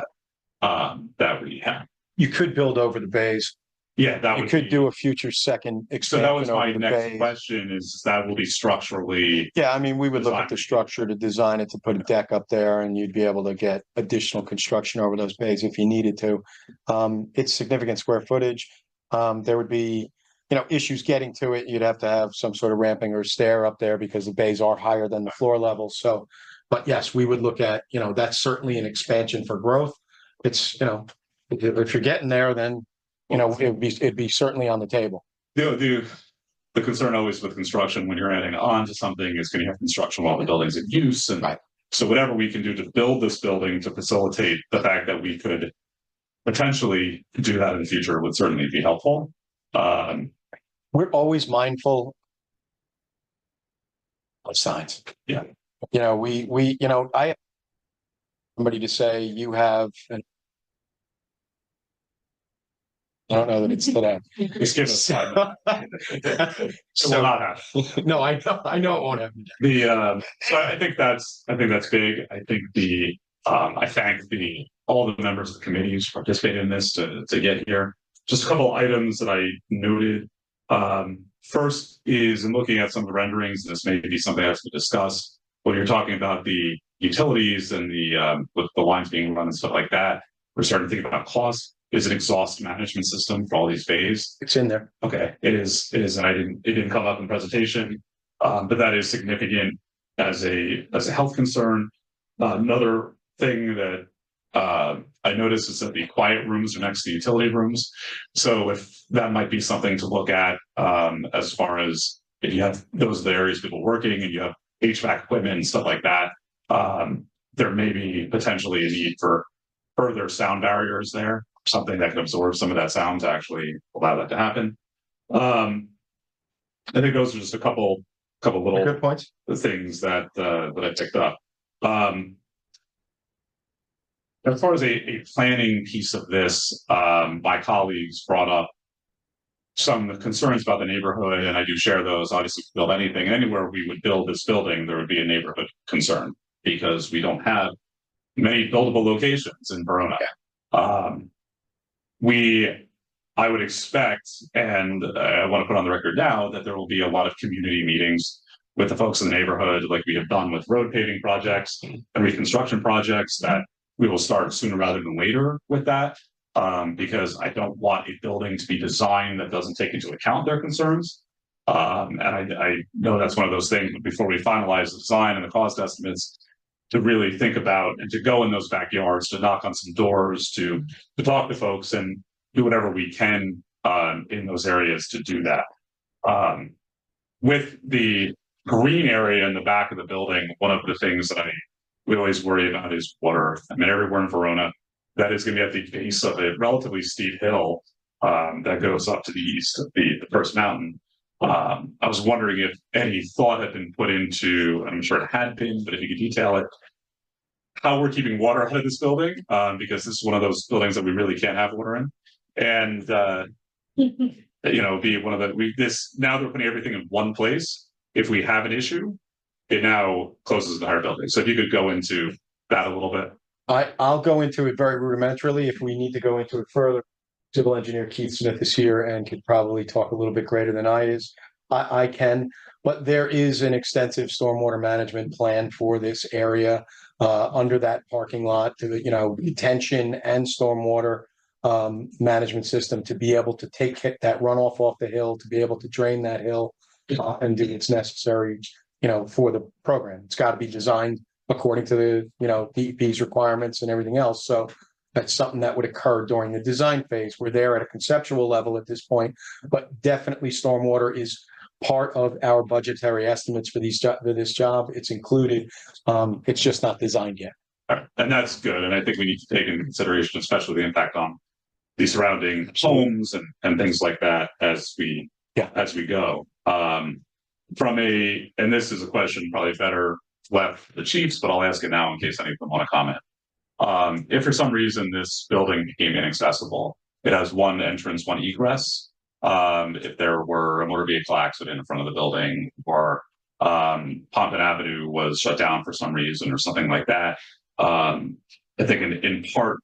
that we have. You could build over the bays. Yeah, that You would could do a future second So expansion. that was my over the next bays. question is that will be structurally. Yeah, I mean, we would look at the Design. structure to design it to put a deck up there, and you'd be able to get additional construction over those bays if you needed to. It's significant square footage. There would be, issues getting to it. You'd have to have some sort of ramping or stair up there because the bays are higher than the floor level. So, but yes, we would look at, that's certainly an expansion for growth. It's, if you're getting there, then, it'd be certainly on the table. The concern always with construction when you're adding on to something is going to have construction while the building's in use. And so whatever we can do to build this building to facilitate the fact that we could potentially do that in the future would certainly be helpful. We're always mindful of signs. Yeah. I have somebody to say you have I don't know that it's today. Just give us time. It will not happen. No, I know it won't happen. So I think that's big. I think I thank all the members of the committee who participated in this to get here. Just a couple items that I noted. First is in looking at some of the renderings, this may be something that's been discussed when you're talking about the utilities and with the lines being run and stuff like that. We're starting to think about cost. Is an exhaust management system for all these bays. It's in there. Okay, it is, and it didn't come up in presentation, but that is significant as a health concern. Another thing that I noticed is that the quiet rooms are next to the utility rooms. So if that might be something to look at as far as if you have those areas people working and you have HVAC equipment and stuff like that, there may be potentially a need for further sound barriers there. Something that can absorb some of that sound to actually allow that to happen. I think those are just a couple little good points. Things that I picked up. As far as a planning piece of this, my colleagues brought up some concerns about the neighborhood, and I do share those. Obviously, if we build anything, anywhere we would build this building, there would be a neighborhood concern because we don't have many buildable locations in Verona. I would expect, and I want to put on the record now, that there will be a lot of community meetings with the folks in the neighborhood, like we have done with road paving projects and reconstruction projects, that we will start sooner rather than later with that, because I don't want a building to be designed that doesn't take into account their concerns. And I know that's one of those things, but before we finalize the design and the cost estimates, to really think about and to go in those backyards, to knock on some doors, to talk to folks and do whatever we can in those areas to do that. With the green area in the back of the building, one of the things that we always worry about is water. I mean, everywhere in Verona, that is going to be at the base of a relatively steep hill that goes up to the east of the first mountain. I was wondering if any thought had been put into, I'm sure it had been, but if you could detail it, how we're keeping water out of this building, because this is one of those buildings that we really can't have water in. And, be one of now they're putting everything in one place. If we have an issue, it now closes the entire building. So if you could go into that a little bit. I'll go into it very rudimentarily. If we need to go into it further, civil engineer Keith Smith is here and could probably talk a little bit greater than I can, but there is an extensive stormwater management plan for this area under that parking lot to detention and stormwater management system to be able to take that runoff off the hill, to be able to drain that hill and do what's necessary, for the program. It's got to be designed according to the, DEP's requirements and everything else. So that's something that would occur during the design phase. We're there at a conceptual level at this point, but definitely stormwater is part of our budgetary estimates for this job. It's included. It's just not designed yet. And that's good. And I think we need to take into consideration, especially the impact on the surrounding homes and things like that as we go. And this is a question probably better left for the chiefs, but I'll ask it now in case any of them want to comment. If for some reason this building became inaccessible, it has one entrance, one egress. If there were a motor vehicle accident in front of the building, or Pompton Avenue was shut down for some reason or something like that, I think in part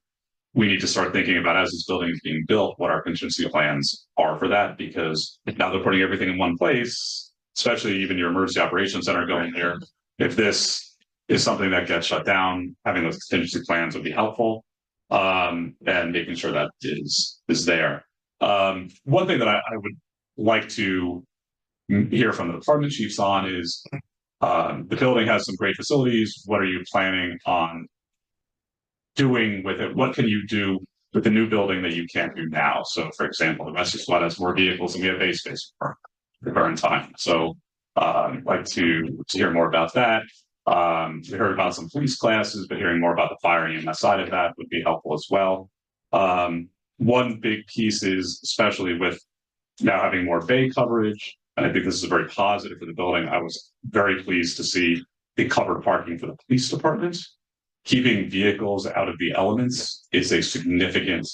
we need to start thinking about, as this building is being built, what our contingency plans are for that, because now they're putting everything in one place, especially even your emergency operations center going there. If this is something that gets shut down, having those contingency plans would be helpful, and making sure that is there. One thing that I would like to hear from the department chiefs on is the building has some great facilities. What are you planning on doing with it? What can you do with the new building that you can't do now? So, for example, the rescue squad has more vehicles and we have base space for the current time. So, I'd like to hear more about that. We heard about some police classes, but hearing more about the fire EMS side of that would be helpful as well. One big piece is, especially with now having more bay coverage, and I think this is very positive for the building. I was very pleased to see the covered parking for the police department. Keeping vehicles out of the elements is a significant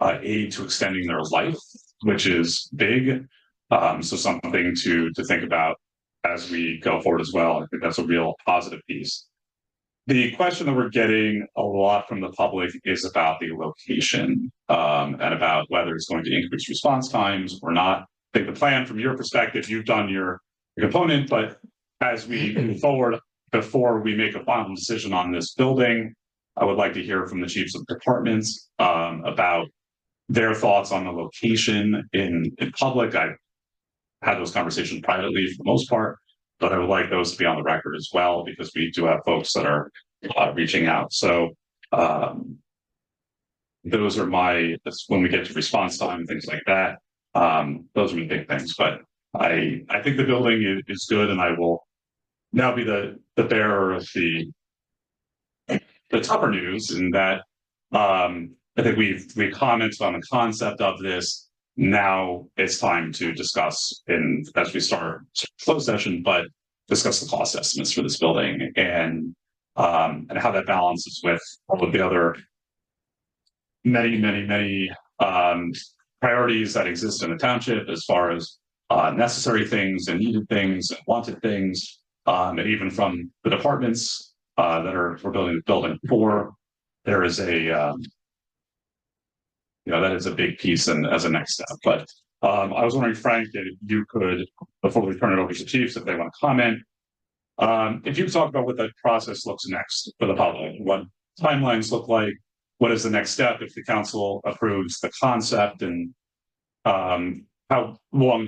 aid to extending their life, which is big. So something to think about as we go forward as well. I think that's a real positive piece. The question that we're getting a lot from the public is about the location and about whether it's going to increase response times or not. I think the plan from your perspective, you've done your component, but as we move forward, before we make a final decision on this building, I would like to hear from the chiefs of departments about their thoughts on the location in public. I've had those conversations privately for the most part, but I would like those to be on the record as well, because we do have folks that are reaching out. So those are that's when we get to response time and things like that. Those are the big things, but I think the building is good, and I will now be the bearer of the tougher news in that I think we commented on the concept of this. Now it's time to discuss, as we start closed session, but discuss the cost estimates for this building and how that balances with all of the other many priorities that exist in the township, as far as necessary things and needed things and wanted things, and even from the departments we're building the building for. There is that is a big piece and as a next step. But I was wondering, Frank, if you could, before we turn it over to the chiefs, if they want to comment, if you could talk about what the process looks next for the public, what timelines look like, what is the next step if the council approves the concept, and how long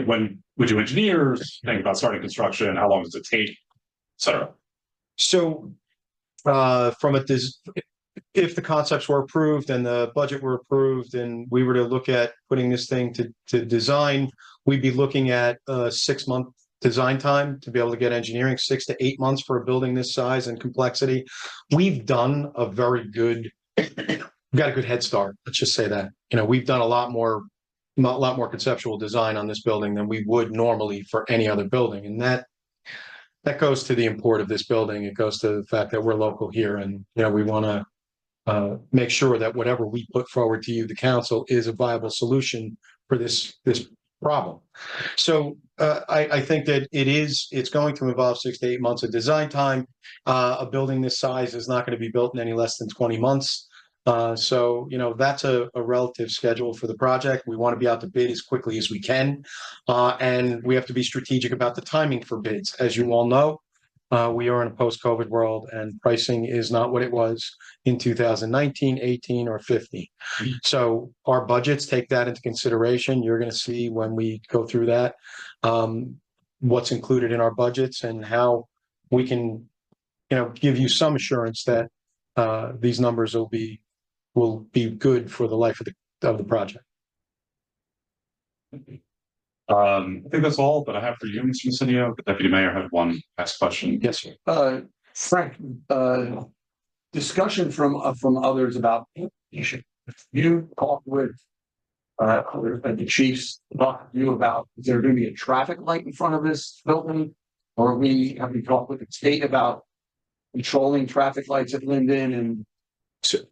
when would you engineers think about starting construction? How long does it take, et cetera? So, from if the concepts were approved and the budget were approved and we were to look at putting this thing to design, we'd be looking at a 6-month design time to be able to get engineering, 6 to 8 months for a building this size and complexity. We've done a very good, got a good head start. Let's just say that, we've done a lot more conceptual design on this building than we would normally for any other building. And that goes to the import of this building. It goes to the fact that we're local here and, we want to make sure that whatever we put forward to you, the council, is a viable solution for this problem. So I think that it's going to involve 6 to 8 months of design time. A building this size is not going to be built in any less than 20 months. So, that's a relative schedule for the project. We want to be out to bid as quickly as we can. And we have to be strategic about the timing for bids. As you all know, we are in a post-COVID world and pricing is not what it was in 2019, 18, or 15. So our budgets take that into consideration. You're going to see when we go through that, what's included in our budgets and how we can, give you some assurance that these numbers will be good for the life of the project. I think that's all that I have for you, Mr. Insidio. The deputy mayor had one last question. Yes, sir. Frank, discussion from others about you talked with the chiefs, talked to you about, is there going to be a traffic light in front of this building? Or have you talked with the state about controlling traffic lights at Linden and?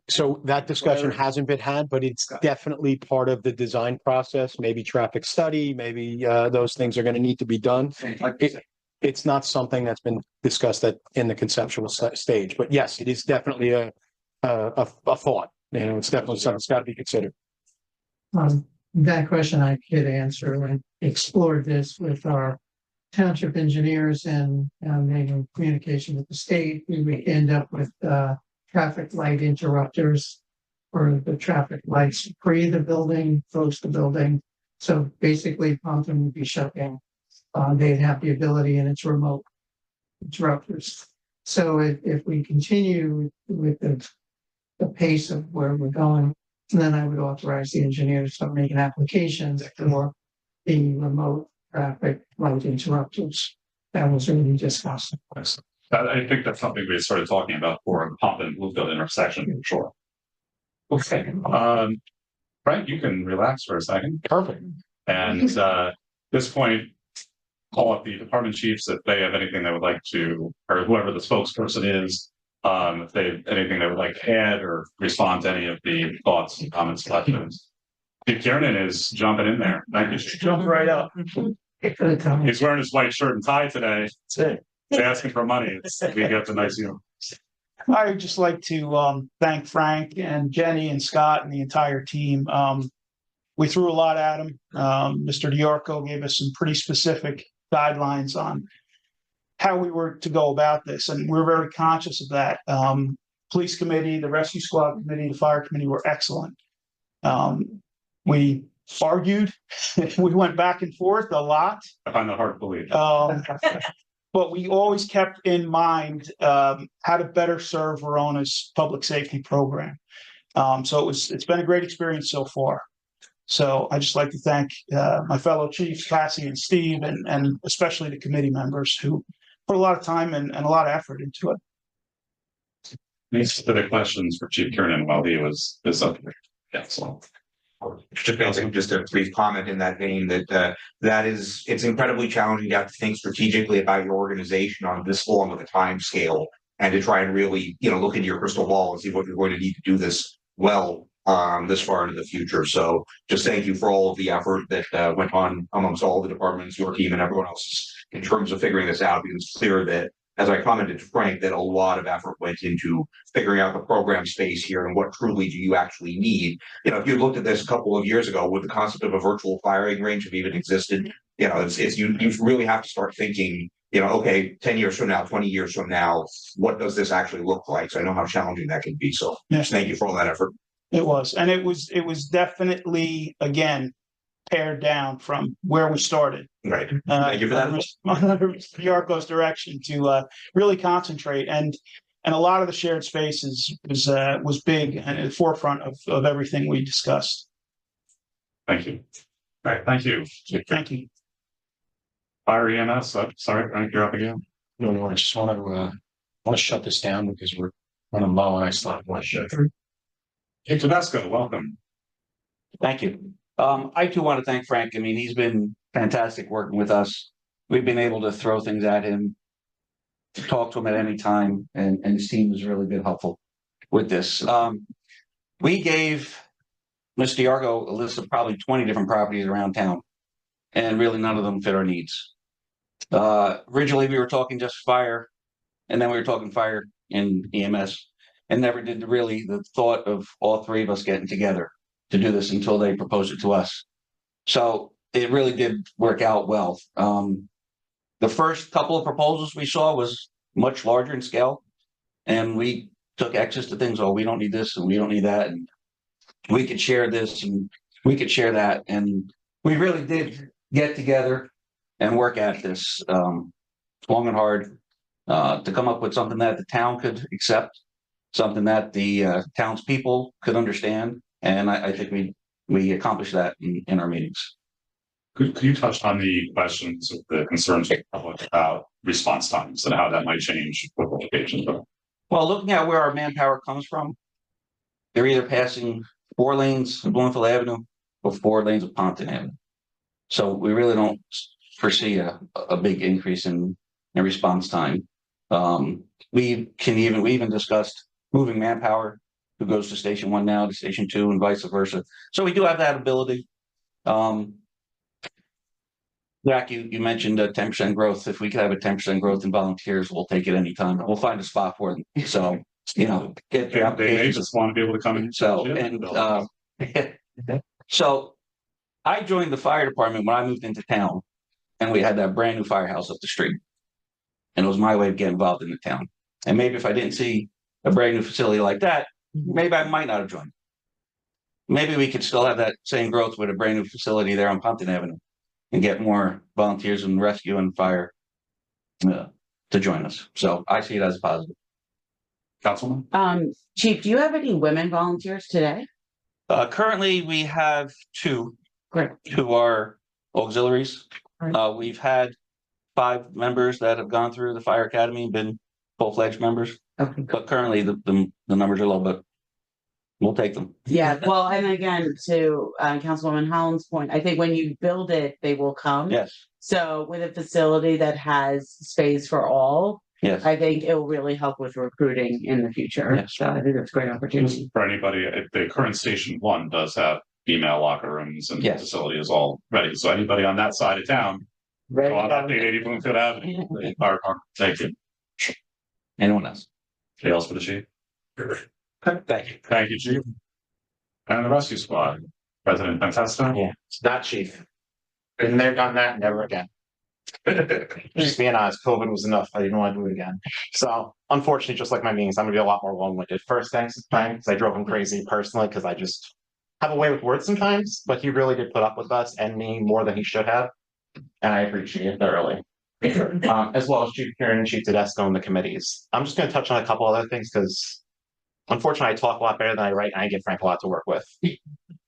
So that discussion hasn't been had, but it's definitely part of the design process, maybe traffic study, maybe those things are going to need to be done. It's not something that's been discussed in the conceptual stage, but yes, it is definitely a thought. It's definitely something that's got to be considered. That question I could answer and explored this with our township engineers and making communication with the state. We would end up with traffic light interrupters or the traffic lights pre the building, close the building. So basically Pompton would be shut down. They'd have the ability and it's remote interrupters. So if we continue with the pace of where we're going, then I would authorize the engineer to start making applications for the remote traffic light interrupters. That was really discussed. I think that's something we started talking about for the Pump and Bluefield intersection for sure. Okay. Frank, you can relax for a second. Perfect. And at this point, call up the department chiefs if they have anything they would like to, or whoever the spokesperson is, if they have anything they would like to add or respond to any of the thoughts and comments, questions. Steve Kiernan is jumping in there. Thank you. Jump right up. He's wearing his white shirt and tie today. That's it. He's asking for money. We get the nice uniform. I would just like to thank Frank and Jenny and Scott and the entire team. We threw a lot at him. Mr. Diorco gave us some pretty specific guidelines on how we were to go about this, and we're very conscious of that. Police committee, the rescue squad committee, the fire committee were excellent. We argued, we went back and forth a lot. I find that hard to believe. But we always kept in mind how to better serve Verona's public safety program. So it's been a great experience so far. So I just like to thank my fellow chiefs, Cassie and Steve, and especially the committee members who put a lot of time and a lot of effort into it. Any specific questions for Chief Kiernan while he was up here? Yeah, so. Just a brief comment in that vein that it's incredibly challenging to have to think strategically about your organization on this long of a time scale and to try and really, look into your crystal ball and see what you're going to need to do this well this far into the future. So just thank you for all of the effort that went on amongst all the departments, your team and everyone else's in terms of figuring this out, because it's clear that, as I commented to Frank, that a lot of effort went into figuring out the program space here and what truly do you actually need. If you looked at this a couple of years ago, would the concept of a virtual firing range have even existed? You really have to start thinking, okay, 10 years from now, 20 years from now, what does this actually look like? So I know how challenging that can be. So Yes. Thank you for all that effort. It was, and it was definitely, again, pared down from where we started. Right. Thank you for that. Mr. Diorco's direction to really concentrate. And And a lot of the shared spaces was big and at the forefront of everything we discussed. Thank you. All right, thank you. Thank you. Fire EMS, sorry, Frank, you're up again. No, I just want to shut this down because we're running low and I still have one shut. Hey, Tedesco, welcome. Thank you. I too want to thank Frank. I mean, he's been fantastic working with us. We've been able to throw things at him, talk to him at any time, and his team has really been helpful with this. We gave Mr. Yargo a list of probably 20 different properties around town, and really none of them fit our needs. Originally, we were talking just fire, and then we were talking fire and EMS, and never did really the thought of all three of us getting together to do this until they proposed it to us. So it really did work out well. The first couple of proposals we saw was much larger in scale, and we took access to things. Oh, we don't need this and we don't need that, and we could share this and we could share that, and we really did get together and work at this long and hard to come up with something that the town could accept, something that the townspeople could understand, and I think we accomplished that in our meetings. Could you touch on the questions, the concerns of the public about response times and how that might change with locations? Well, looking at where our manpower comes from, they're either passing 4 lanes of Bloomfield Avenue or 4 lanes of Ponton Avenue. So we really don't foresee a big increase in response time. We even discussed moving manpower who goes to Station 1 now to Station 2 and vice versa. So we do have that ability. Jack, you mentioned a 10% growth. If we could have a 10% growth in volunteers, we'll take it anytime. We'll find a spot for them. So, get the applications. They may just want to be able to come in. So I joined the fire department when I moved into town, and we had that brand new firehouse up the street. And it was my way of getting involved in the town. And maybe if I didn't see a brand new facility like that, maybe I might not have joined. Maybe we could still have that same growth with a brand new facility there on Ponton Avenue and get more volunteers in rescue and fire to join us. So I see it as a positive. Councilman? Chief, do you have any women volunteers today? Currently, we have 2. Great. 2 are auxiliaries. We've had 5 members that have gone through the fire academy and been full-fledged members. Okay. But currently the numbers are low, but we'll take them. Yeah, well, and again, to Councilwoman Holland's point, I think when you build it, they will come. Yes. So with a facility that has space for all, Yes. I think it will really help with recruiting in the future. Yes. So I think that's a great opportunity. For anybody, the current Station 1 does have female locker rooms and the Yes. facility is all ready. So anybody on that side of town, go on up 880 Bloomfield Avenue. The fire department, thank you. Anyone else? Anything else for the chief? Thank you. Thank you, Chief. And the rescue squad, President Fantasto. Yeah, it's not chief. Been there, done that, never again. Just being honest, COVID was enough. I didn't want to do it again. So unfortunately, just like my meetings, I'm gonna be a lot more long-winded. First, thanks to Frank, because I drove him crazy personally, because I just have a way with words sometimes, but he really did put up with us and me more than he should have. And I appreciate it thoroughly. As well as Chief Kieran and Chief Tedesco and the committees. I'm just gonna touch on a couple other things because unfortunately I talk a lot better than I write and I give Frank a lot to work with.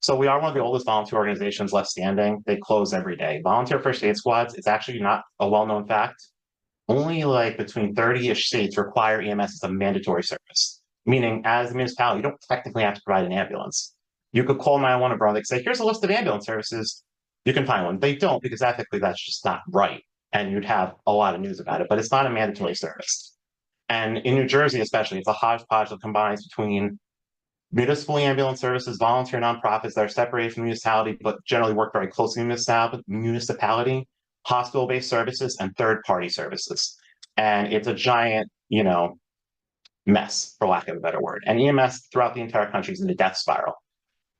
So we are one of the oldest volunteer organizations left standing. They close every day. Volunteer first aid squads, it's actually not a well-known fact. Only like between 30-ish states require EMS as a mandatory service. Meaning as a municipality, you don't technically have to provide an ambulance. You could call 911 abroad, they say, here's a list of ambulance services. You can find one. They don't because ethically that's just not right. And you'd have a lot of news about it, but it's not a mandatory service. And in New Jersey, especially, it's a hodgepodge that combines between municipal ambulance services, volunteer nonprofits that are separated from the municipality, but generally work very closely with municipality, hospital-based services, and third-party services. And it's a giant, mess, for lack of a better word. And EMS throughout the entire country is in a death spiral.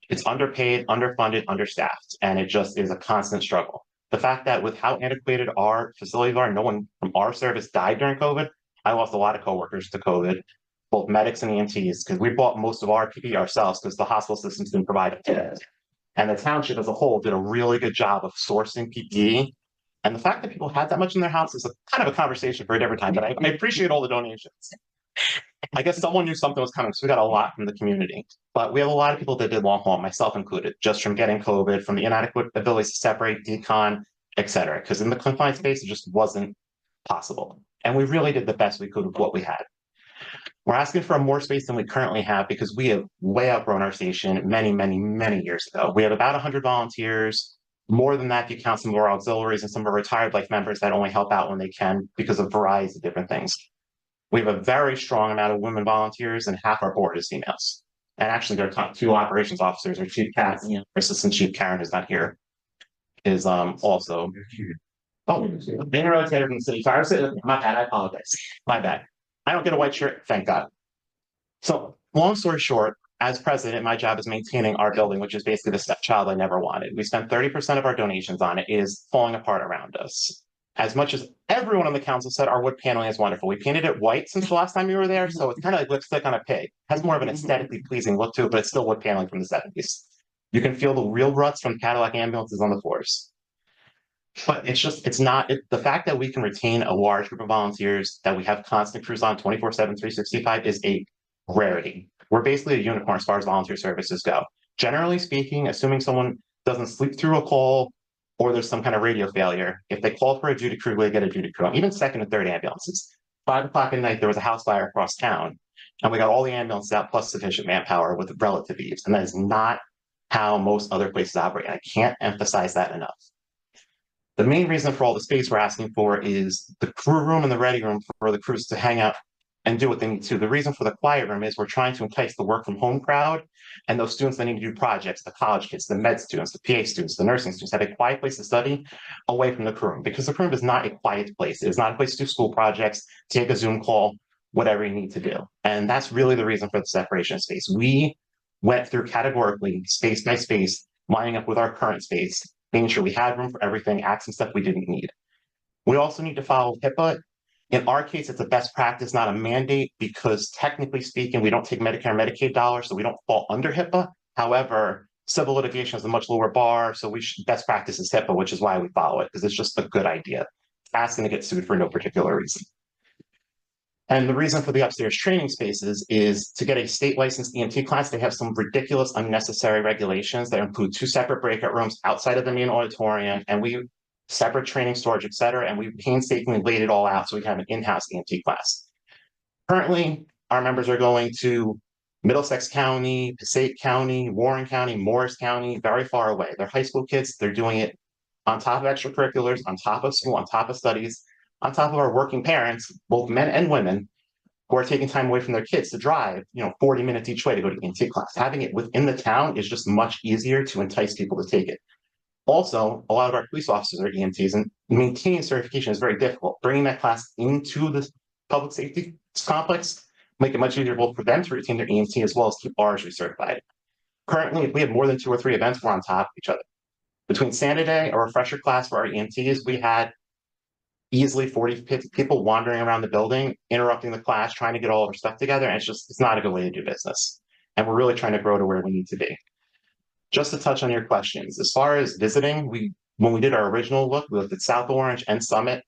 It's underpaid, underfunded, understaffed, and it just is a constant struggle. The fact that with how antiquated our facilities are, no one from our service died during COVID. I lost a lot of coworkers to COVID, both medics and EMTs, because we bought most of our PPE ourselves because the hospital systems didn't provide it. And the township as a whole did a really good job of sourcing PPE. And the fact that people had that much in their house is kind of a conversation for a different time, but I appreciate all the donations. I guess someone knew something was coming, so we got a lot from the community. But we have a lot of people that did long haul, myself included, just from getting COVID, from the inadequate ability to separate, decon, et cetera. Because in the confined space, it just wasn't possible. And we really did the best we could with what we had. We're asking for more space than we currently have because we have way outgrown our station many, many, many years ago. We have about 100 volunteers. More than that, if you count some of our auxiliaries and some of our retired life members that only help out when they can because of a variety of different things. We have a very strong amount of women volunteers, and half our board is females. And actually, their top 2 operations officers, or Chief Kat, our Assistant Chief Karen, who's not here, is also. Oh, being rotated from the city fire. My bad. I apologize. My bad. I don't get a white shirt, thank God. So, long story short, as president, my job is maintaining our building, which is basically the stepchild I never wanted. We spent 30% of our donations on it. It is falling apart around us. As much as everyone on the council said our wood paneling is wonderful, we painted it white since the last time we were there, so it's kind of like lipstick on a pig. It has more of an aesthetically pleasing look to it, but it's still wood paneling from the 70s. You can feel the real ruts from Cadillac ambulances on the floors. But it's not the fact that we can retain a large group of volunteers, that we have constant crews on 24/7, 365 is a rarity. We're basically a unicorn as far as volunteer services go. Generally speaking, assuming someone doesn't sleep through a call or there's some kind of radio failure, if they call for a duty crew, they get a duty crew, even second and third ambulances. 5 o'clock at night, there was a house fire across town, and we got all the ambulances out plus sufficient manpower with relative ease. And that is not how most other places operate. I can't emphasize that enough. The main reason for all the space we're asking for is the crew room and the ready room for the crews to hang out and do what they need to. The reason for the quiet room is we're trying to entice the work from home crowd and those students that need to do projects, the college kids, the med students, the PA students, the nursing students, have a quiet place to study away from the crew room, because the crew room is not a quiet place. It is not a place to do school projects, take a Zoom call, whatever you need to do. And that's really the reason for the separation of space. We went through categorically, space by space, lining up with our current space, making sure we had room for everything, accessing stuff we didn't need. We also need to follow HIPAA. In our case, it's a best practice, not a mandate, because technically speaking, we don't take Medicare and Medicaid dollars, so we don't fall under HIPAA. However, civil litigation is a much lower bar, so best practice is HIPAA, which is why we follow it, because it's just a good idea. Asking to get sued for no particular reason. And the reason for the upstairs training spaces is to get a state licensed EMT class. They have some ridiculous, unnecessary regulations that include 2 separate breakout rooms outside of the main auditorium, and we separate training, storage, et cetera. And we painstakingly laid it all out so we can have an in-house EMT class. Currently, our members are going to Middlesex County, Passaic County, Warren County, Morris County, very far away. They're high school kids. They're doing it on top of extracurriculars, on top of school, on top of studies, on top of our working parents, both men and women, who are taking time away from their kids to drive, 40 minutes each way to go to EMT class. Having it within the town is just much easier to entice people to take it. Also, a lot of our police officers are EMTs, and maintaining certification is very difficult. Bringing that class into the public safety complex make it much easier both for them to retain their EMT as well as keep ours recertified. Currently, if we have more than 2 or 3 events, we're on top of each other. Between Santa Day, a refresher class for our EMTs, we had easily 40 people wandering around the building, interrupting the class, trying to get all of our stuff together, and it's not a good way to do business. And we're really trying to grow to where we need to be. Just to touch on your questions, as far as visiting, when we did our original look, we looked at South Orange and Summit,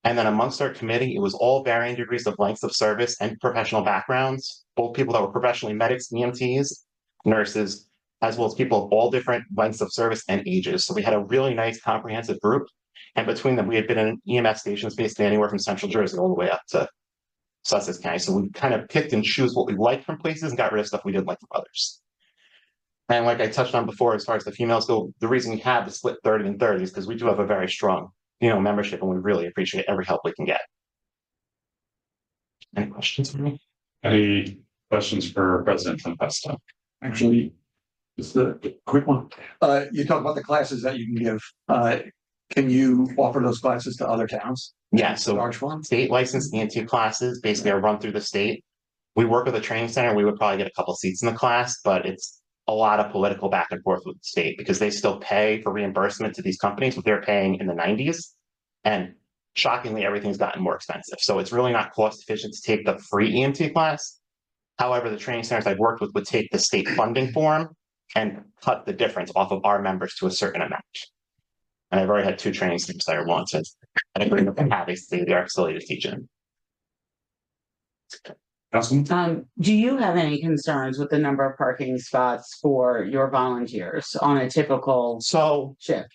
and then amongst our committee, it was all varying degrees of lengths of service and professional backgrounds, both people that were professionally medics, EMTs, nurses, as well as people of all different lengths of service and ages. So we had a really nice comprehensive group. And between them, we had been in EMS stations basically anywhere from Central Jersey all the way up to Sussex County. So we kind of picked and choose what we liked from places and got rid of stuff we didn't like from others. And like I touched on before, as far as the females go, the reason we have the split 30 and 30 is because we do have a very strong, membership, and we really appreciate every help we can get. Any questions for me? Any questions for President Tempesta? Actually, just a quick one. You talk about the classes that you can give. Can you offer those classes to other towns? Yeah, so Large ones? state licensed EMT classes basically are run through the state. We work with a training center. We would probably get a couple seats in the class, but it's a lot of political back and forth with the state because they still pay for reimbursement to these companies, what they're paying in the 90s. And shockingly, everything's gotten more expensive. So it's really not cost efficient to take the free EMT class. However, the training centers I've worked with would take the state funding form and cut the difference off of our members to a certain amount. And I've already had 2 training centers that I wanted. And I bring up have a state-of-the-art facility to teach in. Councilman? Do you have any concerns with the number of parking spots for your volunteers on a typical So shift?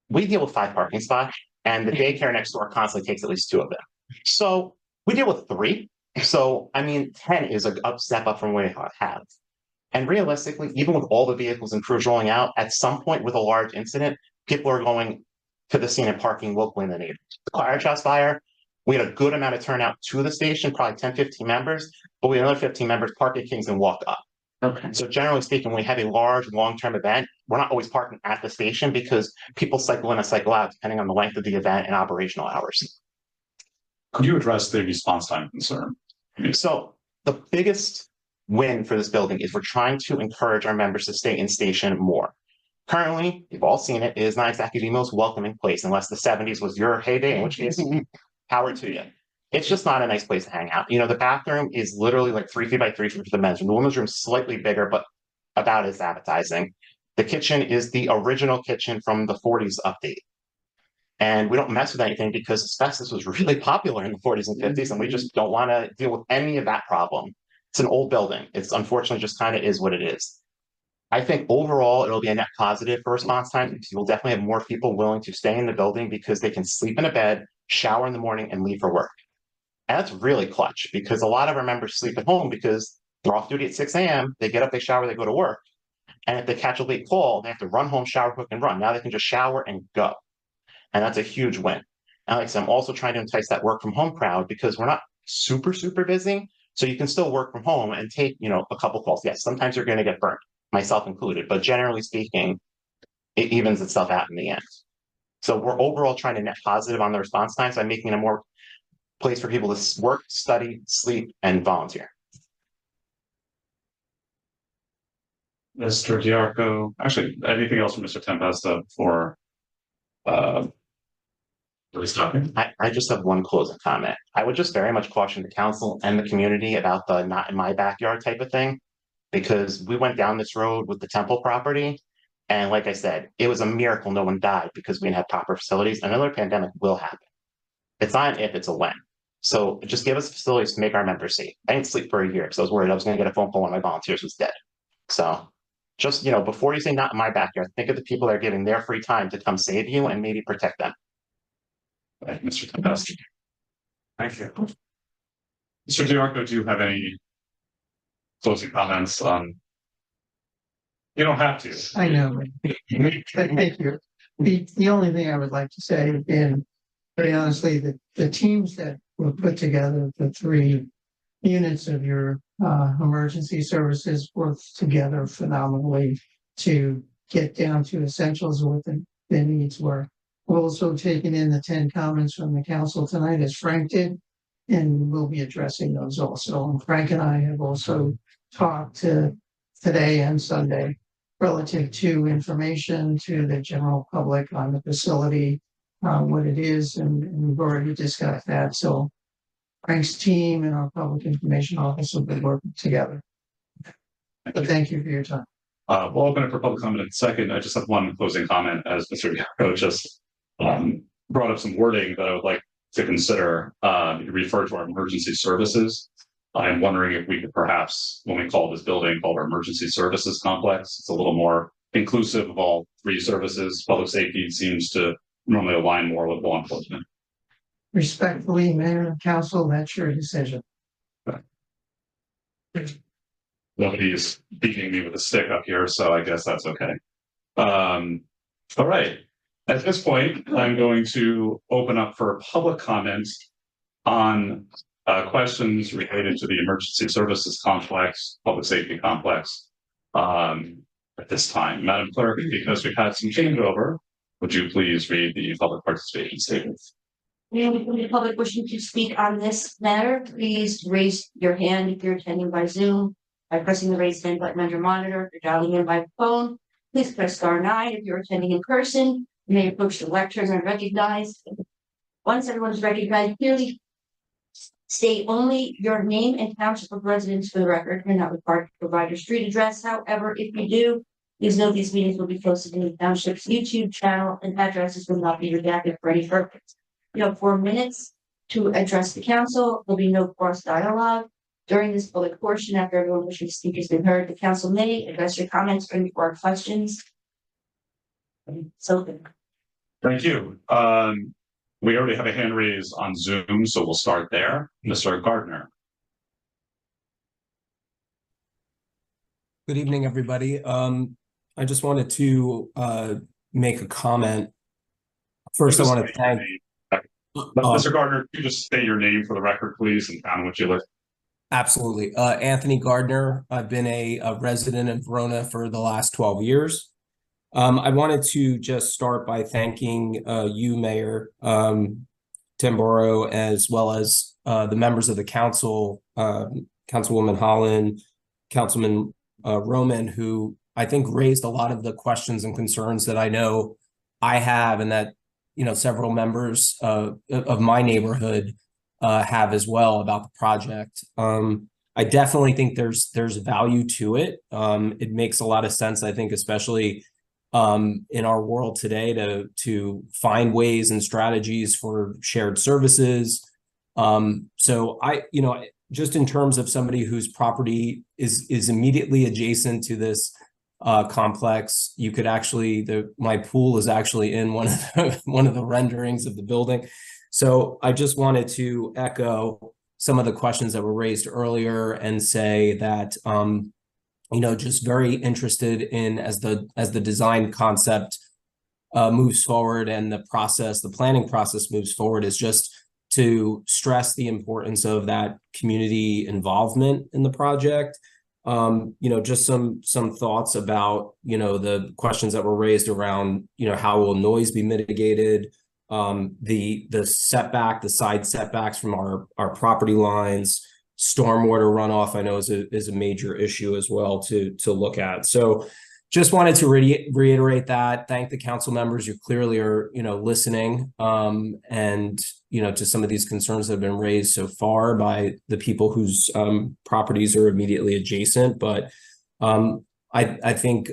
we deal with 5 parking spots and the daycare next door constantly takes at least 2 of them. So we deal with 3. So, I mean, 10 is a step up from what we have. And realistically, even with all the vehicles and crews rolling out, at some point with a large incident, people are going to the scene and parking locally in the neighborhood. The fire shots fire, we had a good amount of turnout to the station, probably 10, 15 members, but we had another 15 members park at Kings and walk up. Okay. So generally speaking, when we have a large, long-term event, we're not always parking at the station because people cycle in and cycle out depending on the length of the event and operational hours. Could you address the response time concern? So the biggest win for this building is we're trying to encourage our members to stay in station more. Currently, you've all seen it, it is not exactly the most welcoming place unless the 70s was your heyday, in which case, power to you. It's just not a nice place to hang out. You know, the bathroom is literally like 3 feet by 3 feet for the men's room. The women's room is slightly bigger, but about as appetizing. The kitchen is the original kitchen from the 40s update. And we don't mess with anything because asbestos was really popular in the 40s and 50s, and we just don't want to deal with any of that problem. It's an old building. It's unfortunately just kind of is what it is. I think overall it'll be a net positive for response time because you'll definitely have more people willing to stay in the building because they can sleep in a bed, shower in the morning, and leave for work. And that's really clutch because a lot of our members sleep at home because they're off duty at 6 a.m. They get up, they shower, they go to work. And if they catch a late call, they have to run home, shower, cook, and run. Now they can just shower and go. And that's a huge win. And like I said, I'm also trying to entice that work from home crowd because we're not super, super busy. So you can still work from home and take, you know, a couple calls. Yes, sometimes you're going to get burnt, myself included, but generally speaking, it evens itself out in the end. So we're overall trying to net positive on the response times by making it a more place for people to work, study, sleep, and volunteer. Mr. Diarco, actually, anything else from Mr. Tempesta for talking? I just have one closing comment. I would just very much caution the council and the community about the not in my backyard type of thing, because we went down this road with the Temple property. And like I said, it was a miracle no one died because we didn't have proper facilities. Another pandemic will happen. It's not an if, it's a when. So just give us facilities to make our members safe. I didn't sleep for a year because I was worried I was going to get a phone call when my volunteers was dead. So just, you know, before you say not in my backyard, think of the people that are giving their free time to come save you and maybe protect them. Right, Mr. Tempesta. Thank you. Mr. Diarco, do you have any closing comments on? You don't have to. I know. Thank you. The only thing I would like to say, and very honestly, the teams that were put together, the 3 units of your emergency services work together phenomenally to get down to essentials of what the needs were. We're also taking in the 10 comments from the council tonight, as Frank did, and we'll be addressing those also. And Frank and I have also talked today and Sunday relative to information to the general public on the facility, what it is, and we've already discussed that. So Frank's team and our public information office will be working together. But thank you for your time. We'll open it for public comment in a second. I just have one closing comment as Mr. Diarco just brought up some wording that I would like to consider. You referred to our emergency services. I'm wondering if we could perhaps, when we call this building called our emergency services complex, it's a little more inclusive of all 3 services. Public safety seems to normally align more with law enforcement. Respectfully, Mayor and Council, that's your decision. Nobody's beating me with a stick up here, so I guess that's okay. All right. At this point, I'm going to open up for public comments on questions related to the emergency services complex, public safety complex. At this time, Madam Clerk, because we've had some changeover, would you please read the public participation statements? Anyone in the public wishing to speak on this matter, please raise your hand if you're attending by Zoom by pressing the raise hand button on your monitor. If you're dialing in by phone, please press *9. If you're attending in person, you may approach the lectern and recognize. Once everyone's recognized, clearly state only your name and township of residence for the record. You're not required to provide your street address. However, if you do, please note these meetings will be posted in the township's YouTube channel and addresses will not be redacted for any purpose. You have 4 minutes to address the council. There'll be no cross dialogue. During this public portion, after everyone wishing to speak has been heard, the council may address your comments or questions. So, Thank you. We already have a hand raised on Zoom, so we'll start there. Mr. Gardner. Good evening, everybody. I just wanted to make a comment. First, I want to thank. Mr. Gardner, could you just state your name for the record, please, and town in which you live? Absolutely. Anthony Gardner. I've been a resident in Verona for the last 12 years. I wanted to just start by thanking you, Mayor Tamboro, as well as the members of the council, Councilwoman Holland, Councilman Roman, who I think raised a lot of the questions and concerns that I know I have, and that several members of my neighborhood have as well about the project. I definitely think there's value to it. It makes a lot of sense, I think, especially in our world today, to find ways and strategies for shared services. So just in terms of somebody whose property is immediately adjacent to this complex, you could actually, my pool is actually in one of the renderings of the building. So I just wanted to echo some of the questions that were raised earlier and say that just very interested in, as the design concept moves forward and the planning process moves forward, is just to stress the importance of that community involvement in the project. Just some thoughts about the questions that were raised around how will noise be mitigated, the side setbacks from our property lines, stormwater runoff, I know is a major issue as well to look at. So just wanted to reiterate that. Thank the council members. You clearly are I and to some of these concerns that have been raised so far by the people whose properties are immediately adjacent. But I think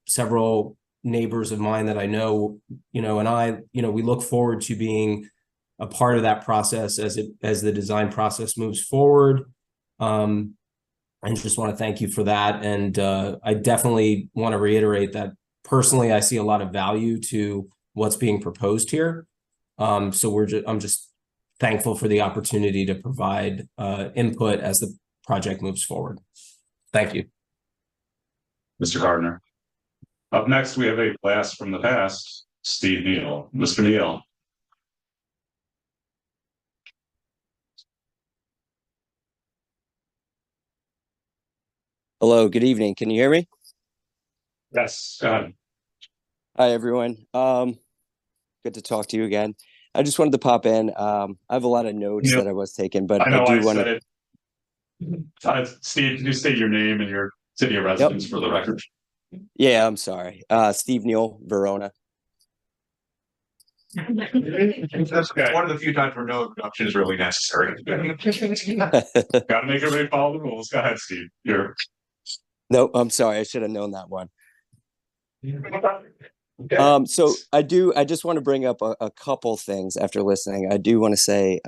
several neighbors of mine that I know, we look forward to being a part of that process as the design process moves forward. And just want to thank you for that. And I definitely want to reiterate that personally, I see a lot of value to what's being proposed here. So I'm just thankful for the opportunity to provide input as the project moves forward. Thank you. Mr. Gardner. Up next, we have a blast from the past, Steve Neal. Mr. Neal. Hello, good evening. Can you hear me? Yes, go ahead. Hi, everyone. Good to talk to you again. I just wanted to pop in. I have a lot of notes that I was taking, but I do want to. Steve, can you state your name and your city of residence for the record? Yeah, I'm sorry. Steve Neal, Verona. That's one of the few times where no introduction is really necessary. Got to make everybody follow the rules. Go ahead, Steve. No, I'm sorry. I should have known that one. So I just want to bring up a couple things after listening. I do want to say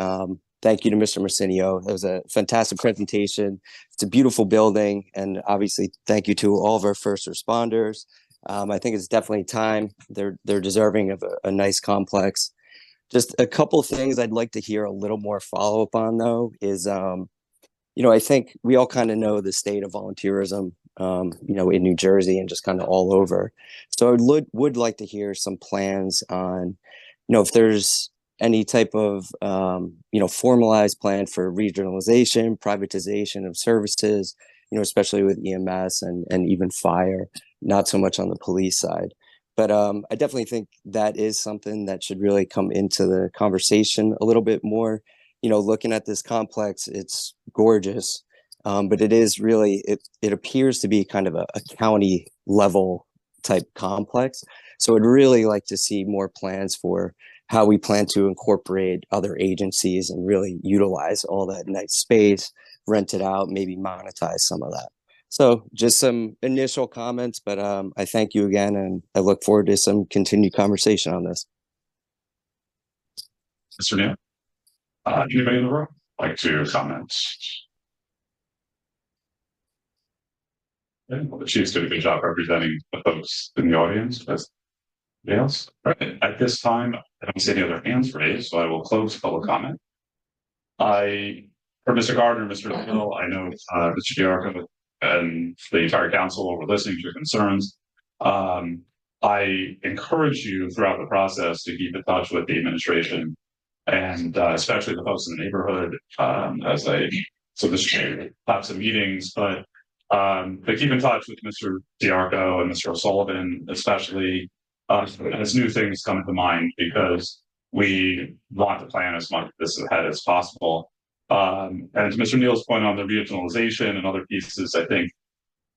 thank you to Mr. Marcinio. It was a fantastic presentation. It's a beautiful building. And obviously, thank you to all of our first responders. I think it's definitely time. They're deserving of a nice complex. Just a couple things I'd like to hear a little more follow-up on, though, is, I think we all kind of know the state of volunteerism, in New Jersey and just kind of all over. So I would like to hear some plans on, if there's any type of, formalized plan for regionalization, privatization of services, especially with EMS and even fire, not so much on the police side. But I definitely think that is something that should really come into the conversation a little bit more. Looking at this complex, it's gorgeous, but it is really, it appears to be kind of a county level type complex. So I'd really like to see more plans for how we plan to incorporate other agencies and really utilize all that nice space, rent it out, maybe monetize some of that. So just some initial comments, but I thank you again, and I look forward to some continued conversation on this. Mr. Neal. Anybody in the room like to comment? Okay, well, the chief's did a good job representing the folks in the audience. Anybody else? All right. At this time, I don't see any other hands raised, so I will close public comment. For Mr. Gardner, Mr. Hill, I know Mr. Diarco and the entire council were listening to your concerns. I encourage you throughout the process to keep in touch with the administration and especially the folks in the neighborhood so this have some meetings, but keep in touch with Mr. Diarco and Mr. O'Sullivan, especially as new things come to mind, because we want to plan as much this ahead as possible. And to Mr. Neal's point on the regionalization and other pieces, I think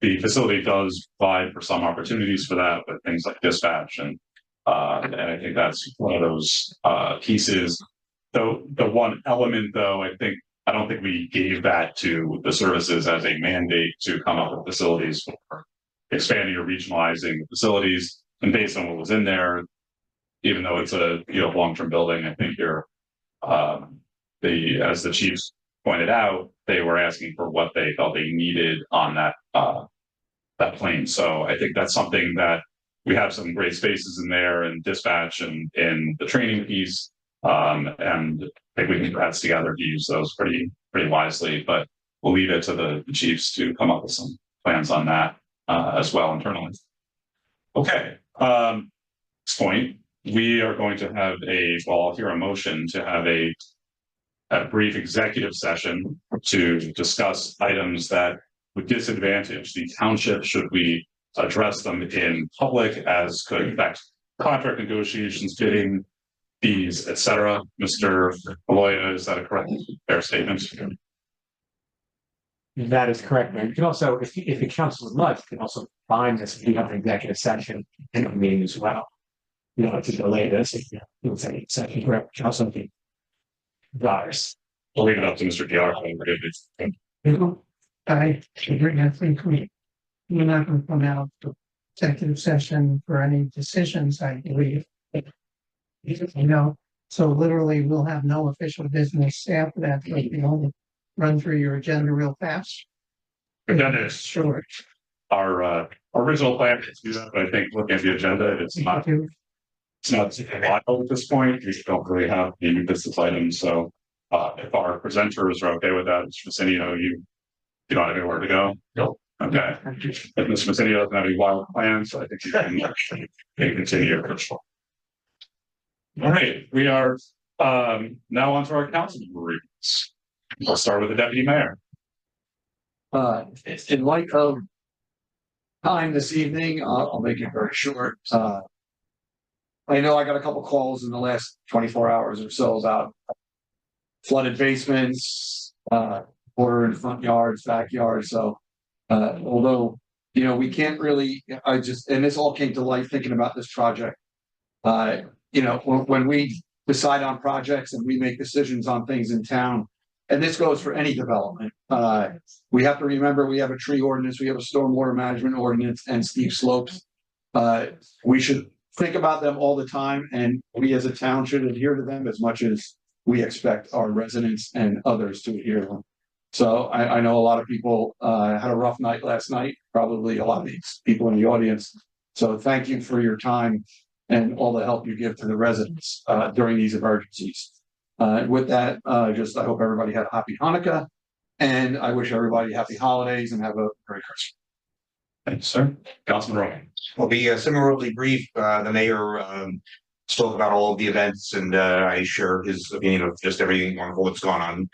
the facility does provide for some opportunities for that, but things like dispatch and I think that's one of those pieces. Though the one element, though, I don't think we gave that to the services as a mandate to come up with facilities for expanding or regionalizing the facilities. And based on what was in there, even though it's a long-term building, I think as the chiefs pointed out, they were asking for what they felt they needed on that plane. So I think that's something that we have some great spaces in there, and dispatch and in the training piece. And I think we can put that together to use those pretty wisely, but we'll leave it to the chiefs to come up with some plans on that as well internally. Okay. Next point, we are going to have I'll hear a motion to have a brief executive session to discuss items that would disadvantage the township should we address them in public, as could affect contract negotiations, bidding, fees, etc. Mr. Aloya, is that a correct, fair statement? That is correct, man. You can also, if the council would like, you can also find this if you have an executive session in a meeting as well. You know, to delay this, if you have executive session where council desires. We'll leave it up to Mr. Diarco. I agree. I think we're not going to come out of executive session for any decisions, I believe. So literally we'll have no official business after that, but run through your agenda real fast. Agenda is short. Our original plan is to do that, but I think looking at the agenda, it's not vital at this point. We don't really have any new business items. So if our presenters are okay with that, Mr. Macinio, you don't have anywhere to go? No. Okay. If Mr. Macinio doesn't have any wild plans, I think you can continue your control. All right, we are now on to our council member reports. We'll start with the deputy mayor. In light of time this evening, I'll make it very short. I know I got a couple calls in the last 24 hours or so about flooded basements, water in front yards, backyards. So although we can't really, and this all came to light thinking about this project. When we decide on projects and we make decisions on things in town, and this goes for any development, we have to remember we have a tree ordinance, we have a stormwater management ordinance, and steep slopes. We should think about them all the time, and we as a town should adhere to them as much as we expect our residents and others to adhere to them. So I know a lot of people had a rough night last night, probably a lot of these people in the audience. So thank you for your time and all the help you give to the residents during these emergencies. With that, I hope everybody had a happy Hanukkah, and I wish everybody happy holidays and have a Merry Christmas. Thank you, sir. Councilman Roy. I'll be similarly brief. The mayor spoke about all of the events, and I share his opinion of just everything wonderful that's gone on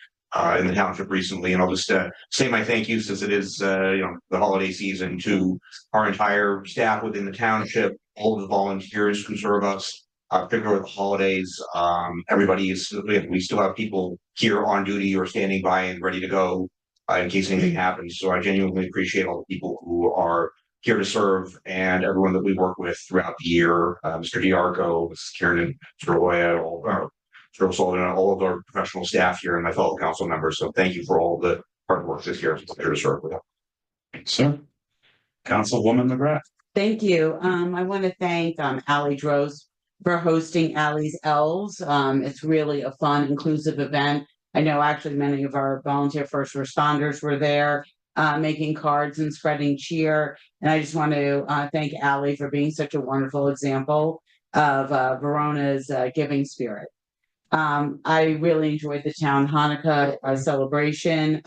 in the township recently. And I'll just say my thank you, since it is the holiday season, to our entire staff within the township, all of the volunteers who serve us, particularly with the holidays. Everybody is, we still have people here on duty or standing by and ready to go in case anything happens. So I genuinely appreciate all the people who are here to serve, and everyone that we work with throughout the year. Mr. Diarco, Mrs. Kieran, Mr. Roya, Mr. Sullivan, and all of our professional staff here, and my fellow council members. So thank you for all the hard work this year. It's a pleasure to serve with you. Thanks, sir. Councilwoman McGrath. Thank you. I want to thank Allie Droz for hosting Allie's Elves. It's really a fun, inclusive event. I know actually many of our volunteer first responders were there, making cards and spreading cheer. And I just want to thank Allie for being such a wonderful example of Verona's giving spirit. I really enjoyed the town Hanukkah celebration.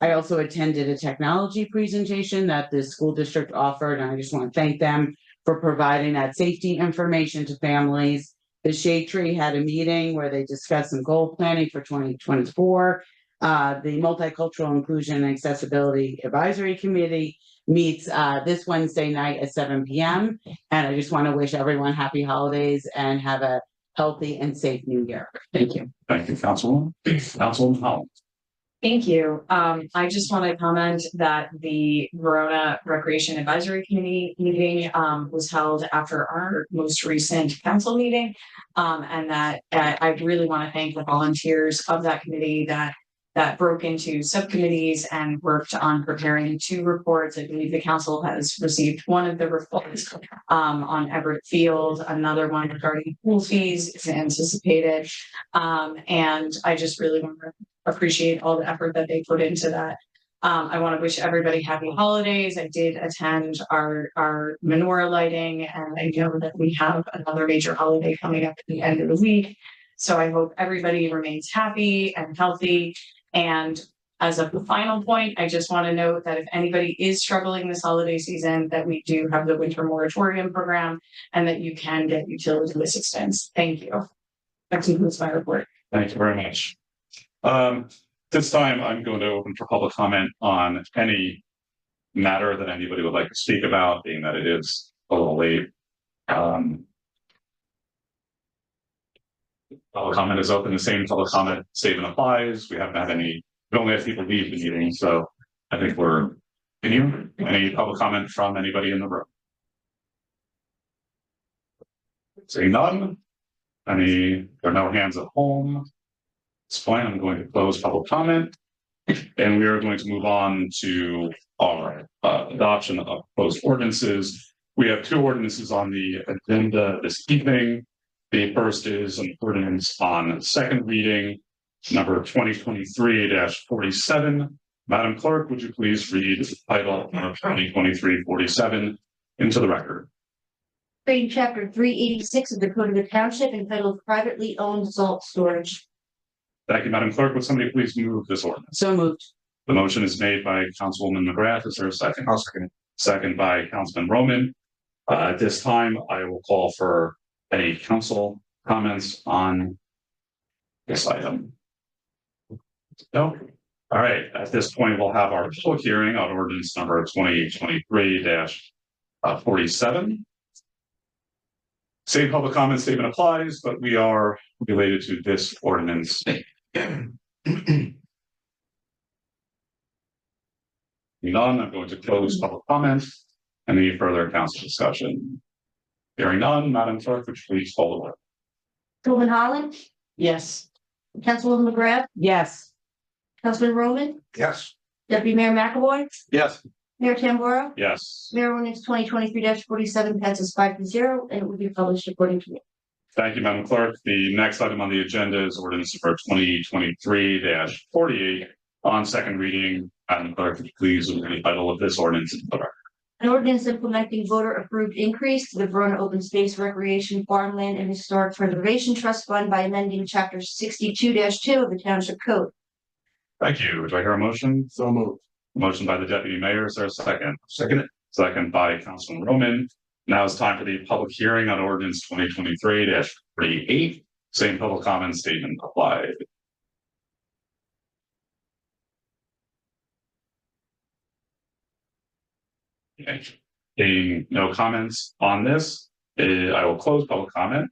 I also attended a technology presentation that the school district offered, and I just want to thank them for providing that safety information to families. The Shade Tree had a meeting where they discussed some goal planning for 2024. The Multicultural Inclusion and Accessibility Advisory Committee meets this Wednesday night at 7 p.m. And I just want to wish everyone happy holidays and have a healthy and safe new year. Thank you. Thank you, Councilwoman. Councilwoman Howell. Thank you. I just want to comment that the Verona Recreation Advisory Committee meeting was held after our most recent council meeting. And that I really want to thank the volunteers of that committee that broke into subcommittees and worked on preparing 2 reports. I believe the council has received one of the reports on Everett Field, another one regarding pool fees is anticipated. And I just really want to appreciate all the effort that they put into that. I want to wish everybody happy holidays. I did attend our menorah lighting, and I know that we have another major holiday coming up at the end of the week. So I hope everybody remains happy and healthy. And as a final point, I just want to note that if anybody is struggling this holiday season, that we do have the winter moratorium program and that you can get utility assistance. Thank you. That concludes my report. Thank you very much. This time I'm going to open for public comment on any matter that anybody would like to speak about, being that it is a little late. Public comment is open. The same public comment statement applies. We haven't had any, we only have people leave the meeting, so I think we're in you. Any public comment from anybody in the room? Seeing none. There are no hands at home. It's fine. I'm going to close public comment, and we are going to move on to our adoption of proposed ordinances. We have 2 ordinances on the agenda this evening. The first is an ordinance on second reading, number 2023-47. Madam Clerk, would you please read the title of 2023-47 into the record? Creating Chapter 386 of the Code of the Township entitled Privately Owned Salt Storage. Thank you, Madam Clerk. Would somebody please move this ordinance? So moved. The motion is made by Councilwoman McGrath. Is there a second? I'll second. Second by Councilman Roman. At this time, I will call for any council comments on this item. No? All right. At this point, we'll have our public hearing on ordinance number 2023-47. Same public comment statement applies, but we are related to this ordinance. None, I'm going to close public comment. Any further council discussion? Hearing none, Madam Clerk, would you please call the roll? Councilwoman Holland, Yes. Councilwoman McGrath, Yes. Councilman Roman, Yes. Deputy Mayor McAvoy, Yes. Mayor Tamboro. Yes. Mayor ordinance 2023-47 passes 5-0, and it will be published according to law. Thank you, Madam Clerk. The next item on the agenda is ordinance number 2023-48 on second reading. Madam Clerk, would you please read the title of this ordinance into the record? An ordinance implementing voter-approved increase to the Verona Open Space Recreation Farmland and Historic Preservation Trust Fund by amending Chapter 62-2 of the Township Code. Thank you. Do I hear a motion? So moved. Motion by the Deputy Mayor. Is there a second? Second. Second by Councilman Roman. Now it's time for the public hearing on ordinance 2023-48. Same public comment statement applied. Okay. Seeing no comments on this, I will close public comment.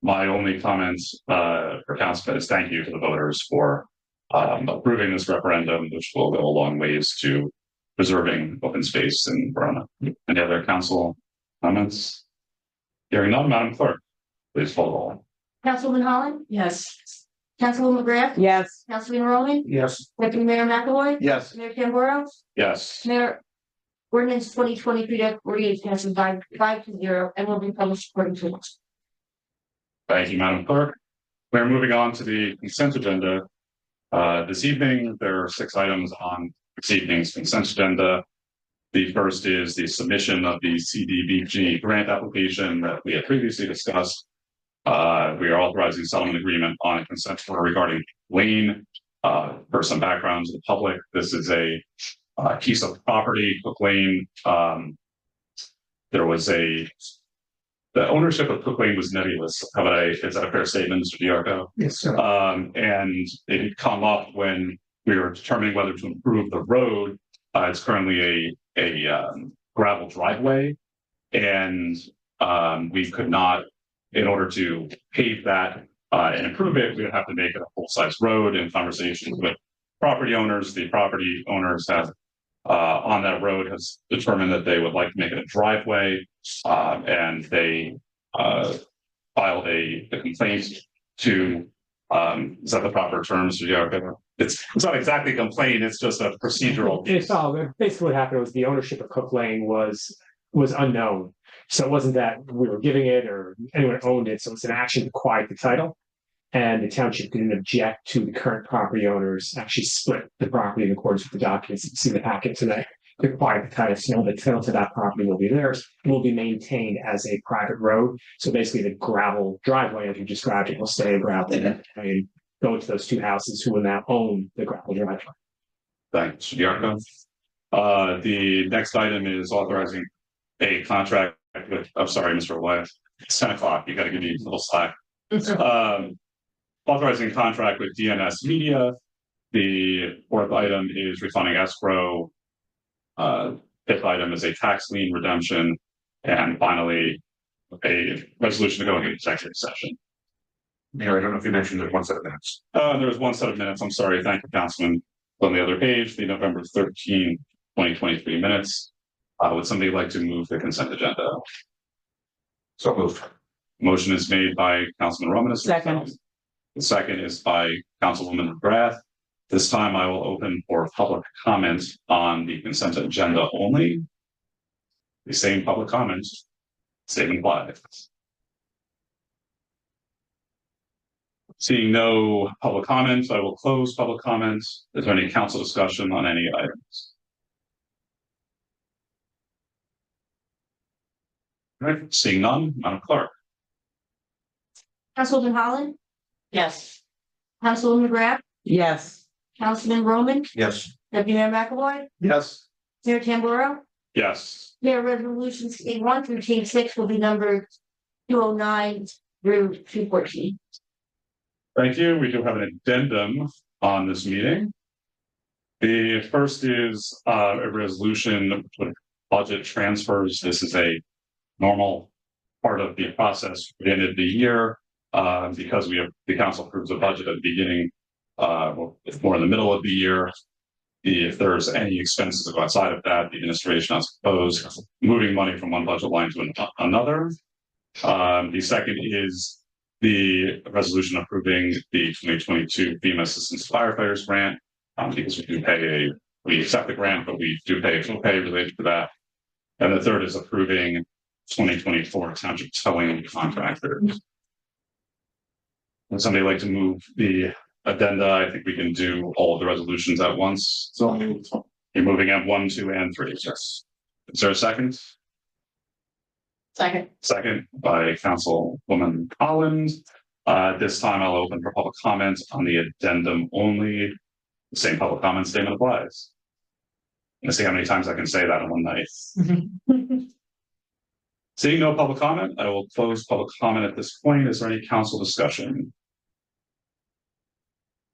My only comments for council is thank you to the voters for approving this referendum, which will go a long ways to preserving open space in Verona. Any other council comments? Hearing none, Madam Clerk, please call the roll. Councilwoman Holland, Yes. Councilwoman McGrath, Yes. Councilman Roman, Yes. Deputy Mayor McAvoy, Yes. Mayor Tamboro, Yes. Mayor ordinance 2023-48 passes 5-0 and will be published according to law. Thank you, Madam Clerk. We're moving on to the consent agenda. This evening, there are 6 items on this evening's consent agenda. The first is the submission of the CDBG grant application that we had previously discussed. We are authorizing settlement agreement on a consent order regarding Lane. For some background to the public, this is a piece of property, Cook Lane. There was the ownership of Cook Lane was nebulous. Is that a fair statement, Mr. Diarco? Yes, sir. And it had come up when we were determining whether to improve the road. It's currently a gravel driveway, and we could not, in order to pave that and improve it, we would have to make it a full-size road. In conversations with property owners, the property owners have on that road has determined that they would like to make it a driveway, and they filed a complaint to is that the proper term, Mr. Diarco? It's not exactly a complaint, it's just a procedural. It's all basically what happened was the ownership of Cook Lane was unknown. So it wasn't that we were giving it or anyone owned it. So it's an action to quiet the title. And the township didn't object to the current property owners actually split the property in accordance with the documents. You see the packet tonight. To quiet the title, so the title to that property will be theirs. It will be maintained as a private road. So basically the gravel driveway, as you described it, will stay a gravel and go to those 2 houses who will now own the gravel driveway. Thanks, Mr. Diarco. The next item is authorizing a contract with, I'm sorry, Mr. Wyatt. It's 10 o'clock. You got to give me a little slack. Authorizing contract with DNS Media. The 4th item is refunding escrow. 5th item is a tax lien redemption. And finally, a resolution to go into executive session. Mayor, I don't know if you mentioned there's 1 set of minutes. There's 1 set of minutes. I'm sorry. Thank you, Councilman. On the other page, the November 13, 2023 minutes. Would somebody like to move the consent agenda? So moved. Motion is made by Councilman Romanus. Second. The second is by Councilwoman McGrath. This time I will open for public comment on the consent agenda only. The same public comments, same implied. Seeing no public comments, I will close public comments. Is there any council discussion on any items? All right, seeing none, Madam Clerk. Councilman Holland, Yes. Councilwoman McGrath, Yes. Councilman Roman, Yes. Deputy Mayor McAvoy, Yes. Mayor Tamburro. Yes. Mayor, resolutions T1 through T6 will be numbered 209 through 214. Thank you. We do have an addendum on this meeting. The first is a resolution with budget transfers. This is a normal part of the process at the end of the year, because the council approves a budget at the beginning, it's more in the middle of the year. If there's any expenses that go outside of that, the administration has proposed moving money from one budget line to another. The second is the resolution approving the 2022 FEMA Assistance Firefighters Grant, because we accept the grant, but we do pay full pay related to that. And the third is approving 2024 Township towing contractor. Would somebody like to move the addenda? I think we can do all of the resolutions at once. So you're moving at 1, 2, and 3. Yes. Is there a second? Second. Second by Councilwoman Collins. This time I'll open for public comment on the addendum only. The same public comment statement applies. Let's see how many times I can say that in one night. Seeing no public comment, I will close public comment at this point. Is there any council discussion?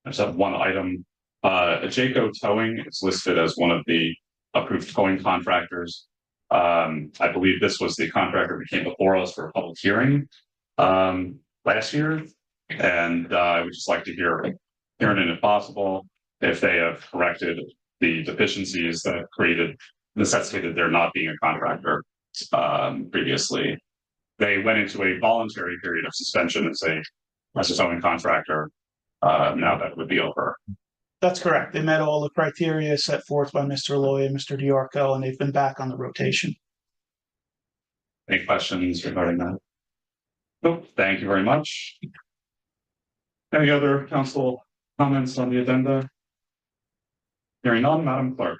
I just have one item. Jayco Towing is listed as one of the approved towing contractors. I believe this was the contractor who came before us for a public hearing last year. And I would just like to hear it if possible, if they have corrected the deficiencies that necessitated there not being a contractor previously. They went into a voluntary period of suspension as a towing contractor. Now that would be over. That's correct. They met all the criteria set forth by Mr. Loy and Mr. Diarco, and they've been back on the rotation. Any questions regarding that? Nope, thank you very much. Any other council comments on the agenda? Hearing none, Madam Clerk.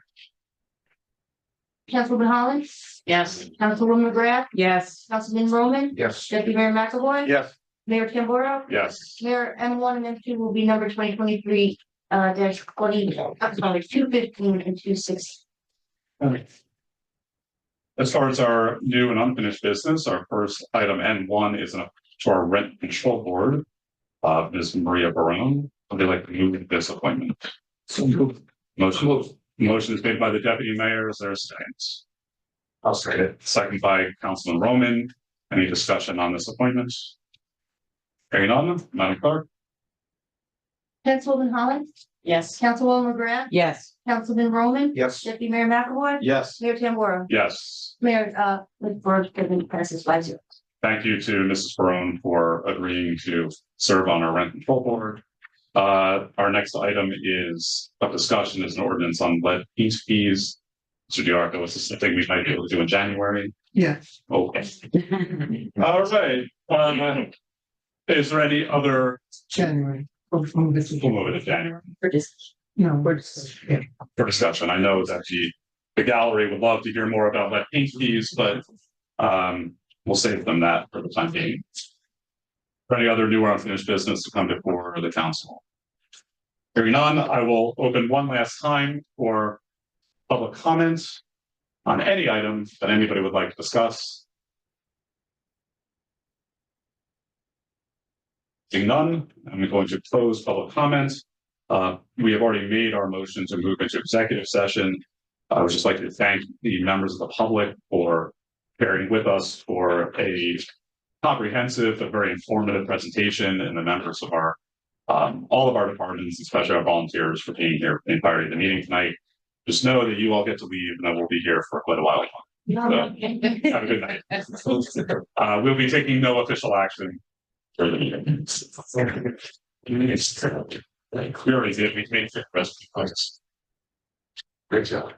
Councilman Holland, Yes. Councilwoman McGrath, Yes. Councilman Roman, Yes. Deputy Mayor McAvoy. Yes. Mayor Tamboro. Yes. Mayor M1 and M2 will be number 2023 dash 20, I'm sorry, 215 and 26. As far as our new and unfinished business, our first item N1 is to our rent control board. Ms. Maria Verona, would they like to move this appointment? Motion is made by the deputy mayor. Is there a second? I'll second it. Second by Councilman Roman. Any discussion on this appointment? Hearing none, Madam Clerk. Councilwoman Holland, Yes. Councilwoman McGrath, Yes. Councilman Roman. Yes. Deputy Mayor McAvoy. Yes. Mayor Tamboro. Yes. Mayor, with board passes 5-0. Thank you to Mrs. Barone for agreeing to serve on our rent control board. Our next item is a discussion is an ordinance on lead paint fees. Mr. DiArco, is this something we might be able to do in January? Yes. Okay. All right. Is there any other? January. We'll move it to We'll move it to January No, yeah. for discussion. I know that the gallery would love to hear more about lead paint fees, but we'll save them that for the time being. For any other new or unfinished business to come before the council. Hearing none, I will open one last time for public comments on any item that anybody would like to discuss. Seeing none, I'm going to close public comments. We have already made our motion to move into executive session. I would just like to thank the members of the public for bearing with us for a comprehensive but very informative presentation, and the members of our all of our departments, especially our volunteers, for being here for the entirety of the meeting tonight. Just know that you all get to leave and I will be here for quite a while. So, have a good night. We'll be taking no official action for the meeting. We already did. We made the rest of the points. Great job.